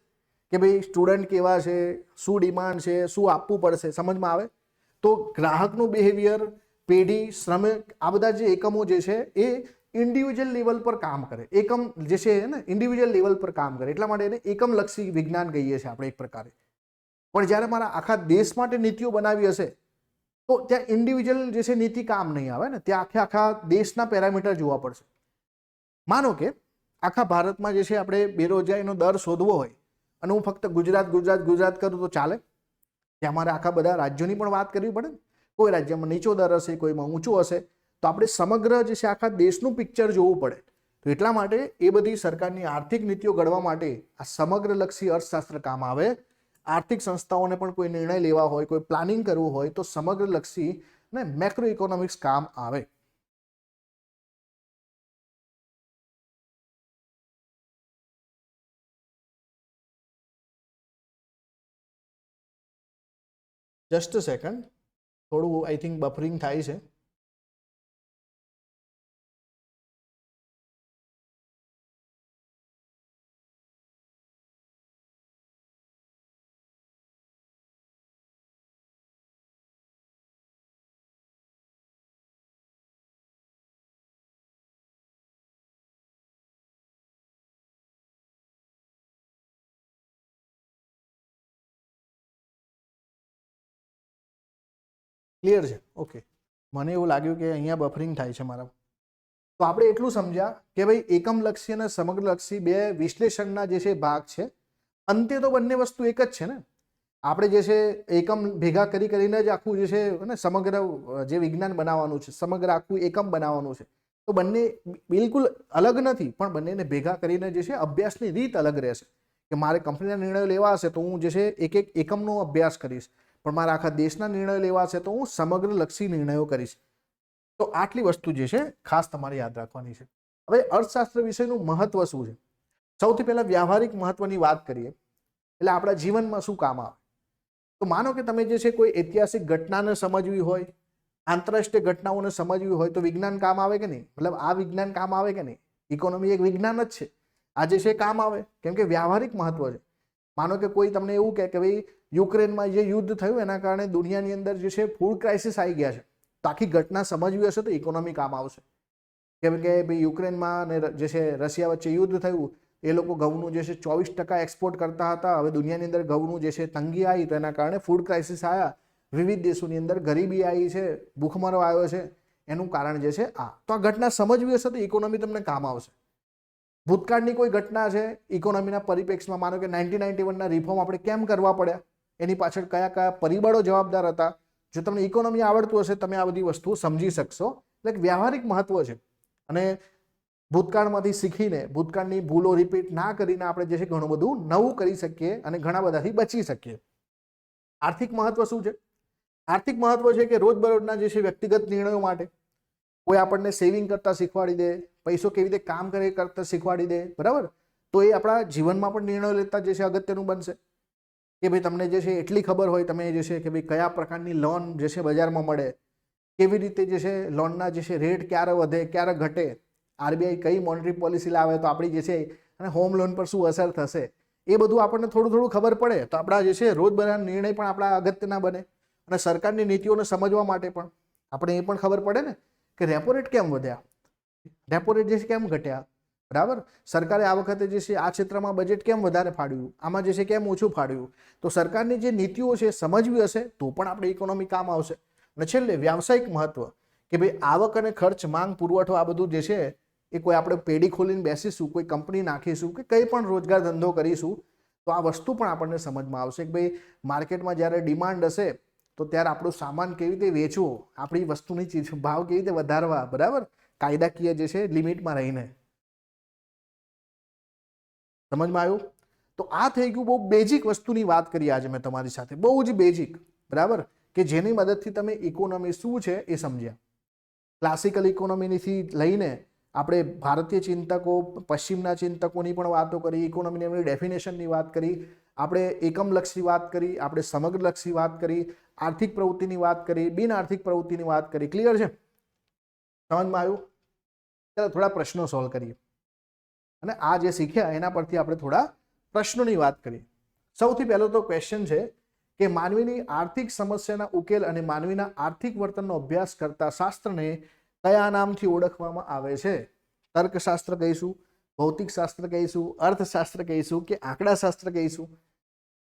કે ભાઈ સ્ટુડન્ટ કેવા છે, શું ડિમાન્ડ છે, શું આપવું પડશે. સમજમાં આવે? તો ગ્રાહકનું બિહેવિયર, પેઢી, શ્રમિક, આ બધા જે એકમો જે છે એ ઇન્ડિવિજ્યુઅલ લેવલ પર કામ કરે. એકમ જે છે ને ઇન્ડિવિજ્યુઅલ લેવલ પર કામ કરે, એટલા માટે એને એકમલક્ષી વિજ્ઞાન કહીએ છીએ આપણે એક પ્રકારે. પણ જ્યારે મારા આખા દેશ માટે નીતિઓ બનાવી હશે તો ત્યાં ઇન્ડિવિજ્યુઅલ જે છે નીતિ કામ નહીં આવે ને, ત્યાં આખા દેશના પેરામીટર જોવા પડશે. માનો કે આખા ભારતમાં જે છે આપણે બેરોજગારીનો દર શોધવો હોય અને હું ફક્ત ગુજરાત કરું તો ચાલે? ત્યાં મારે આખા બધા રાજ્યોની પણ વાત કરવી પડે. કોઈ રાજ્યમાં નીચો દર હશે, કોઈમાં ઊંચો હશે, તો આપણે સમગ્ર જે છે આખા દેશનું પિક્ચર જોવું પડે. તો એટલા માટે એ બધી સરકારની આર્થિક નીતિઓ ઘડવા માટે આ સમગ્રલક્ષી અર્થશાસ્ત્ર કામ આવે. આર્થિક સંસ્થાઓને પણ કોઈ નિર્ણય લેવા હોય, કોઈ પ્લાનિંગ કરવું હોય તો સમગ્રલક્ષી ને મેક્રો ઇકોનોમિક્સ કામ આવે. જસ્ટ અ સેકન્ડ, થોડું આઈ થિંક બફરિંગ થાય છે. ક્લિયર છે? ઓકે, મને એવું લાગ્યું કે અહીંયા બફરિંગ થાય છે મારા. તો આપણે એટલું સમજ્યા કે ભાઈ એકમલક્ષી અને સમગ્રલક્ષી બે વિશ્લેષણના જે છે ભાગ છે. અંતે તો બંને વસ્તુ એક જ છે ને. આપણે જે છે એકમ ભેગા કરીને જ આખું જે છે ને સમગ્ર જે વિજ્ઞાન બનાવવાનું છે, સમગ્ર આખું એકમ બનાવવાનું છે. તો બંને બિલકુલ અલગ નથી, પણ બંનેને ભેગા કરીને જે છે અભ્યાસની રીત અલગ રહેશે કે મારે કંપનીના નિર્ણયો લેવા હશે તો હું જે છે એક એક એકમનો અભ્યાસ કરીશ, પણ મારા આખા દેશના નિર્ણયો લેવા હશે તો હું સમગ્ર લક્ષી નિર્ણયો કરીશ. તો આટલી વસ્તુ જે છે ખાસ તમારે યાદ રાખવાની છે. હવે અર્થશાસ્ત્ર વિષયનું મહત્વ શું છે? સૌથી પહેલા વ્યવહારિક મહત્વની વાત કરીએ એટલે આપણા જીવનમાં શું કામ આવે. તો માનો કે તમે જે છે કોઈ ઐતિહાસિક ઘટનાને સમજવી હોય, આંતરરાષ્ટ્રીય ઘટનાઓને સમજવી હોય તો વિજ્ઞાન કામ આવે કે નહીં? મતલબ આ વિજ્ઞાન કામ આવે કે નહીં? ઇકોનોમી એક વિજ્ઞાન જ છે, આ જે છે કામ આવે, કેમ કે વ્યવહારિક મહત્વ છે. માનો કે કોઈ તમને એવું કહે કે ભાઈ યુક્રેનમાં જે યુદ્ધ થયું એના કારણે દુનિયાની અંદર જે છે ફૂડ ક્રાઇસિસ આવી ગયા છે, તો આખી ઘટના સમજવી હશે તો ઇકોનોમી કામ આવશે. કેમ કે ભાઈ યુક્રેનમાં અને જે છે રશિયા વચ્ચે યુદ્ધ થયું, એ લોકો ઘઉંનું જે છે 24% એક્સપોર્ટ કરતા હતા. હવે દુનિયાની અંદર ઘઉંનું જે છે તંગી આવી તો એના કારણે ફૂડ ક્રાઇસિસ આવ્યા, વિવિધ દેશોની અંદર ગરીબી આવી છે, ભૂખમરો આવ્યો છે, એનું કારણ જે છે આ. તો આ ઘટના સમજવી હશે તો ઇકોનોમી તમને કામ આવશે. ભૂતકાળની કોઈ ઘટના છે ઇકોનોમીના પરિપ્રેક્ષમાં, માનો કે 1991ના રિફોર્મ આપણે કેમ કરવા પડ્યા, એની પાછળ કયા કયા પરિબળો જવાબદાર હતા, જો તમને ઇકોનોમી આવડતું હશે તમે આ બધી વસ્તુઓ સમજી શકશો. એટલે વ્યવહારિક મહત્વ છે અને ભૂતકાળમાંથી શીખીને ભૂતકાળની ભૂલો રિપીટ ના કરીને આપણે જે છે ઘણું બધું નવું કરી શકીએ અને ઘણા બધાથી બચી શકીએ. આર્થિક મહત્વ શું છે? આર્થિક મહત્વ છે કે રોજબરોજના જે છે વ્યક્તિગત નિર્ણયો માટે કોઈ આપણને સેવિંગ કરતા શીખવાડી દે, પૈસો કેવી રીતે કામ કરે કરતા શીખવાડી દે, બરાબર, તો એ આપણા જીવનમાં પણ નિર્ણયો લેતા જે છે અગત્યનું બનશે. કે ભાઈ તમને જે છે એટલી ખબર હોય તમે જે છે કે ભાઈ કયા પ્રકારની લોન જે છે બજારમાં મળે, કેવી રીતે જે છે લોનના જે છે રેટ ક્યારે વધે ક્યારે ઘટે, આરબીઆઈ કઈ મોનેટરી પોલિસી લાવે તો આપણી જે છે અને હોમ લોન પર શું અસર થશે, એ બધું આપણને થોડું થોડું ખબર પડે તો આપણા જે છે રોજબરોજના નિર્ણય પણ આપણા અગત્યના બને. અને સરકારની નીતિઓને સમજવા માટે પણ આપણે એ પણ ખબર પડે ને કે રેપો રેટ કેમ વધ્યા, રેપો રેટ જે છે કેમ ઘટ્યા, બરાબર, સરકારે આ વખતે જે છે આ ક્ષેત્રમાં બજેટ કેમ વધારે ફાળવ્યું, આમાં જે છે કેમ ઓછું ફાળવ્યું. તો સરકારની જે નીતિઓ છે સમજવી હશે તો પણ આપણે ઇકોનોમી કામ આવશે. અને છેલ્લે વ્યાવસાયિક મહત્વ કે ભાઈ આવક અને ખર્ચ, માંગ, પુરવઠો, આ બધું જે છે એ કોઈ આપણે પેઢી ખોલીને બેસીશું, કોઈ કંપની નાખીશું કે કંઈ પણ રોજગાર ધંધો કરીશું તો આ વસ્તુ પણ આપણને સમજમાં આવશે કે ભાઈ માર્કેટમાં જ્યારે ડિમાન્ડ હશે તો ત્યારે આપણું સામાન કેવી રીતે વેચવો, આપણી વસ્તુની ચીજ ભાવ કેવી રીતે વધારવા, બરાબર, કાયદાકીય જે છે લિમિટમાં રહીને. સમજમાં આવ્યું? તો આ થઈ ગયું બહુ બેઝિક વસ્તુની વાત કરી આજે મેં તમારી સાથે, બહુ જ બેઝિક, બરાબર, કે જેની મદદથી તમે ઇકોનોમી શું છે એ સમજ્યા. ક્લાસિકલ ઇકોનોમીથી લઈને આપણે ભારતીય ચિંતકો, પશ્ચિમના ચિંતકોની પણ વાતો કરી, ઇકોનોમીની એમની ડેફિનેશનની વાત કરી, આપણે એકમલક્ષી વાત કરી, આપણે સમગ્રલક્ષી વાત કરી, આર્થિક પ્રવૃત્તિની વાત કરી, બિન આર્થિક પ્રવૃત્તિની વાત કરી. ક્લિયર છે? સમજમાં આવ્યું? ચાલો થોડા પ્રશ્નો સોલ્વ કરીએ અને આ જે શીખ્યા એના પરથી આપણે થોડા પ્રશ્નોની વાત કરીએ. સૌથી પહેલો તો ક્વેશ્ચન છે કે માનવીની આર્થિક સમસ્યાના ઉકેલ અને માનવીના આર્થિક વર્તનનો અભ્યાસ કરતા શાસ્ત્રને કયા નામથી ઓળખવામાં આવે છે? તર્કશાસ્ત્ર કહીશું, ભૌતિકશાસ્ત્ર કહીશું, અર્થશાસ્ત્ર કહીશું કે આંકડાશાસ્ત્ર કહીશું?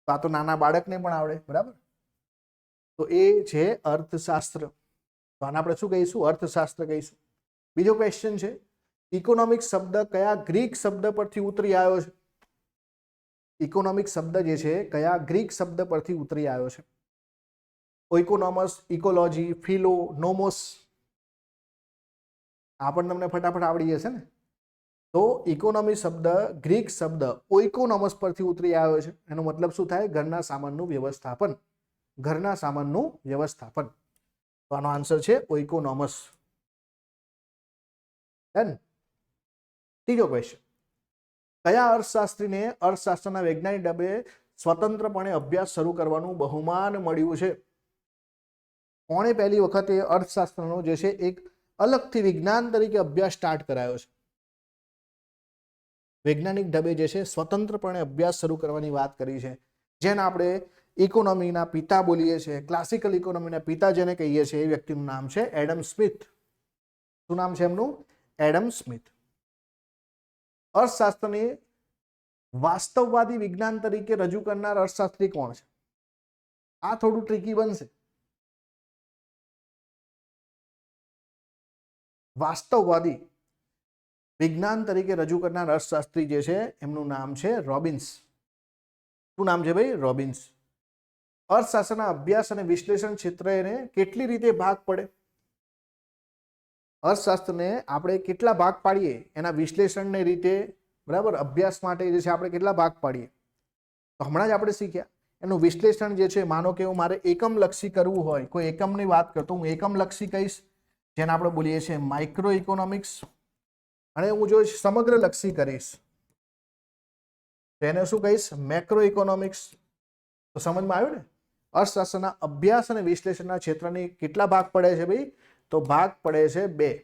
તો આ તો નાના બાળકને પણ આવડે, બરાબર, તો એ છે અર્થશાસ્ત્ર. તો આને આપણે શું કહીશું? અર્થશાસ્ત્ર કહીશું. બીજો ક્વેશ્ચન છે ઇકોનોમિક શબ્દ કયા ગ્રીક શબ્દ પરથી ઉતરી આવ્યો છે? ઇકોનોમિક શબ્દ જે છે કયા ગ્રીક શબ્દ પરથી ઉતરી આવ્યો છે? ઓઇકોનોમસ, ઇકોલોજી, ફિલો, નોમોસ, આ પણ તમને ફટાફટ આવડી જશે ને. તો ઇકોનોમી શબ્દ ગ્રીક શબ્દ ઓઇકોનોમસ પરથી ઉતરી આવ્યો છે. એનો મતલબ શું થાય? ઘરના સામાનનું વ્યવસ્થાપન, ઘરના સામાનનું વ્યવસ્થાપન. તો આનો આન્સર છે ઓઇકોનોમસ. ત્રીજો ક્વેશ્ચન, કયા અર્થશાસ્ત્રીને અર્થશાસ્ત્રના વૈજ્ઞાનિક ઢબે સ્વતંત્રપણે અભ્યાસ શરૂ કરવાનું બહુમાન મળ્યું છે? કોણે પહેલી વખતે અર્થશાસ્ત્રનો જે છે એક અલગથી વિજ્ઞાન તરીકે અભ્યાસ સ્ટાર્ટ કરાયો છે? વૈજ્ઞાનિક ઢબે જે છે સ્વતંત્રપણે અભ્યાસ શરૂ કરવાની વાત કરી છે, જેને આપણે ઇકોનોમીના પિતા બોલીએ છીએ, ક્લાસિકલ ઇકોનોમીના પિતા જેને કહીએ છીએ, એ વ્યક્તિનું નામ છે એડમ સ્મિથ. શું નામ છે એમનું? Adam Smith. અર્થશાસ્ત્રને વાસ્તવવાદી વિજ્ઞાન તરીકે રજૂ કરનાર અર્થશાસ્ત્રી કોણ છે? આ થોડું ટ્રિકી બનશે. વાસ્તવવાદી વિજ્ઞાન તરીકે રજૂ કરનાર અર્થશાસ્ત્રી જે છે એમનું નામ છે રોબિન્સ. શું નામ છે ભાઈ? રોબિન્સ. અર્થશાસ્ત્રના અભ્યાસ અને વિશ્લેષણ ક્ષેત્રે કેટલી રીતે ભાગ પડે? અર્થશાસ્ત્રને આપણે કેટલા ભાગ પાડીએ એના વિશ્લેષણની રીતે, બરાબર, અભ્યાસ માટે જે છે આપણે કેટલા ભાગ પાડીએ? તો હમણાં જ આપણે શીખ્યા એનું વિશ્લેષણ જે છે, માનો કે મારે એકમલક્ષી કરવું હોય, કોઈ એકમની વાત કરતો હું એકમલક્ષી કહીશ, જેને આપણે બોલીએ છીએ માઇક્રો ઇકોનોમિક્સ, અને હું જો સમગ્રલક્ષી કરીશ તેને શું કહીશ, મેક્રો ઇકોનોમિક્સ. તો સમજમાં આવ્યું ને? અર્થશાસ્ત્રના અભ્યાસ અને વિશ્લેષણના ક્ષેત્રની કેટલા ભાગ પડે છે ભાઈ? તો ભાગ પડે છે 2,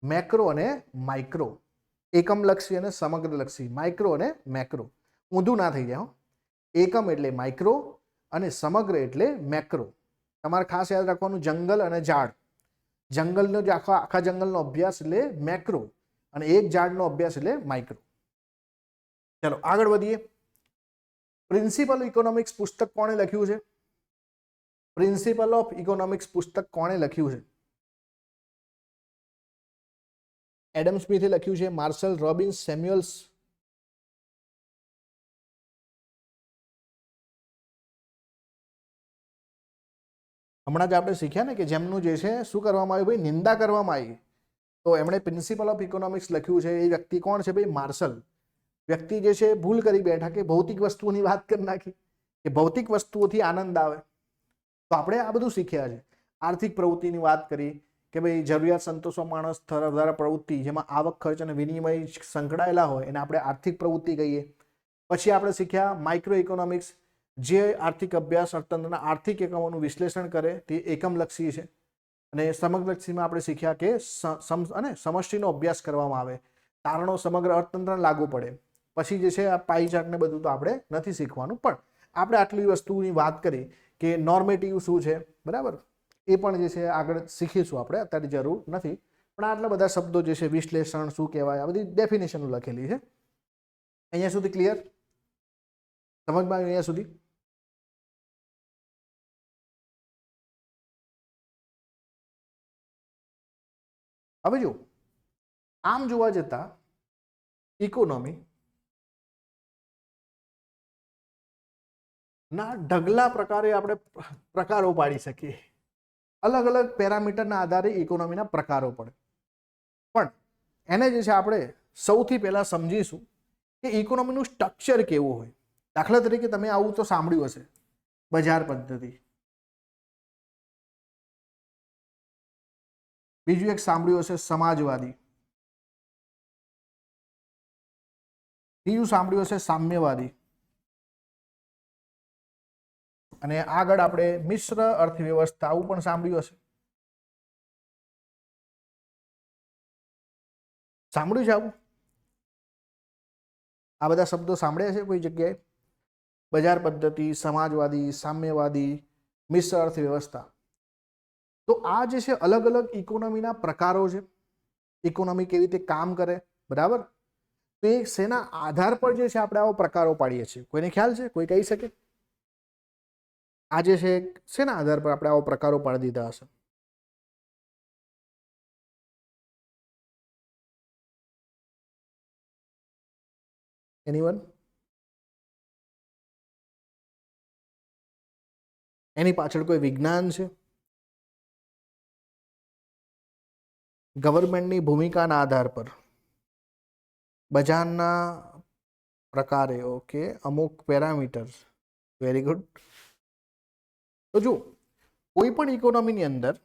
મેક્રો અને માઇક્રો. એકમલક્ષી અને સમગ્રલક્ષી, માઇક્રો અને મેક્રો. ઊંધું ના થઈ જાય. એકમ એટલે માઇક્રો અને સમગ્ર એટલે મેક્રો. તમારે ખાસ યાદ રાખવાનું, જંગલ અને ઝાડ, જંગલનો જે આખા જંગલનો અભ્યાસ એટલે મેક્રો, અને એક ઝાડનો અભ્યાસ એટલે માઇક્રો. ચલો આગળ વધીએ. પ્રિન્સિપલ ઇકોનોમિક્સ પુસ્તક કોણે લખ્યું છે? પ્રિન્સિપલ ઓફ ઇકોનોમિક્સ પુસ્તક કોણે લખ્યું છે? એડમ સ્મિથે લખ્યું છે, માર્શલ રોબિન્સ, સેમ્યુઅલ્સ? હમણાં જ આપણે શીખ્યા ને કે જેમનું જે છે શું કરવામાં આવ્યું ભાઈ? નિંદા કરવામાં આવી. તો એમણે પ્રિન્સિપલ ઓફ ઇકોનોમિક્સ લખ્યું છે. એ વ્યક્તિ કોણ છે ભાઈ? માર્શલ. વ્યક્તિ જે છે ભૂલ કરી બેઠા કે ભૌતિક વસ્તુઓની વાત કરી નાખી, કે ભૌતિક વસ્તુઓથી આનંદ આવે. તો આપણે આ બધું શીખ્યા છે. આર્થિક પ્રવૃત્તિની વાત કરી કે ભાઈ જરૂરિયાત સંતોષવા માણસ દ્વારા પ્રવૃત્તિ, જેમાં આવક, ખર્ચ અને વિનિમય સંકળાયેલા હોય એને આપણે આર્થિક પ્રવૃત્તિ કહીએ. પછી આપણે શીખ્યા માઇક્રો ઇકોનોમિક્સ, જે આર્થિક અભ્યાસ અર્થતંત્રના આર્થિક એકમોનું વિશ્લેષણ કરે તે એકમલક્ષી છે. અને સમગ્રલક્ષીમાં આપણે શીખ્યા કે સમષ્ટિનો અભ્યાસ કરવામાં આવે, તારણો સમગ્ર અર્થતંત્રને લાગુ પડે. પછી જે છે આ પાઈ ચાર્ટ ને બધું તો આપણે નથી શીખવાનું, પણ આપણે આટલી વસ્તુની વાત કરી કે નોર્મેટિવ શું છે, બરાબર? એ પણ જે છે આગળ શીખીશું આપણે, અત્યારે જરૂર નથી. પણ આટલા બધા શબ્દો જે છે, વિશ્લેષણ શું કહેવાય, આ બધી ડેફિનેશન લખેલી છે. અહીંયા સુધી ક્લિયર? સમજમાં આવ્યું અહીંયા સુધી? હવે જો આમ જોવા જતા ઇકોનોમી ના ઢગલા પ્રકારે આપણે પ્રકારો પાડી શકીએ. અલગ અલગ પેરામીટરના આધારે ઇકોનોમીના પ્રકારો પડે. પણ એને જે છે આપણે સૌથી પહેલા સમજીશું કે ઇકોનોમીનું સ્ટ્રક્ચર કેવું હોય. દાખલા તરીકે તમે આવું તો સાંભળ્યું હશે, બજાર પદ્ધતિ. બીજું એક સાંભળ્યું હશે, સમાજવાદી. ત્રીજું સાંભળ્યું હશે, સામ્યવાદી. અને આગળ આપણે મિશ્ર અર્થવ્યવસ્થા, આવું પણ સાંભળ્યું હશે. સાંભળ્યું છે આવું? આ બધા શબ્દો સાંભળ્યા છે કોઈ જગ્યાએ? બજાર પદ્ધતિ, સમાજવાદી, સામ્યવાદી, મિશ્ર અર્થવ્યવસ્થા. તો આ જે છે અલગ અલગ ઇકોનોમીના પ્રકારો છે. ઇકોનોમી કેવી રીતે કામ કરે, બરાબર? તો એ શેના આધાર પર જે છે આપણે આવો પ્રકારો પાડીએ છીએ? કોઈને ખ્યાલ છે? કોઈ કહી શકે? આ જે છે શેના આધાર પર આપણે આવો પ્રકારો પાડી દીધા હશે? એનીવન? એની પાછળ કોઈ વિજ્ઞાન છે? ગવર્મેન્ટની ભૂમિકાના આધાર પર, બજારના પ્રકારે, ઓકે, અમુક પેરામીટર. Very good. તો જો કોઈ પણ ઇકોનોમીની અંદર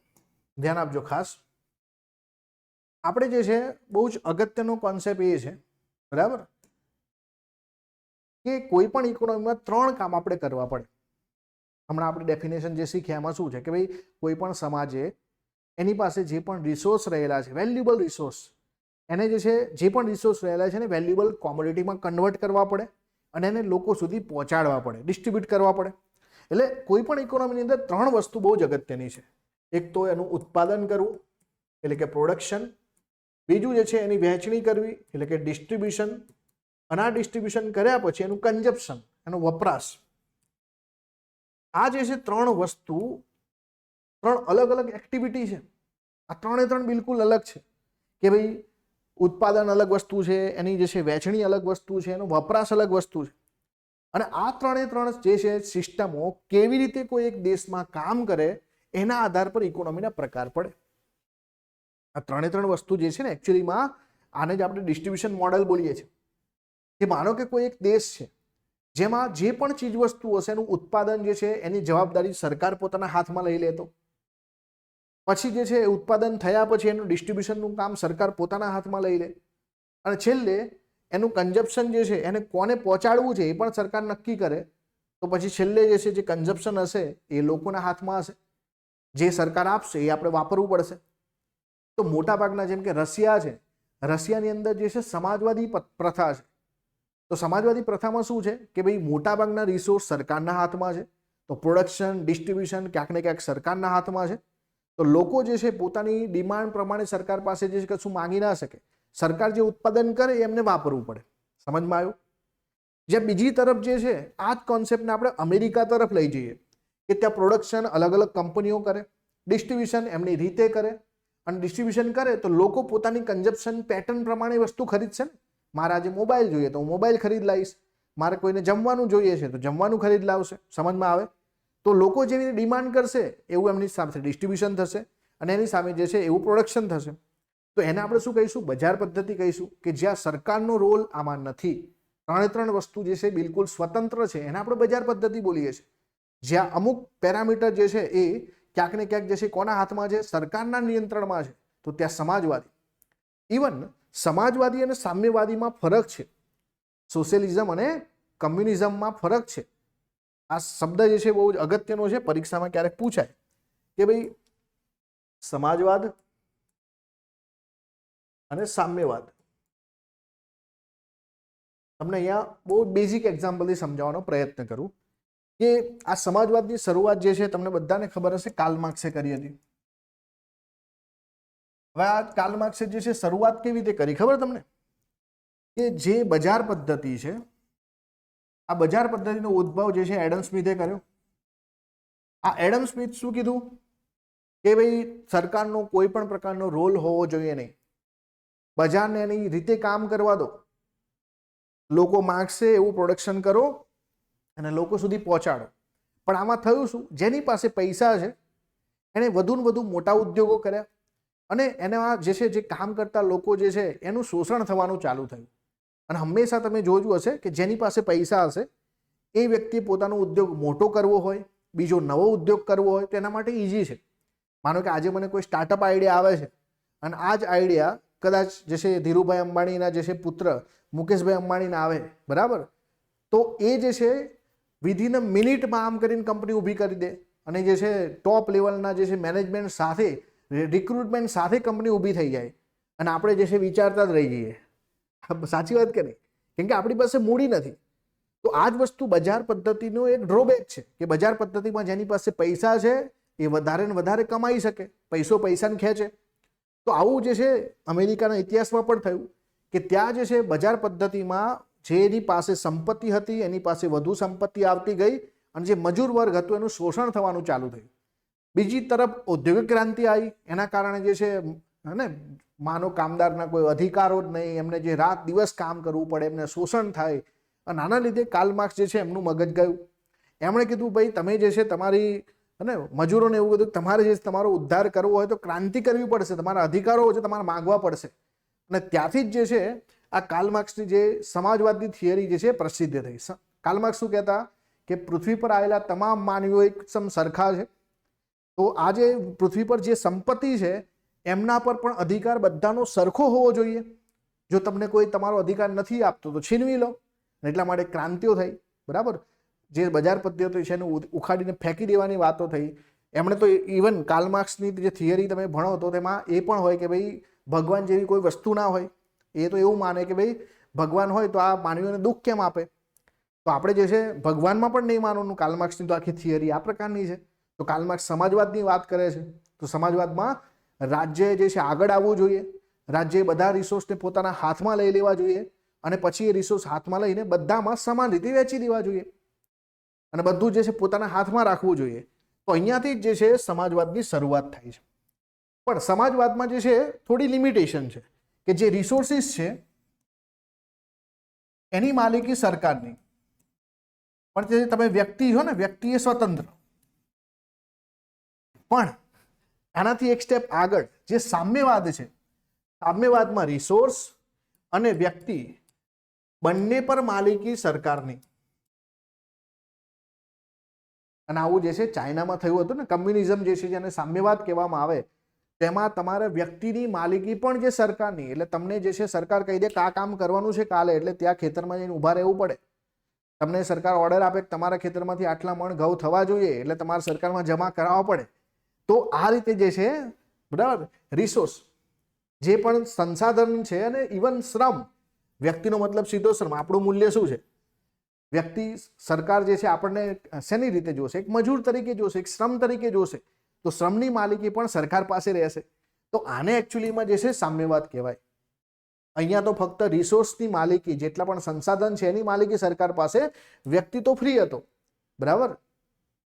ધ્યાન આપજો ખાસ, આપણે જે છે બહુ જ અગત્યનો કોન્સેપ્ટ એ છે, બરાબર, કે કોઈ પણ ઇકોનોમીમાં 3 કામ આપણે કરવા પડે. હમણાં આપણે ડેફિનેશન જે શીખ્યા એમાં શું છે કે ભાઈ કોઈ પણ સમાજે એની પાસે જે પણ રિસોર્સ રહેલા છે, વેલ્યુએબલ રિસોર્સ, એને જે પણ રિસોર્સ રહેલા છે એને વેલ્યુએબલ કોમોડિટીમાં કન્વર્ટ કરવા પડે અને એને લોકો સુધી પહોંચાડવા પડે, ડિસ્ટ્રીબ્યુટ કરવા પડે. એટલે કોઈ પણ ઇકોનોમીની અંદર 3 વસ્તુ બહુ જ અગત્યની છે. એક તો એનું ઉત્પાદન કરવું એટલે કે પ્રોડક્શન, બીજું જે છે એની વહેંચણી કરવી એટલે કે ડિસ્ટ્રીબ્યુશન, અને આ ડિસ્ટ્રીબ્યુશન કર્યા પછી એનું કન્ઝપ્શન, એનો વપરાશ. આ જે છે 3 વસ્તુ, 3 અલગ અલગ એક્ટિવિટી છે. આ 3 બિલકુલ અલગ છે કે ભાઈ ઉત્પાદન અલગ વસ્તુ છે, એની જે છે વહેંચણી અલગ વસ્તુ છે, એનો વપરાશ અલગ વસ્તુ છે. અને આ 3 જે છે સિસ્ટમો કેવી રીતે કોઈ એક દેશમાં કામ કરે એના આધાર પર ઇકોનોમીના પ્રકાર પડે. આ 3 વસ્તુ જે છે ને એકચ્યુઅલીમાં આને જ આપણે ડિસ્ટ્રીબ્યુશન મોડેલ બોલીએ છીએ. કે માનો કે કોઈ એક દેશ છે, જેમાં જે પણ ચીજ વસ્તુ હશે એનું ઉત્પાદન જે છે એની જવાબદારી સરકાર પોતાના હાથમાં લઈ લેતો, પછી જે છે ઉત્પાદન થયા પછી એનું ડિસ્ટ્રીબ્યુશનનું કામ સરકાર પોતાના હાથમાં લઈ લે, અને છેલ્લે એનું કન્ઝપ્શન જે છે એને કોને પહોંચાડવું છે એ પણ સરકાર નક્કી કરે. તો પછી છેલ્લે જે છે જે કન્ઝપ્શન હશે એ લોકોના હાથમાં હશે, જે સરકાર આપશે એ આપણે વાપરવું પડશે. તો મોટાભાગના જેમ કે રશિયા છે, રશિયાની અંદર જે છે સમાજવાદી પ્રથા છે. તો સમાજવાદી પ્રથામાં શું છે કે ભાઈ મોટાભાગના રિસોર્સ સરકારના હાથમાં છે, તો પ્રોડક્શન ડિસ્ટ્રીબ્યુશન ક્યાંક ને ક્યાંક સરકારના હાથમાં છે. તો લોકો જે છે પોતાની ડિમાન્ડ પ્રમાણે સરકાર પાસે જે કશું માંગી ના શકે, સરકાર જે ઉત્પાદન કરે એમને વાપરવું પડે. સમજમાં આવ્યું? જ્યાં બીજી તરફ જે છે આ જ કોન્સેપ્ટને આપણે અમેરિકા તરફ લઈ જઈએ કે ત્યાં પ્રોડક્શન અલગ અલગ કંપનીઓ કરે, ડિસ્ટ્રીબ્યુશન એમની રીતે કરે, અને ડિસ્ટ્રીબ્યુશન કરે તો લોકો પોતાની કન્ઝપ્શન પેટર્ન પ્રમાણે વસ્તુ ખરીદશે ને. મારે આજે મોબાઈલ જોઈએ તો હું મોબાઈલ ખરીદ લાવીશ, મારે કોઈને જમવાનું જોઈએ છે તો જમવાનું ખરીદ લાવશે. સમજમાં આવે? તો લોકો જેવી ડિમાન્ડ કરશે એવું એમની સાથે ડિસ્ટ્રીબ્યુશન થશે, અને એની સામે જે છે એવું પ્રોડક્શન થશે. તો એને આપણે શું કહીશું? બજાર પદ્ધતિ કહીશું, કે જ્યાં સરકારનો રોલ આમાં નથી. ત્રણે વસ્તુ જે છે બિલકુલ સ્વતંત્ર છે, એને આપણે બજાર પદ્ધતિ બોલીએ છીએ. જ્યાં અમુક પેરામીટર જે છે એ ક્યાંક ને ક્યાંક જે છે કોના હાથમાં છે? સરકારના નિયંત્રણમાં છે. તો ત્યાં સમાજવાદી. ઇવન સમાજવાદી અને સામ્યવાદીમાં ફરક છે, સોશિયલિઝમ અને કમ્યુનિઝમમાં ફરક છે. આ શબ્દ જે છે બહુ જ અગત્યનો છે, પરીક્ષામાં ક્યારેક પૂછાય કે ભાઈ સમાજવાદ અને સામ્યવાદ. તમને અહીંયા બહુ બેઝિક એક્ઝામ્પલથી સમજાવવાનો પ્રયત્ન કરું કે આ સમાજવાદની શરૂઆત જે છે તમને બધાને ખબર હશે કાર્લ માર્ક્સે કરી હતી. હવે આ કાર્લ માર્ક્સે જે છે શરૂઆત કેવી રીતે કરી ખબર તમને? કે જે બજાર પદ્ધતિ છે, આ બજાર પદ્ધતિનો ઉદ્ભવ જે છે એડમ સ્મિથે કર્યો. આ એડમ સ્મિથ શું કીધું કે ભાઈ સરકારનો કોઈ પણ પ્રકારનો રોલ હોવો જોઈએ નહીં, બજારને એની રીતે કામ કરવા દો, લોકો માગશે એવું પ્રોડક્શન કરો અને લોકો સુધી પહોંચાડો. પણ આમાં થયું શું? જેની પાસે પૈસા છે એણે વધુ ને વધુ મોટા ઉદ્યોગો કર્યા, અને એના જે છે જે કામ કરતા લોકો જે છે એનું શોષણ થવાનું ચાલુ થયું. અને હંમેશા તમે જોયું હશે કે જેની પાસે પૈસા હશે એ વ્યક્તિ પોતાનો ઉદ્યોગ મોટો કરવો હોય, બીજો નવો ઉદ્યોગ કરવો હોય તો એના માટે ઇઝી છે. માનો કે આજે મને કોઈ સ્ટાર્ટઅપ આઈડિયા આવે છે, અને આ જ આઈડિયા કદાચ જે છે ધીરુભાઈ અંબાણીના જે છે પુત્ર મુકેશભાઈ અંબાણીના આવે, બરાબર, તો એ જે છે વિધિન મિનિટમાં આમ કરીને કંપની ઊભી કરી દે, અને જે છે ટોપ લેવલના જે છે મેનેજમેન્ટ સાથે રિક્રુટમેન્ટ સાથે કંપની ઊભી થઈ જાય, અને આપણે જે છે વિચારતા જ રહી જઈએ. સાચી વાત કરી, કેમ કે આપણી પાસે મૂડી નથી. તો આ જ વસ્તુ બજાર પદ્ધતિનો એક ડ્રોબેક છે કે બજાર પદ્ધતિમાં જેની પાસે પૈસા છે એ વધારે ને વધારે કમાઈ શકે, પૈસો પૈસાને ખેંચે. તો આવું જે છે અમેરિકાના ઇતિહાસમાં પણ થયું કે ત્યાં જે છે બજાર પદ્ધતિમાં જેની પાસે સંપત્તિ હતી એની પાસે વધુ સંપત્તિ આવતી ગઈ, અને જે મજૂર વર્ગ હતું એનું શોષણ થવાનું ચાલુ થયું. બીજી તરફ ઔદ્યોગિક ક્રાંતિ આવી, એના કારણે જે છે ને માનો કામદારના કોઈ અધિકારો જ નહીં, એમને જે રાત દિવસ કામ કરવું પડે, એમને શોષણ થાય, અને આના લીધે કાર્લ માર્ક્સ જે છે એમનું મગજ ગયું. એમણે કીધું ભાઈ તમે જે છે તમારી મજૂરોને એવું કીધું તમારે જે તમારો ઉદ્ધાર કરવો હોય તો ક્રાંતિ કરવી પડશે, તમારા અધિકારો છે તમારે માગવા પડશે. અને ત્યાંથી જ જે છે આ કાર્લ માર્ક્સની જે સમાજવાદની થિયરી જે છે પ્રસિદ્ધ થઈ. કાર્લ માર્ક્સ શું કહેતા કે પૃથ્વી પર આવેલા તમામ માનવીઓ એકસમ સરખા છે, તો આ જે પૃથ્વી પર જે સંપત્તિ છે એમના પર પણ અધિકાર બધાનો સરખો હોવો જોઈએ. જો તમને કોઈ તમારો અધિકાર નથી આપતો તો છીનવી લો. એટલા માટે ક્રાંતિઓ થઈ, બરાબર. જે બજાર પદ્ધતિ છે એને ઉખાડીને ફેંકી દેવાની વાતો થઈ. એમણે તો ઇવન કાર્લ માર્ક્સની જે થિયરી તમે ભણો તો તેમાં એ પણ હોય કે ભાઈ ભગવાન જેવી કોઈ વસ્તુ ના હોય. એ તો એવું માને કે ભાઈ ભગવાન હોય તો આ માનવીઓને દુઃખ કેમ આપે. તો આપણે જે છે ભગવાનમાં પણ નહીં માનવાનું. કાર્લ માર્ક્સની તો આખી થિયરી આ પ્રકારની છે. તો કાર્લ માર્ક્સ સમાજવાદની વાત કરે છે. તો સમાજવાદમાં રાજ્યએ જે છે આગળ આવવું જોઈએ, રાજ્યએ બધા રિસોર્સને પોતાના હાથમાં લઈ લેવા જોઈએ, અને પછી એ રિસોર્સ હાથમાં લઈને બધામાં સમાન રીતે વેચી દેવા જોઈએ, અને બધું જે છે પોતાના હાથમાં રાખવું જોઈએ. તો અહીંયાથી જ જે છે સમાજવાદની શરૂઆત થાય છે. પણ સમાજવાદમાં જે છે થોડી લિમિટેશન છે કે જે રિસોર્સિસ છે એની માલિકી સરકારની, પણ જે તમે વ્યક્તિ છો ને, વ્યક્તિ એ સ્વતંત્ર. પણ આનાથી એક સ્ટેપ આગળ જે સામ્યવાદ છે, સામ્યવાદમાં રિસોર્સ અને વ્યક્તિ બંને પર માલિકી સરકારની. અને આવું જે છે ચાઇનામાં થયું હતું ને, કમ્યુનિઝમ જે છે જેને સામ્યવાદ કહેવામાં આવે, તેમાં તમારે વ્યક્તિની માલિકી પણ જે સરકારની, એટલે તમને જે છે સરકાર કહી દે કે આ કામ કરવાનું છે કાલે, એટલે ત્યાં ખેતરમાં જઈને ઊભા રહેવું પડે. તમને સરકાર ઓર્ડર આપે કે તમારા ખેતરમાંથી આટલા મણ ઘઉં થવા જોઈએ, એટલે તમારે સરકારમાં જમા કરાવવા પડે. તો આ રીતે જે છે બરાબર રિસોર્સ જે પણ સંસાધન છે, અને ઇવન શ્રમ, વ્યક્તિનો મતલબ સીધો શ્રમ, આપણું મૂલ્ય શું છે, વ્યક્તિ સરકાર જે છે આપણને શેની રીતે જોશે, એક મજૂર તરીકે જોશે, એક શ્રમ તરીકે જોશે. તો શ્રમની માલિકી પણ સરકાર પાસે રહેશે. તો આને એકચ્યુઅલીમાં જે છે સામ્યવાદ કહેવાય. અહીંયા તો ફક્ત રિસોર્સની માલિકી, જેટલા પણ સંસાધન છે એની માલિકી સરકાર પાસે, વ્યક્તિ તો ફ્રી હતો, બરાબર,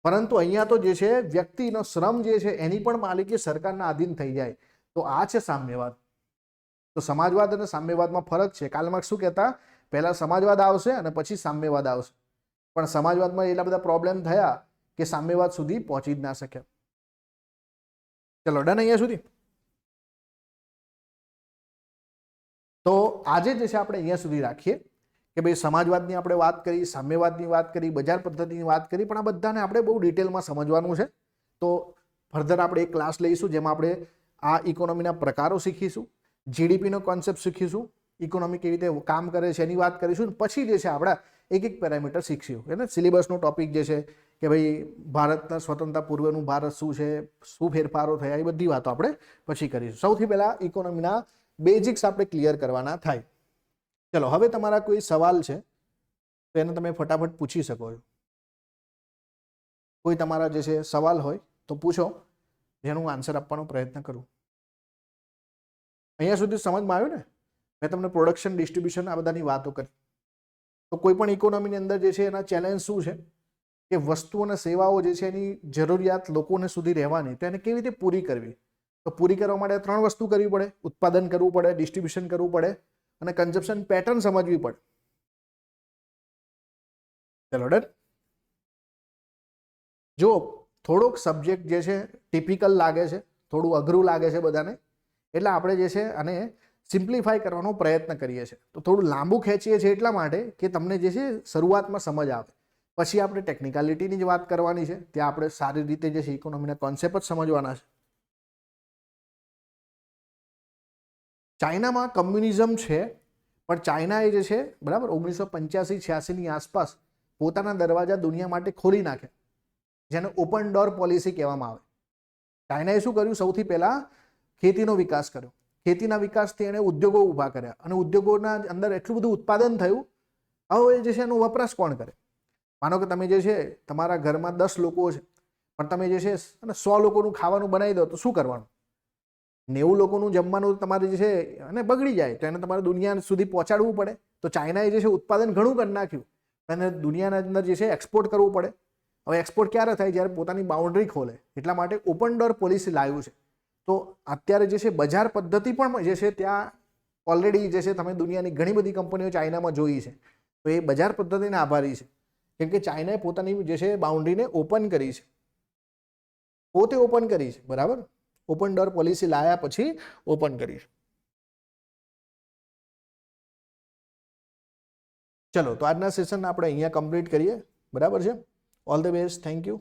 પરંતુ અહીંયા તો જે છે વ્યક્તિનો શ્રમ જે છે એની પણ માલિકી સરકારના આધીન થઈ જાય. તો આ છે સામ્યવાદ. તો સમાજવાદ અને સામ્યવાદમાં ફરક છે. કાર્લ માર્ક્સ શું કહેતા, પહેલા સમાજવાદ આવશે અને પછી સામ્યવાદ આવશે, પણ સમાજવાદમાં એટલા બધા પ્રોબ્લેમ થયા કે સામ્યવાદ સુધી પહોંચી જ ના શક્યા. ચલો ડન અહીંયા સુધી. તો આજે જે છે આપણે અહીંયા સુધી રાખીએ કે ભાઈ સમાજવાદની આપણે વાત કરી, સામ્યવાદની વાત કરી, બજાર પદ્ધતિની વાત કરી, પણ આ બધાને આપણે બહુ ડિટેલમાં સમજવાનું છે. તો ફર્ધર આપણે એક ક્લાસ લઈશું જેમાં આપણે આ ઇકોનોમીના પ્રકારો શીખીશું, જીડીપીનો કોન્સેપ્ટ શીખીશું, ઇકોનોમી કેવી રીતે કામ કરે છે એની વાત કરીશું. પછી જે છે આપણા એક એક પેરામીટર શીખશું. એટલે સિલેબસનો ટોપિક જે છે કે ભાઈ ભારતના સ્વતંત્રતા પૂર્વનું ભારત શું છે, શું ફેરફારો થયા, એ બધી વાતો આપણે પછી કરીશું. સૌથી પહેલા ઇકોનોમીના બેઝિક્સ આપણે ક્લિયર કરવાના થાય. ચલો હવે તમારા કોઈ સવાલ છે તો એને તમે ફટાફટ પૂછી શકો છો. કોઈ તમારા જે છે સવાલ હોય તો પૂછો, જેનું આન્સર આપવાનો પ્રયત્ન કરું. અહીંયા સુધી સમજમાં આવ્યું ને? મેં તમને પ્રોડક્શન, ડિસ્ટ્રીબ્યુશન આ બધાની વાતો કરી. તો કોઈ પણ ઇકોનોમીની અંદર જે છે એના ચેલેન્જ શું છે કે વસ્તુ અને સેવાઓ જે છે એની જરૂરિયાત લોકોને સુધી રહેવાની, તો એને કેવી રીતે પૂરી કરવી. તો પૂરી કરવા માટે 3 વસ્તુ કરવી પડે: ઉત્પાદન કરવું પડે, ડિસ્ટ્રીબ્યુશન કરવું પડે અને કન્ઝપ્શન પેટર્ન સમજવી પડે. ચલો ડન. જો થોડોક સબ્જેક્ટ જે છે ટિપિકલ લાગે છે, થોડું અઘરું લાગે છે બધાને, એટલે આપણે જે છે આને સિમ્પ્લિફાય કરવાનો પ્રયત્ન કરીએ છીએ. તો થોડું લાંબુ ખેંચીએ છીએ એટલા માટે કે તમને જે છે શરૂઆતમાં સમજ આવે. પછી આપણે ટેકનિકાલિટીની જ વાત કરવાની છે, ત્યાં આપણે સારી રીતે જે છે ઇકોનોમીના કોન્સેપ્ટ જ સમજવાના છે. ચાઇનામાં કમ્યુનિઝમ છે, પણ ચાઇનાએ જે છે બરાબર 1985-86ની આસપાસ પોતાના દરવાજા દુનિયા માટે ખોલી નાખ્યા, જેને ઓપન ડોર પોલિસી કહેવામાં આવે. ચાઇનાએ શું કર્યું? સૌથી પહેલા ખેતીનો વિકાસ કર્યો. ખેતીના વિકાસથી એણે ઉદ્યોગો ઊભા કર્યા અને ઉદ્યોગોના અંદર એટલું બધું ઉત્પાદન થયું. હવે જે છે એનો વપરાશ કોણ કરે? માનો કે તમે જે છે તમારા ઘરમાં 10 લોકો છે, પણ તમે જે છે 100 લોકોનું ખાવાનું બનાવી દો તો શું કરવાનું? 90 લોકોનું જમવાનું તમારે જે છે અને બગડી જાય, તો એને તમારે દુનિયા સુધી પહોંચાડવું પડે. તો ચાઇનાએ જે છે ઉત્પાદન ઘણું કરી નાખ્યું અને દુનિયાના અંદર જે છે એક્સપોર્ટ કરવું પડે. હવે એક્સપોર્ટ ક્યારે થાય? જ્યારે પોતાની બાઉન્ડ્રી ખોલે. એટલા માટે ઓપન ડોર પોલિસી લાવ્યું છે. તો અત્યારે જે છે બજાર પદ્ધતિ પણ જે છે ત્યાં ઓલરેડી જે છે તમે દુનિયાની ઘણી બધી કંપનીઓ ચાઇનામાં જોઈ છે. તો એ બજાર પદ્ધતિને આભારી છે, કેમ કે ચાઇનાએ પોતાની જે છે બાઉન્ડ્રીને ઓપન કરી છે, પોતે ઓપન કરી છે, બરાબર. ઓપન ડોર પોલિસી લાયા પછી ઓપન કરી છે. ચલો તો આજના સેશન આપણે અહીંયા કમ્પ્લીટ કરીએ, બરાબર છે. All the best, thank you.